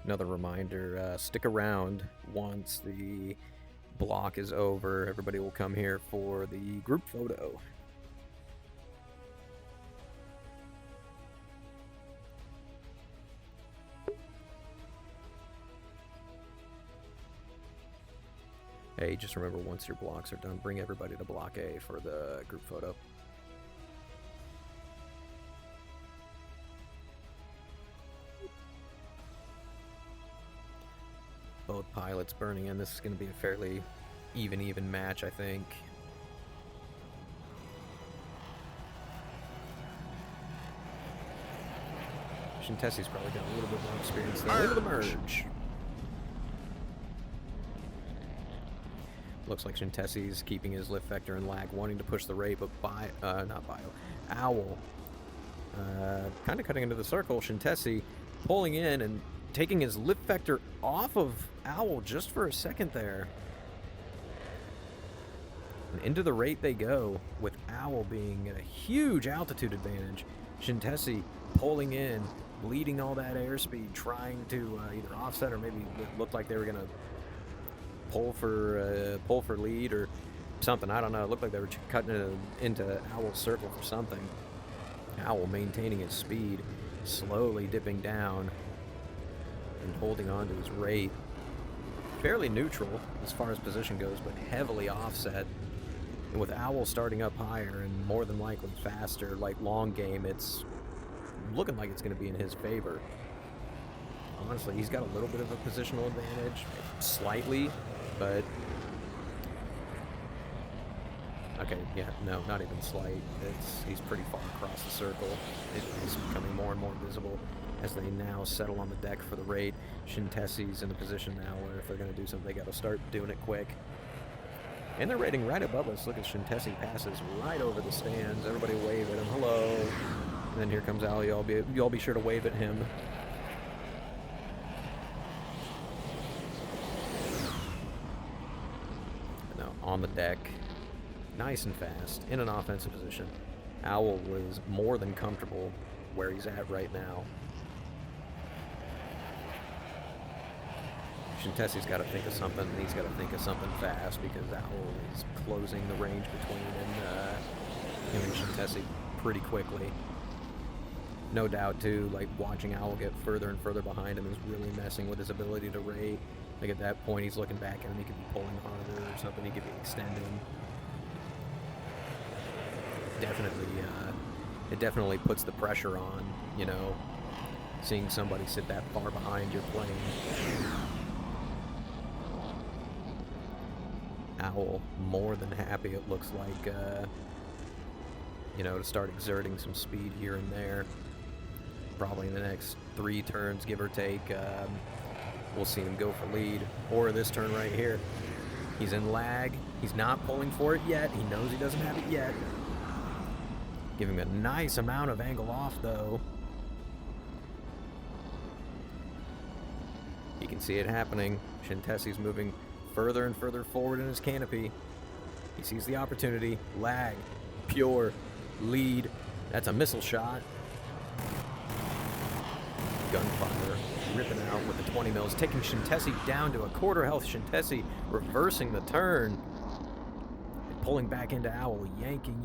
Another reminder, stick around once the block is over. Everybody will come here for the group photo. Hey, just remember, once your blocks are done, bring everybody to Block A for the group photo. Both pilots burning in. This is going to be a fairly even match, I think. Shintesi's probably got a little bit more experience there. Look at the merge. Looks like Shintesi's keeping his lift vector and lag, wanting to push the rate, but Owl kind of cutting into the circle. Shintesi pulling in and taking his lift vector off of Owl just for a second there. And into the rate they go, with Owl being at a huge altitude advantage. Shintesi pulling in, bleeding all that airspeed, trying to either offset or maybe it looked like they were going to pull for lead or something. I don't know. It looked like they were cutting into Owl's circle for something. Owl maintaining his speed, slowly dipping down and holding on to his rate. Fairly neutral as far as position goes, but heavily offset. And with Owl starting up higher and more than likely faster, like long game, it's looking like it's going to be in his favor. Honestly, he's got a little bit of a positional advantage, slightly, but... Okay, yeah, no, not even slight. He's pretty far across the circle. It is becoming more and more visible as they now settle on the deck for the raid. Shintesi's in a position now where if they're going to do something, they got to start doing it quick. And they're raiding right above us. Look at Shintesi passes right over the stands. Everybody wave at him. Hello. And then here comes Ali. Y'all be sure to wave at him. Now on the deck. Nice and fast, in an offensive position. Owl was more than comfortable where he's at right now. Shintesi's got to think of something, and he's got to think of something fast because Owl is closing the range between him and Shintesi pretty quickly. No doubt, too, like watching Owl get further and further behind him is really messing with his ability to raid. Like at that point, he's looking back at him, he could be pulling harder or something, he could be extending. It definitely puts the pressure on, you know, seeing somebody sit that far behind your plane. Owl more than happy, it looks like, you know, to start exerting some speed here and there. Probably in the next 3 turns, give or take, we'll see him go for lead. Or this turn right here. He's in lag. He's not pulling for it yet. He knows he doesn't have it yet. Giving him a nice amount of angle off, though. You can see it happening. Shintesi's moving further and further forward in his canopy. He sees the opportunity. Lag. Pure. Lead. That's a missile shot. Gunfire. Ripping out with the 20 mils. Taking Shintesi down to a quarter health. Shintesi reversing the turn. Pulling back into Owl, yanking.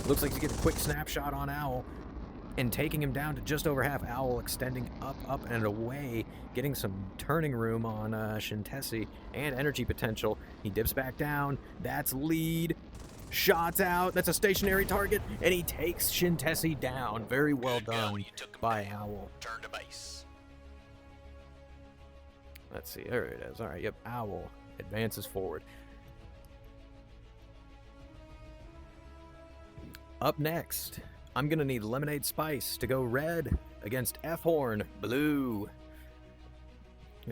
Looks like he's getting a quick snapshot on Owl and taking him down to just over half. Owl extending up and away, getting some turning room on Shintesi and energy potential. He dips back down. That's lead. Shots out. That's a stationary target, and he takes Shintesi down. Very well done by Owl. Turn to base. Let's see. There it is. All right. Yep. Owl advances forward. Up next, I'm going to need Lemonade Spice to go red against F-Horn blue.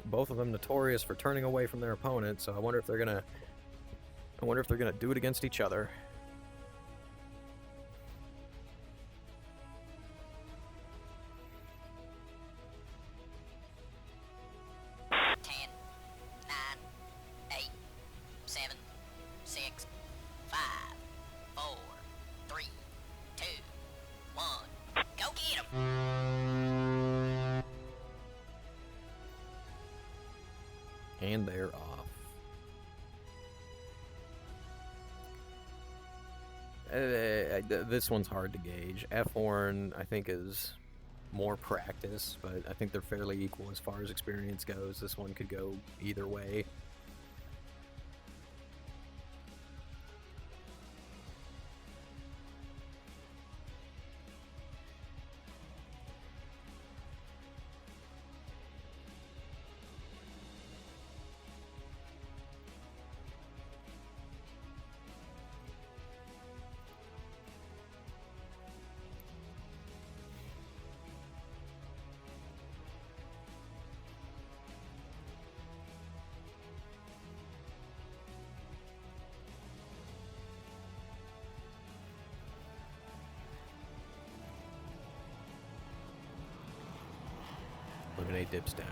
Both of them notorious for turning away from their opponent, so I wonder if they're going to do it against each other. And they're off. This one's hard to gauge. F-Horn, I think, is more practice, but I think they're fairly equal as far as experience goes. This one could go either way. Lemonade dips down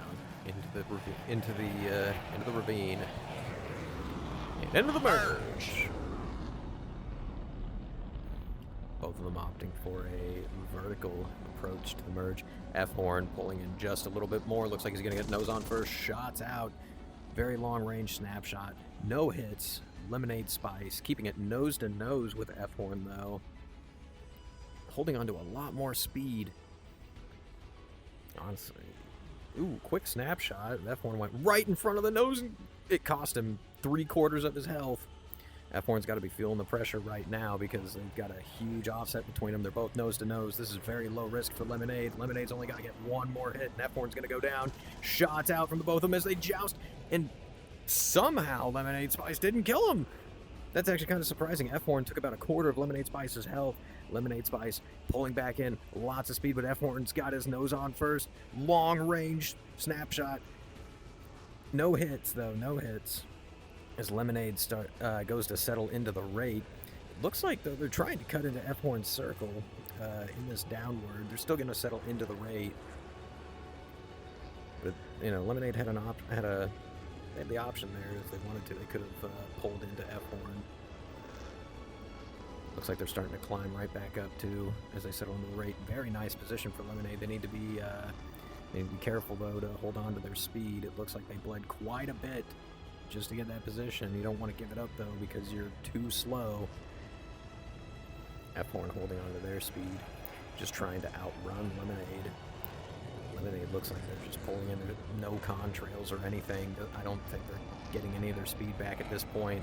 into the ravine and into the merge. Both of them opting for a vertical approach to the merge. F-Horn pulling in just a little bit more. Looks like he's going to get nose on first. Shots out. Very long range snapshot. No hits. Lemonade Spice keeping it nose to nose with F-Horn though. holding on to a lot more speed. Honestly. Ooh, quick snapshot. F1 went right in front of the nose, and it cost him 3/4 of his health. F1's got to be feeling the pressure right now because they've got a huge offset between them. They're both nose to nose. This is very low risk for Lemonade. Lemonade's only got to get one more hit, and F1's going to go down. Shots out from the both of them as they joust, and somehow Lemonade Spice didn't kill him. That's actually kind of surprising. F1 took about 1/4 of Lemonade Spice's health. Lemonade Spice pulling back in, lots of speed, but F1's got his nose on first. Long range snapshot. No hits, though, no hits. As Lemonade goes to settle into the rate. It looks like, though, they're trying to cut into F1's circle in this downward. They're still going to settle into the rate. But, you know, Lemonade had they had the option there. If they wanted to, they could have pulled into F1. Looks like they're starting to climb right back up, too, as they settle into the rate. Very nice position for Lemonade. They need to be careful, though, to hold on to their speed. It looks like they bled quite a bit just to get that position. You don't want to give it up, though, because you're too slow. F1 holding on to their speed, just trying to outrun Lemonade. Lemonade looks like they're just pulling into no contrails or anything. I don't think they're getting any of their speed back at this point.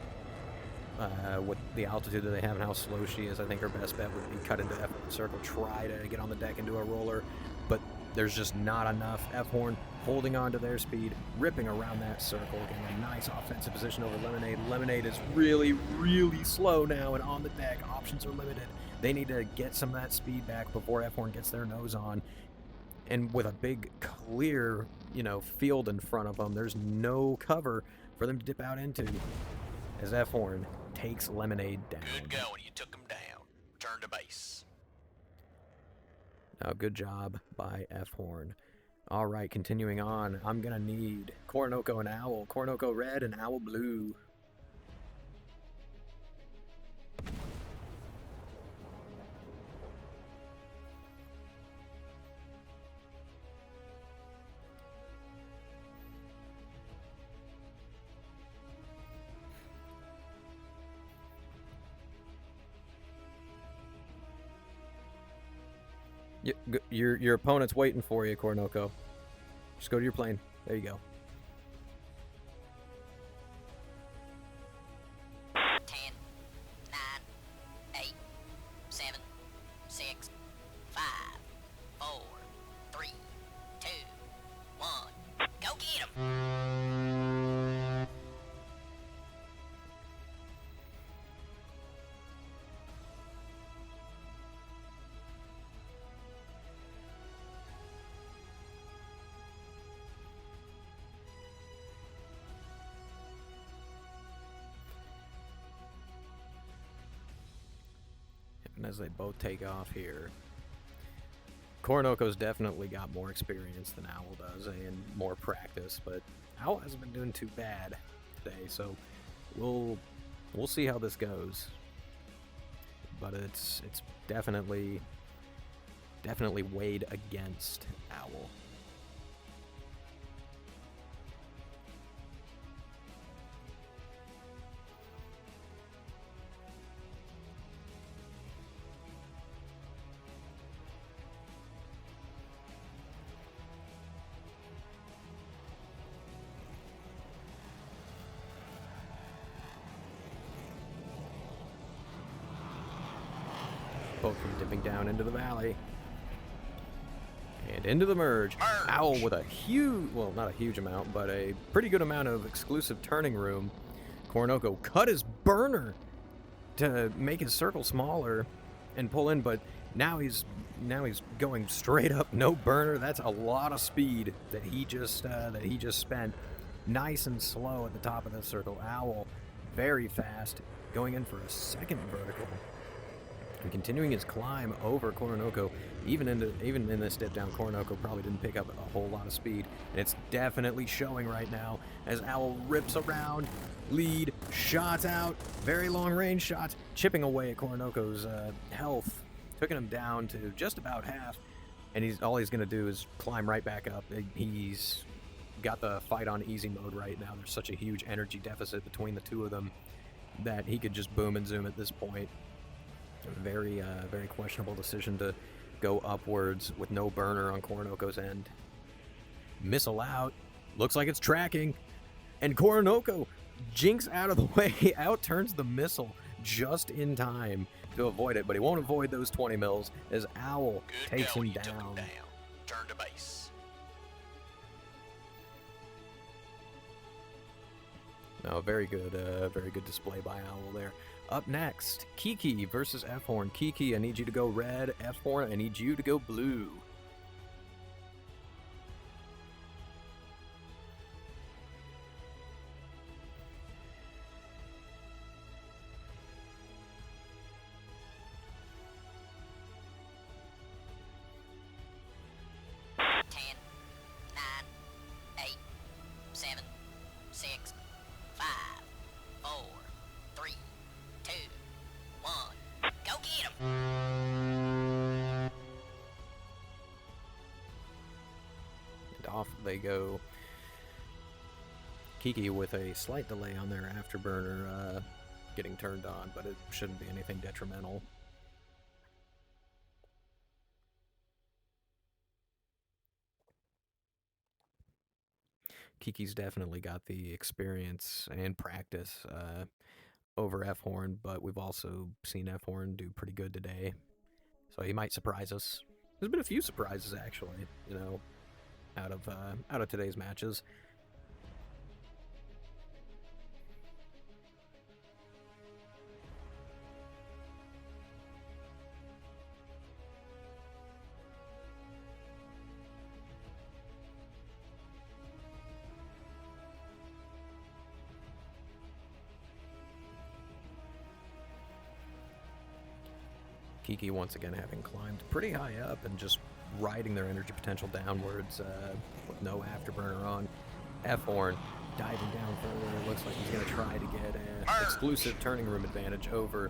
With the altitude that they have and how slow she is, I think her best bet would be cut into F1 circle, try to get on the deck and do a roller, but there's just not enough. F1 holding on to their speed, ripping around that circle, getting a nice offensive position over Lemonade. Lemonade is really, really slow now and on the deck. Options are limited. They need to get some of that speed back before F1 gets their nose on. And with a big, clear, field in front of them, there's no cover for them to dip out into. As F1 takes Lemonade down. Good going. You took him down. Return to base. Now, good job by F-Horn. All right, continuing on. I'm going to need Coronoko and Owl. Coronoko red and Owl blue. Your opponent's waiting for you, Coronoko. Just go to your plane. There you go. 10, 9, 8, 7, 6, 5, 4, 3, 2, 1. Go get him! And as they both take off here, Coronoko's definitely got more experience than Owl does and more practice, but Owl hasn't been doing too bad today, so we'll see how this goes. But it's definitely weighed against Owl. Both of them dipping down into the valley. And into the merge. Owl with a huge, well, not a huge amount, but a pretty good amount of exclusive turning room. Coronoko cut his burner to make his circle smaller and pull in, but now he's going straight up, no burner. That's a lot of speed that he just spent. Nice and slow at the top of the circle. Owl very fast, going in for a second vertical. And continuing his climb over Coronoko, even in this dip down, Coronoko probably didn't pick up a whole lot of speed, and it's definitely showing right now as Owl rips around, lead, shots out, very long range shots, chipping away at Coronoko's health, taking him down to just about half, and all he's going to do is climb right back up. He's got the fight on easy mode right now. There's such a huge energy deficit between the two of them that he could just boom and zoom at this point. Very questionable decision to go upwards with no burner on Coronoco's end. Missile out. Looks like it's tracking. And Coronoco jinks out of the way, out-turns the missile just in time to avoid it, but he won't avoid those 20 mils as Owl takes him down. Turn to base. No, very good display by Owl there. Up next, Kiki versus F-Horn. Kiki, I need you to go red. F-Horn, I need you to go blue. Off they go. Kiki with a slight delay on their afterburner getting turned on, but it shouldn't be anything detrimental. Kiki's definitely got the experience and practice over F-Horn, but we've also seen F-Horn do pretty good today, so he might surprise us. There's been a few surprises, actually, you know, out of today's matches. Kiki once again having climbed pretty high up and just riding their energy potential downwards with no afterburner on. F-Horn diving down further. Looks like he's going to try to get an exclusive turning room advantage over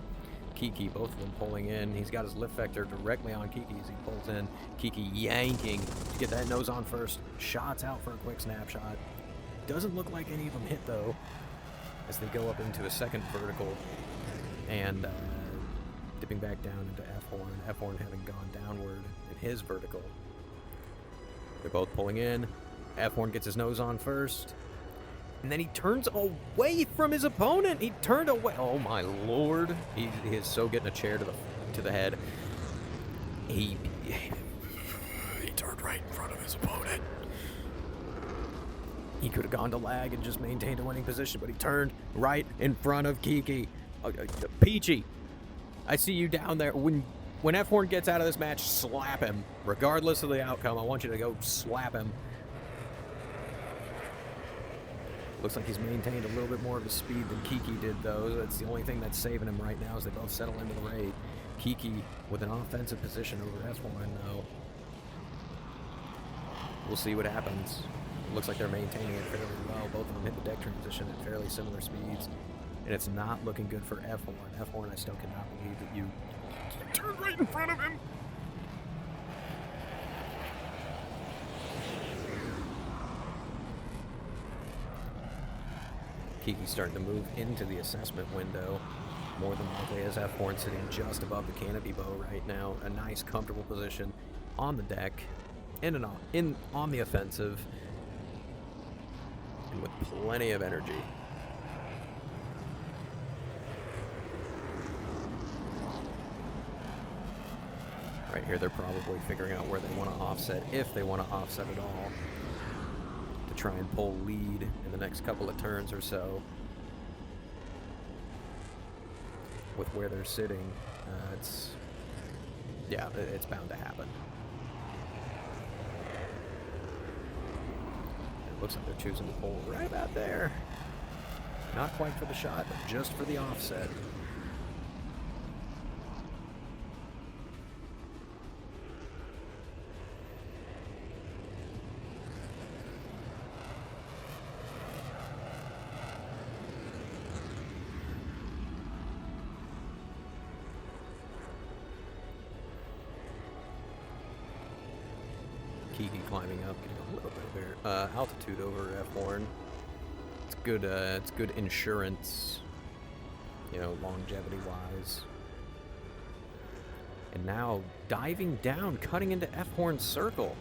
Kiki. Both of them pulling in. He's got his lift vector directly on Kiki as he pulls in. Kiki yanking to get that nose on first. Shots out for a quick snapshot. Doesn't look like any of them hit, though, as they go up into a second vertical and dipping back down into F-Horn. F-Horn having gone downward in his vertical. They're both pulling in. F-Horn gets his nose on first. And then he turns away from his opponent. He turned away. Oh my lord. He is so getting a chair to the head. He turned right in front of his opponent. He could have gone to lag and just maintained a winning position, but he turned right in front of Kiki. Peachy, I see you down there. When F-Horn gets out of this match, slap him. Regardless of the outcome, I want you to go slap him. Looks like he's maintained a little bit more of his speed than Kiki did, though. That's the only thing that's saving him right now as they both settle into the raid. Kiki with an offensive position over F-Horn, though. We'll see what happens. It looks like they're maintaining it fairly well. Both of them hit the deck transition at fairly similar speeds. And it's not looking good for F-Horn. F-Horn, I still cannot believe that you turned right in front of him. Kiki's starting to move into the assessment window. More than likely as F-Horn sitting just above the canopy bow right now. A nice, comfortable position on the deck. On the offensive. And with plenty of energy. Right here, they're probably figuring out where they want to offset, if they want to offset at all, to try and pull lead in the next couple of turns or so. With where they're sitting, it's bound to happen. It looks like they're choosing to pull right about there. Not quite for the shot, but just for the offset. Kiki climbing up, getting a little bit of altitude over F-Horn. It's good. It's good insurance, you know, longevity-wise. And now diving down, cutting into F-Horn's circle.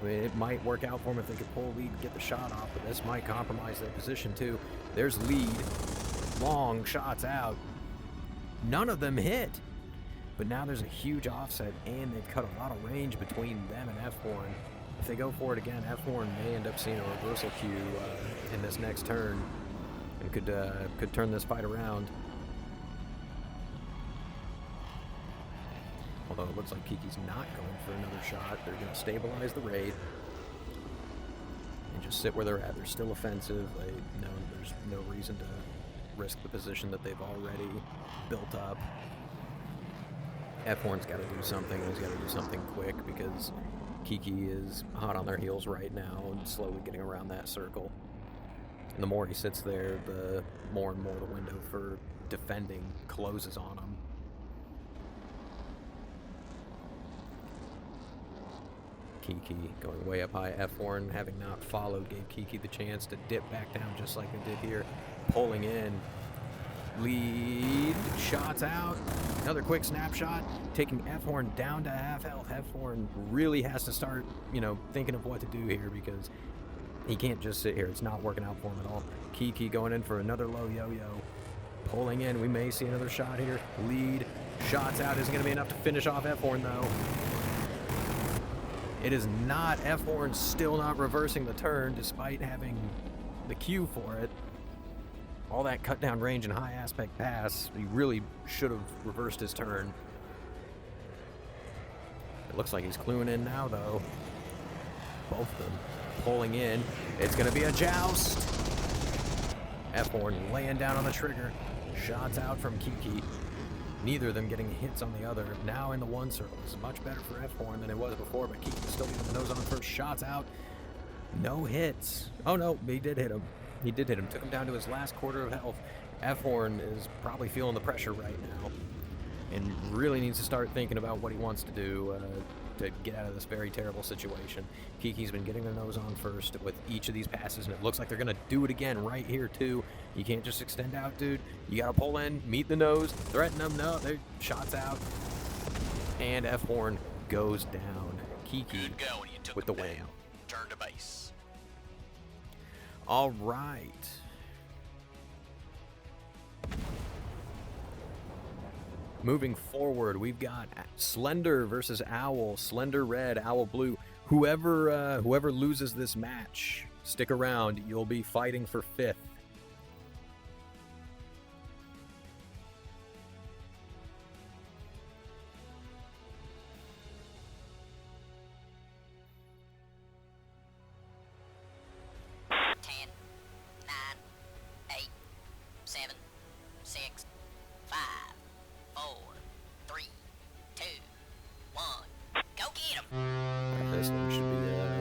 I mean, it might work out for him if they could pull a lead and get the shot off, but this might compromise their position too. There's lead. Long shots out. None of them hit. But now there's a huge offset, and they've cut a lot of range between them and F-Horn. If they go for it again, F-Horn may end up seeing a reversal cue in this next turn, and could turn this fight around. Although it looks like Kiki's not going for another shot. They're going to stabilize the raid and just sit where they're at. They're still offensive. They know there's no reason to risk the position that they've already built up. F-Horn's got to do something. He's got to do something quick because Kiki is hot on their heels right now and slowly getting around that circle. And the more he sits there, the more and more the window for defending closes on him. Kiki going way up high. F-Horn, having not followed, gave Kiki the chance to dip back down just like they did here. Pulling in. Lead. Shots out. Another quick snapshot. Taking F-Horn down to half health. F-Horn really has to start, thinking of what to do here because he can't just sit here. It's not working out for him at all. Kiki going in for another low yo-yo. Pulling in. We may see another shot here. Lead. Shots out. Isn't going to be enough to finish off F-Horn, though. It is not. F-Horn still not reversing the turn despite having the cue for it. All that cut down range and high aspect pass, he really should have reversed his turn. It looks like he's cluing in now, though. Both of them pulling in. It's going to be a joust. F-Horn laying down on the trigger. Shots out from Kiki. Neither of them getting hits on the other. Now in the one circle. This is much better for F-Horn than it was before, but Kiki still getting the nose on first. Shots out. No hits. Oh, no, he did hit him. He did hit him. Took him down to his last quarter of health. F-Horn is probably feeling the pressure right now and really needs to start thinking about what he wants to do to get out of this very terrible situation. Kiki's been getting their nose on first with each of these passes, and it looks like they're going to do it again right here, too. You can't just extend out, dude. You got to pull in, meet the nose, threaten them. No, they're shots out. And F-Horn goes down. Kiki with the win. Turn to base. All right. Moving forward, we've got Slender versus Owl. Slender red, Owl blue. Whoever loses this match, stick around. You'll be fighting for 5th.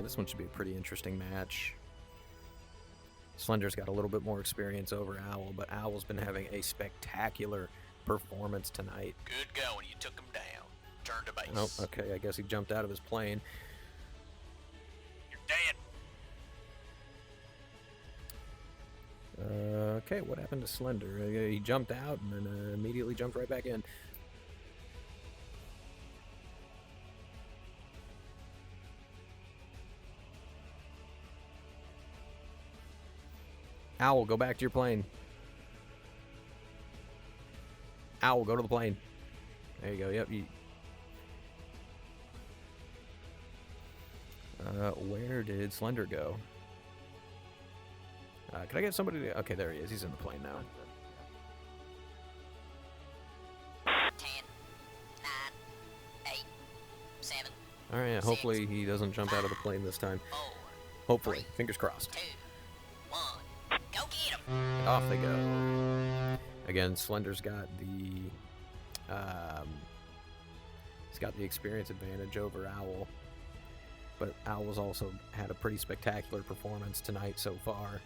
This one should be a pretty interesting match. Slender's got a little bit more experience over Owl, but Owl's been having a spectacular performance tonight. Good going. You took him down. Turn to base. Oh, okay. I guess he jumped out of his plane. You're dead. Okay, what happened to Slender? He jumped out and then immediately jumped right back in. Owl, go back to your plane. Owl, go to the plane. There you go. Yep. Where did Slender go? Can I get somebody to... Okay, there he is. He's in the plane now. 10, 9, 8, 7. All right, hopefully he doesn't jump out of the plane this time. Hopefully. Fingers crossed. 2, 1. Go get him. And off they go. Again, Slender's got the... he's got the experience advantage over Owl. But Owl's also had a pretty spectacular performance tonight so far.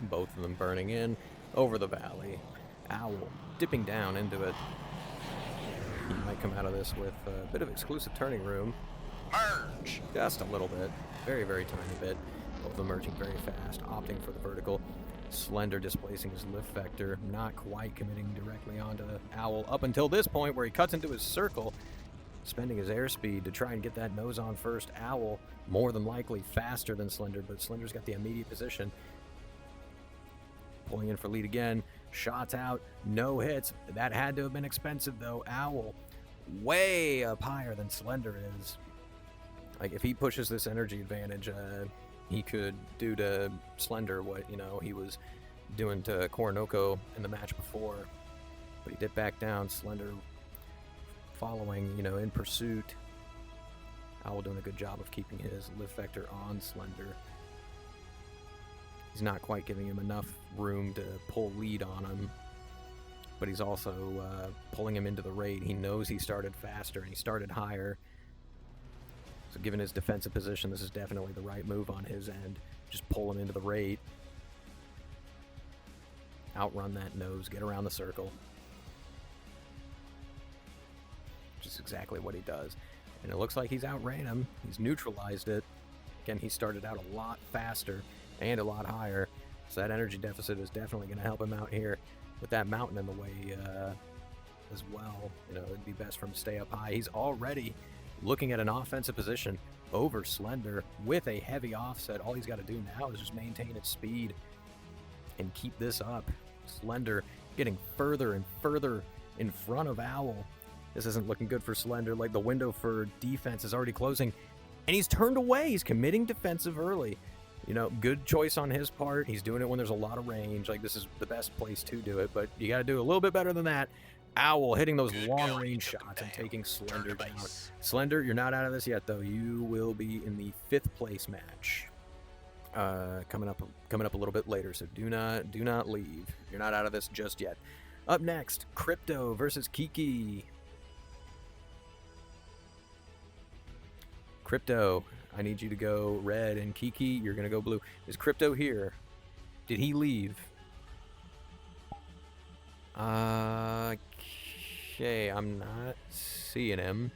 Both of them burning in over the valley. Owl dipping down into it. He might come out of this with a bit of exclusive turning room. Merge. Just a little bit. Very, very tiny bit. Both of them merging very fast, opting for the vertical. Slender displacing his lift vector, not quite committing directly onto Owl up until this point where he cuts into his circle, spending his airspeed to try and get that nose on first. Owl, more than likely faster than Slender, but Slender's got the immediate position. Pulling in for lead again. Shots out, no hits. That had to have been expensive though. Owl, way up higher than Slender is. Like, if he pushes this energy advantage, he could do to Slender what, you know, he was doing to Koronoko in the match before. But he dipped back down. Slender following, you know, in pursuit. Owl doing a good job of keeping his lift vector on Slender. He's not quite giving him enough room to pull lead on him. But he's also pulling him into the rate. He knows he started faster and he started higher. So given his defensive position, this is definitely the right move on his end. Just pull him into the rate. Outrun that nose, get around the circle. Which is exactly what he does. And it looks like he's outran him. He's neutralized it. Again, he started out a lot faster and a lot higher. So that energy deficit is definitely going to help him out here with that mountain in the way as well. You know, it'd be best for him to stay up high. He's already looking at an offensive position over Slender with a heavy offset. All he's got to do now is just maintain its speed and keep this up. Slender getting further and further in front of Owl. This isn't looking good for Slender. Like, the window for defense is already closing, and he's turned away. He's committing defensive early. You know, good choice on his part. He's doing it when there's a lot of range. Like, this is the best place to do it, but you got to do a little bit better than that. Owl hitting those long-range shots and taking Slender down. Slender, you're not out of this yet, though. You will be in the 5th place match coming up a little bit later. So do not leave. You're not out of this just yet. Up next, Crypto versus Kiki. Crypto, I need you to go red, and Kiki, you're gonna go blue. Is Crypto here? Did he leave? Okay, I'm not seeing him.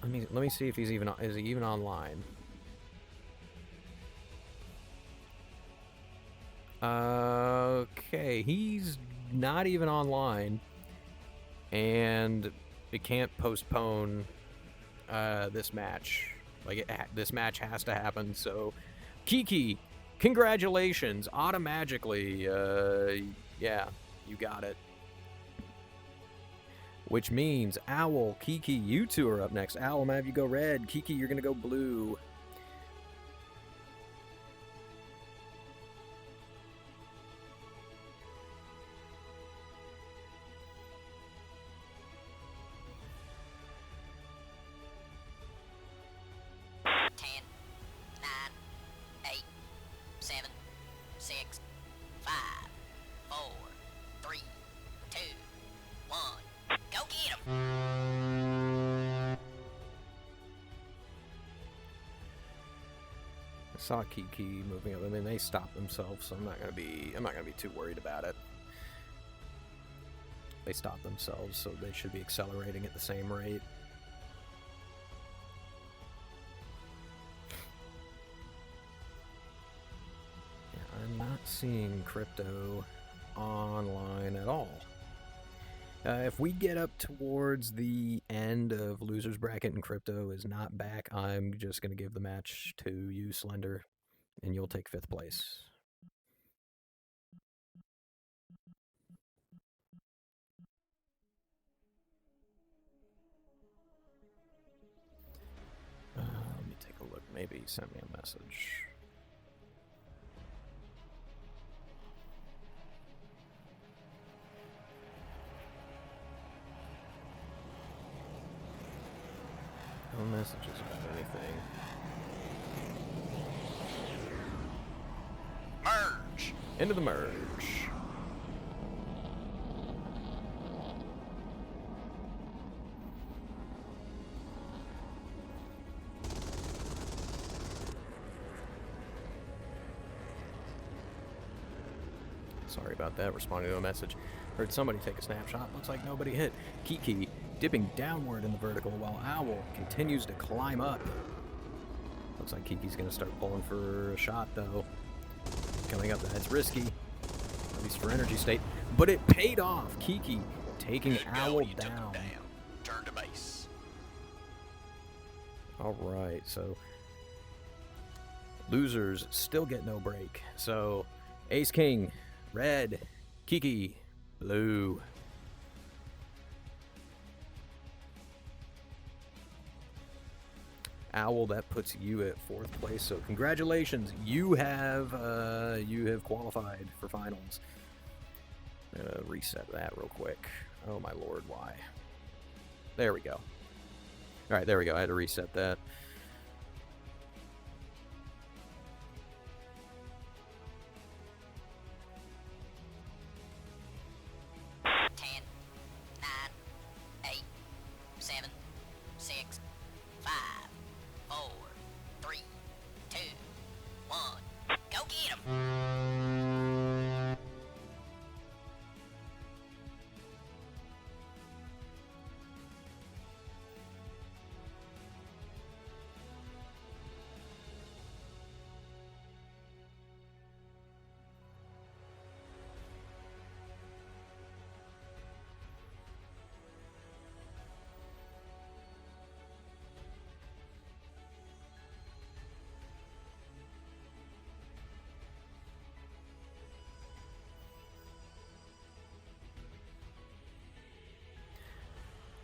Let me see if he's even. Is he even online? Okay, he's not even online, and it can't postpone this match. Like, this match has to happen. So, Kiki, congratulations! Automatically, yeah, you got it. Which means Owl, Kiki, you two are up next. Owl, I'm gonna have you go red. Kiki, you're gonna go blue. Saw Kiki moving up. I mean, they stopped themselves, so I'm not gonna be too worried about it. They stopped themselves, so they should be accelerating at the same rate. Yeah, I'm not seeing Crypto online at all. If we get up towards the end of Loser's Bracket and Crypto is not back, I'm just going to give the match to you, Slender, and you'll take 5th place. Let me take a look. Maybe send me a message. No messages about anything. Merge! Into the merge. Sorry about that, responding to a message. Heard somebody take a snapshot, looks like nobody hit. Kiki dipping downward in the vertical while Owl continues to climb up. Looks like Kiki's going to start pulling for a shot, though. Coming up, that's risky, at least for energy state. But it paid off. Kiki taking Owl down. Turn to base. All right, so losers still get no break. So Ace King, red. Kiki, blue. Owl, that puts you at 4th place. So congratulations, you have qualified for finals. I'm gonna reset that real quick. Oh my lord, why? There we go. All right, there we go. I had to reset that.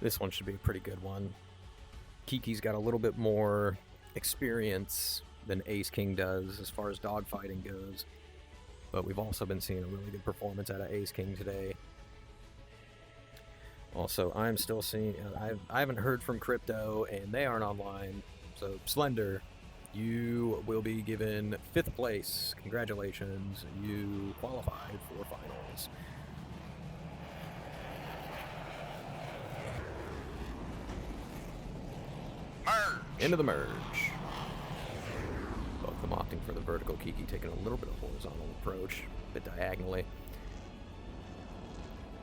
This one should be a pretty good one. Kiki's got a little bit more experience than Ace King does as far as dogfighting goes. But we've also been seeing a really good performance out of Ace King today. Also, I'm still seeing... I haven't heard from Crypto, and they aren't online. So, Slender, you will be given 5th place. Congratulations. You qualified for finals. Into the merge. Both of them opting for the vertical. Kiki taking a little bit of horizontal approach, a bit diagonally.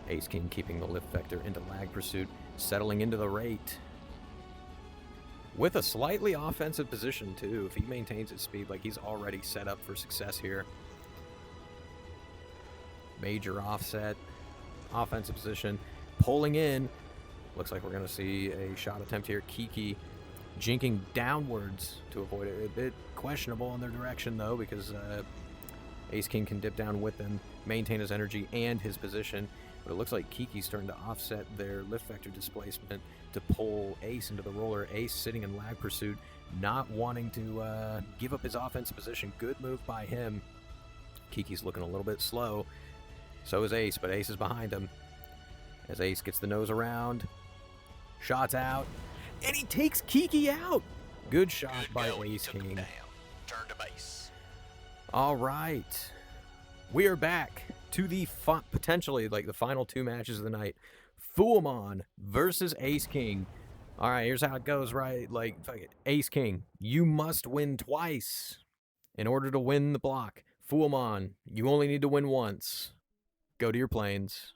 Ace King keeping the lift vector into lag pursuit, settling into the rate. With a slightly offensive position, too. If he maintains his speed, like he's already set up for success here. Major offset, offensive position, pulling in. Looks like we're going to see a shot attempt here. Kiki jinking downwards to avoid it. A bit questionable in their direction, though, because Ace King can dip down with them, maintain his energy and his position. But it looks like Kiki's starting to offset their lift vector displacement to pull Ace into the roller. Ace sitting in lag pursuit, not wanting to give up his offensive position. Good move by him. Kiki's looking a little bit slow. So is Ace, but Ace is behind him. As Ace gets the nose around, shots out, and he takes Kiki out. Good shot by Ace King. Turn to base. All right, we are back to the potentially like the final 2 matches of the night. Fuamon versus Ace King. All right, here's how it goes, right? Like, fuck it. Ace King, you must win twice in order to win the block. Fuamon, you only need to win once. Go to your planes.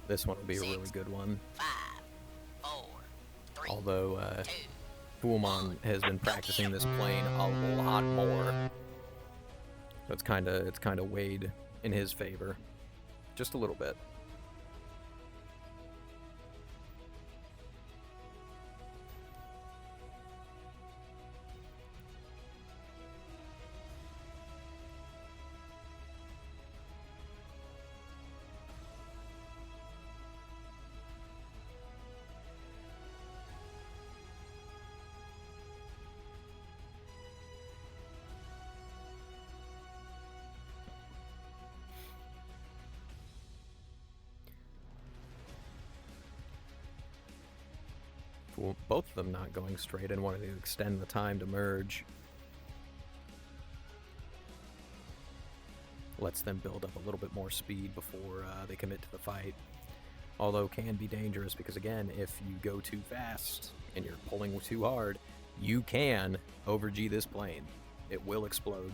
This one will be a really good one. 5, 4, 3, Although 2, Fuamon has been practicing this plane a lot more, so it's kind of weighed in his favor, just a little bit. both of them not going straight and wanting to extend the time to merge. Lets them build up a little bit more speed before they commit to the fight. Although can be dangerous because, again, if you go too fast and you're pulling too hard, you can over-G this plane. It will explode.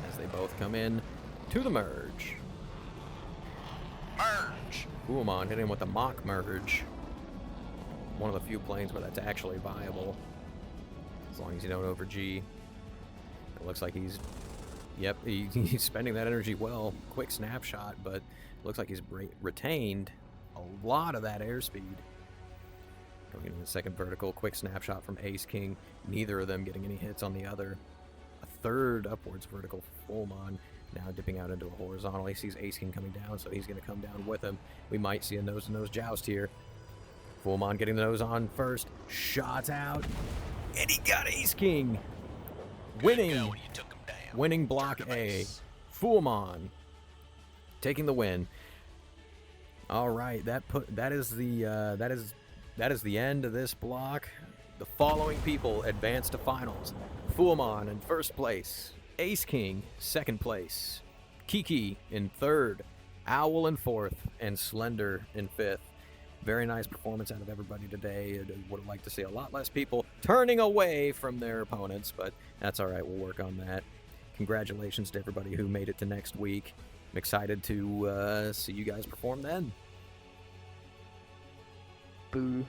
As they both come in to the merge. Merge. Fuomon hit him with a mock merge. One of the few planes where that's actually viable. As long as you don't over-G. It looks like he's... Yep, he's spending that energy well. Quick snapshot, but it looks like he's retained a lot of that airspeed. Going into the second vertical, quick snapshot from Ace King. Neither of them getting any hits on the other. A third upwards vertical for Fuomon. Now dipping out into a horizontal. He sees Ace King coming down, so he's going to come down with him. We might see a nose-to-nose joust here. Fuomon getting the nose on first. Shots out. And he got Ace King. Winning. Winning block A. Fuomon taking the win. All right, that is the end of this block. The following people advance to finals. Fuomon in first place. Ace King second place. Kiki in third. Owl in fourth, and Slender in fifth. Very nice performance out of everybody today. I would have liked to see a lot less people turning away from their opponents, but that's all right. We'll work on that. Congratulations to everybody who made it to next week. I'm excited to see you guys perform then. Boo.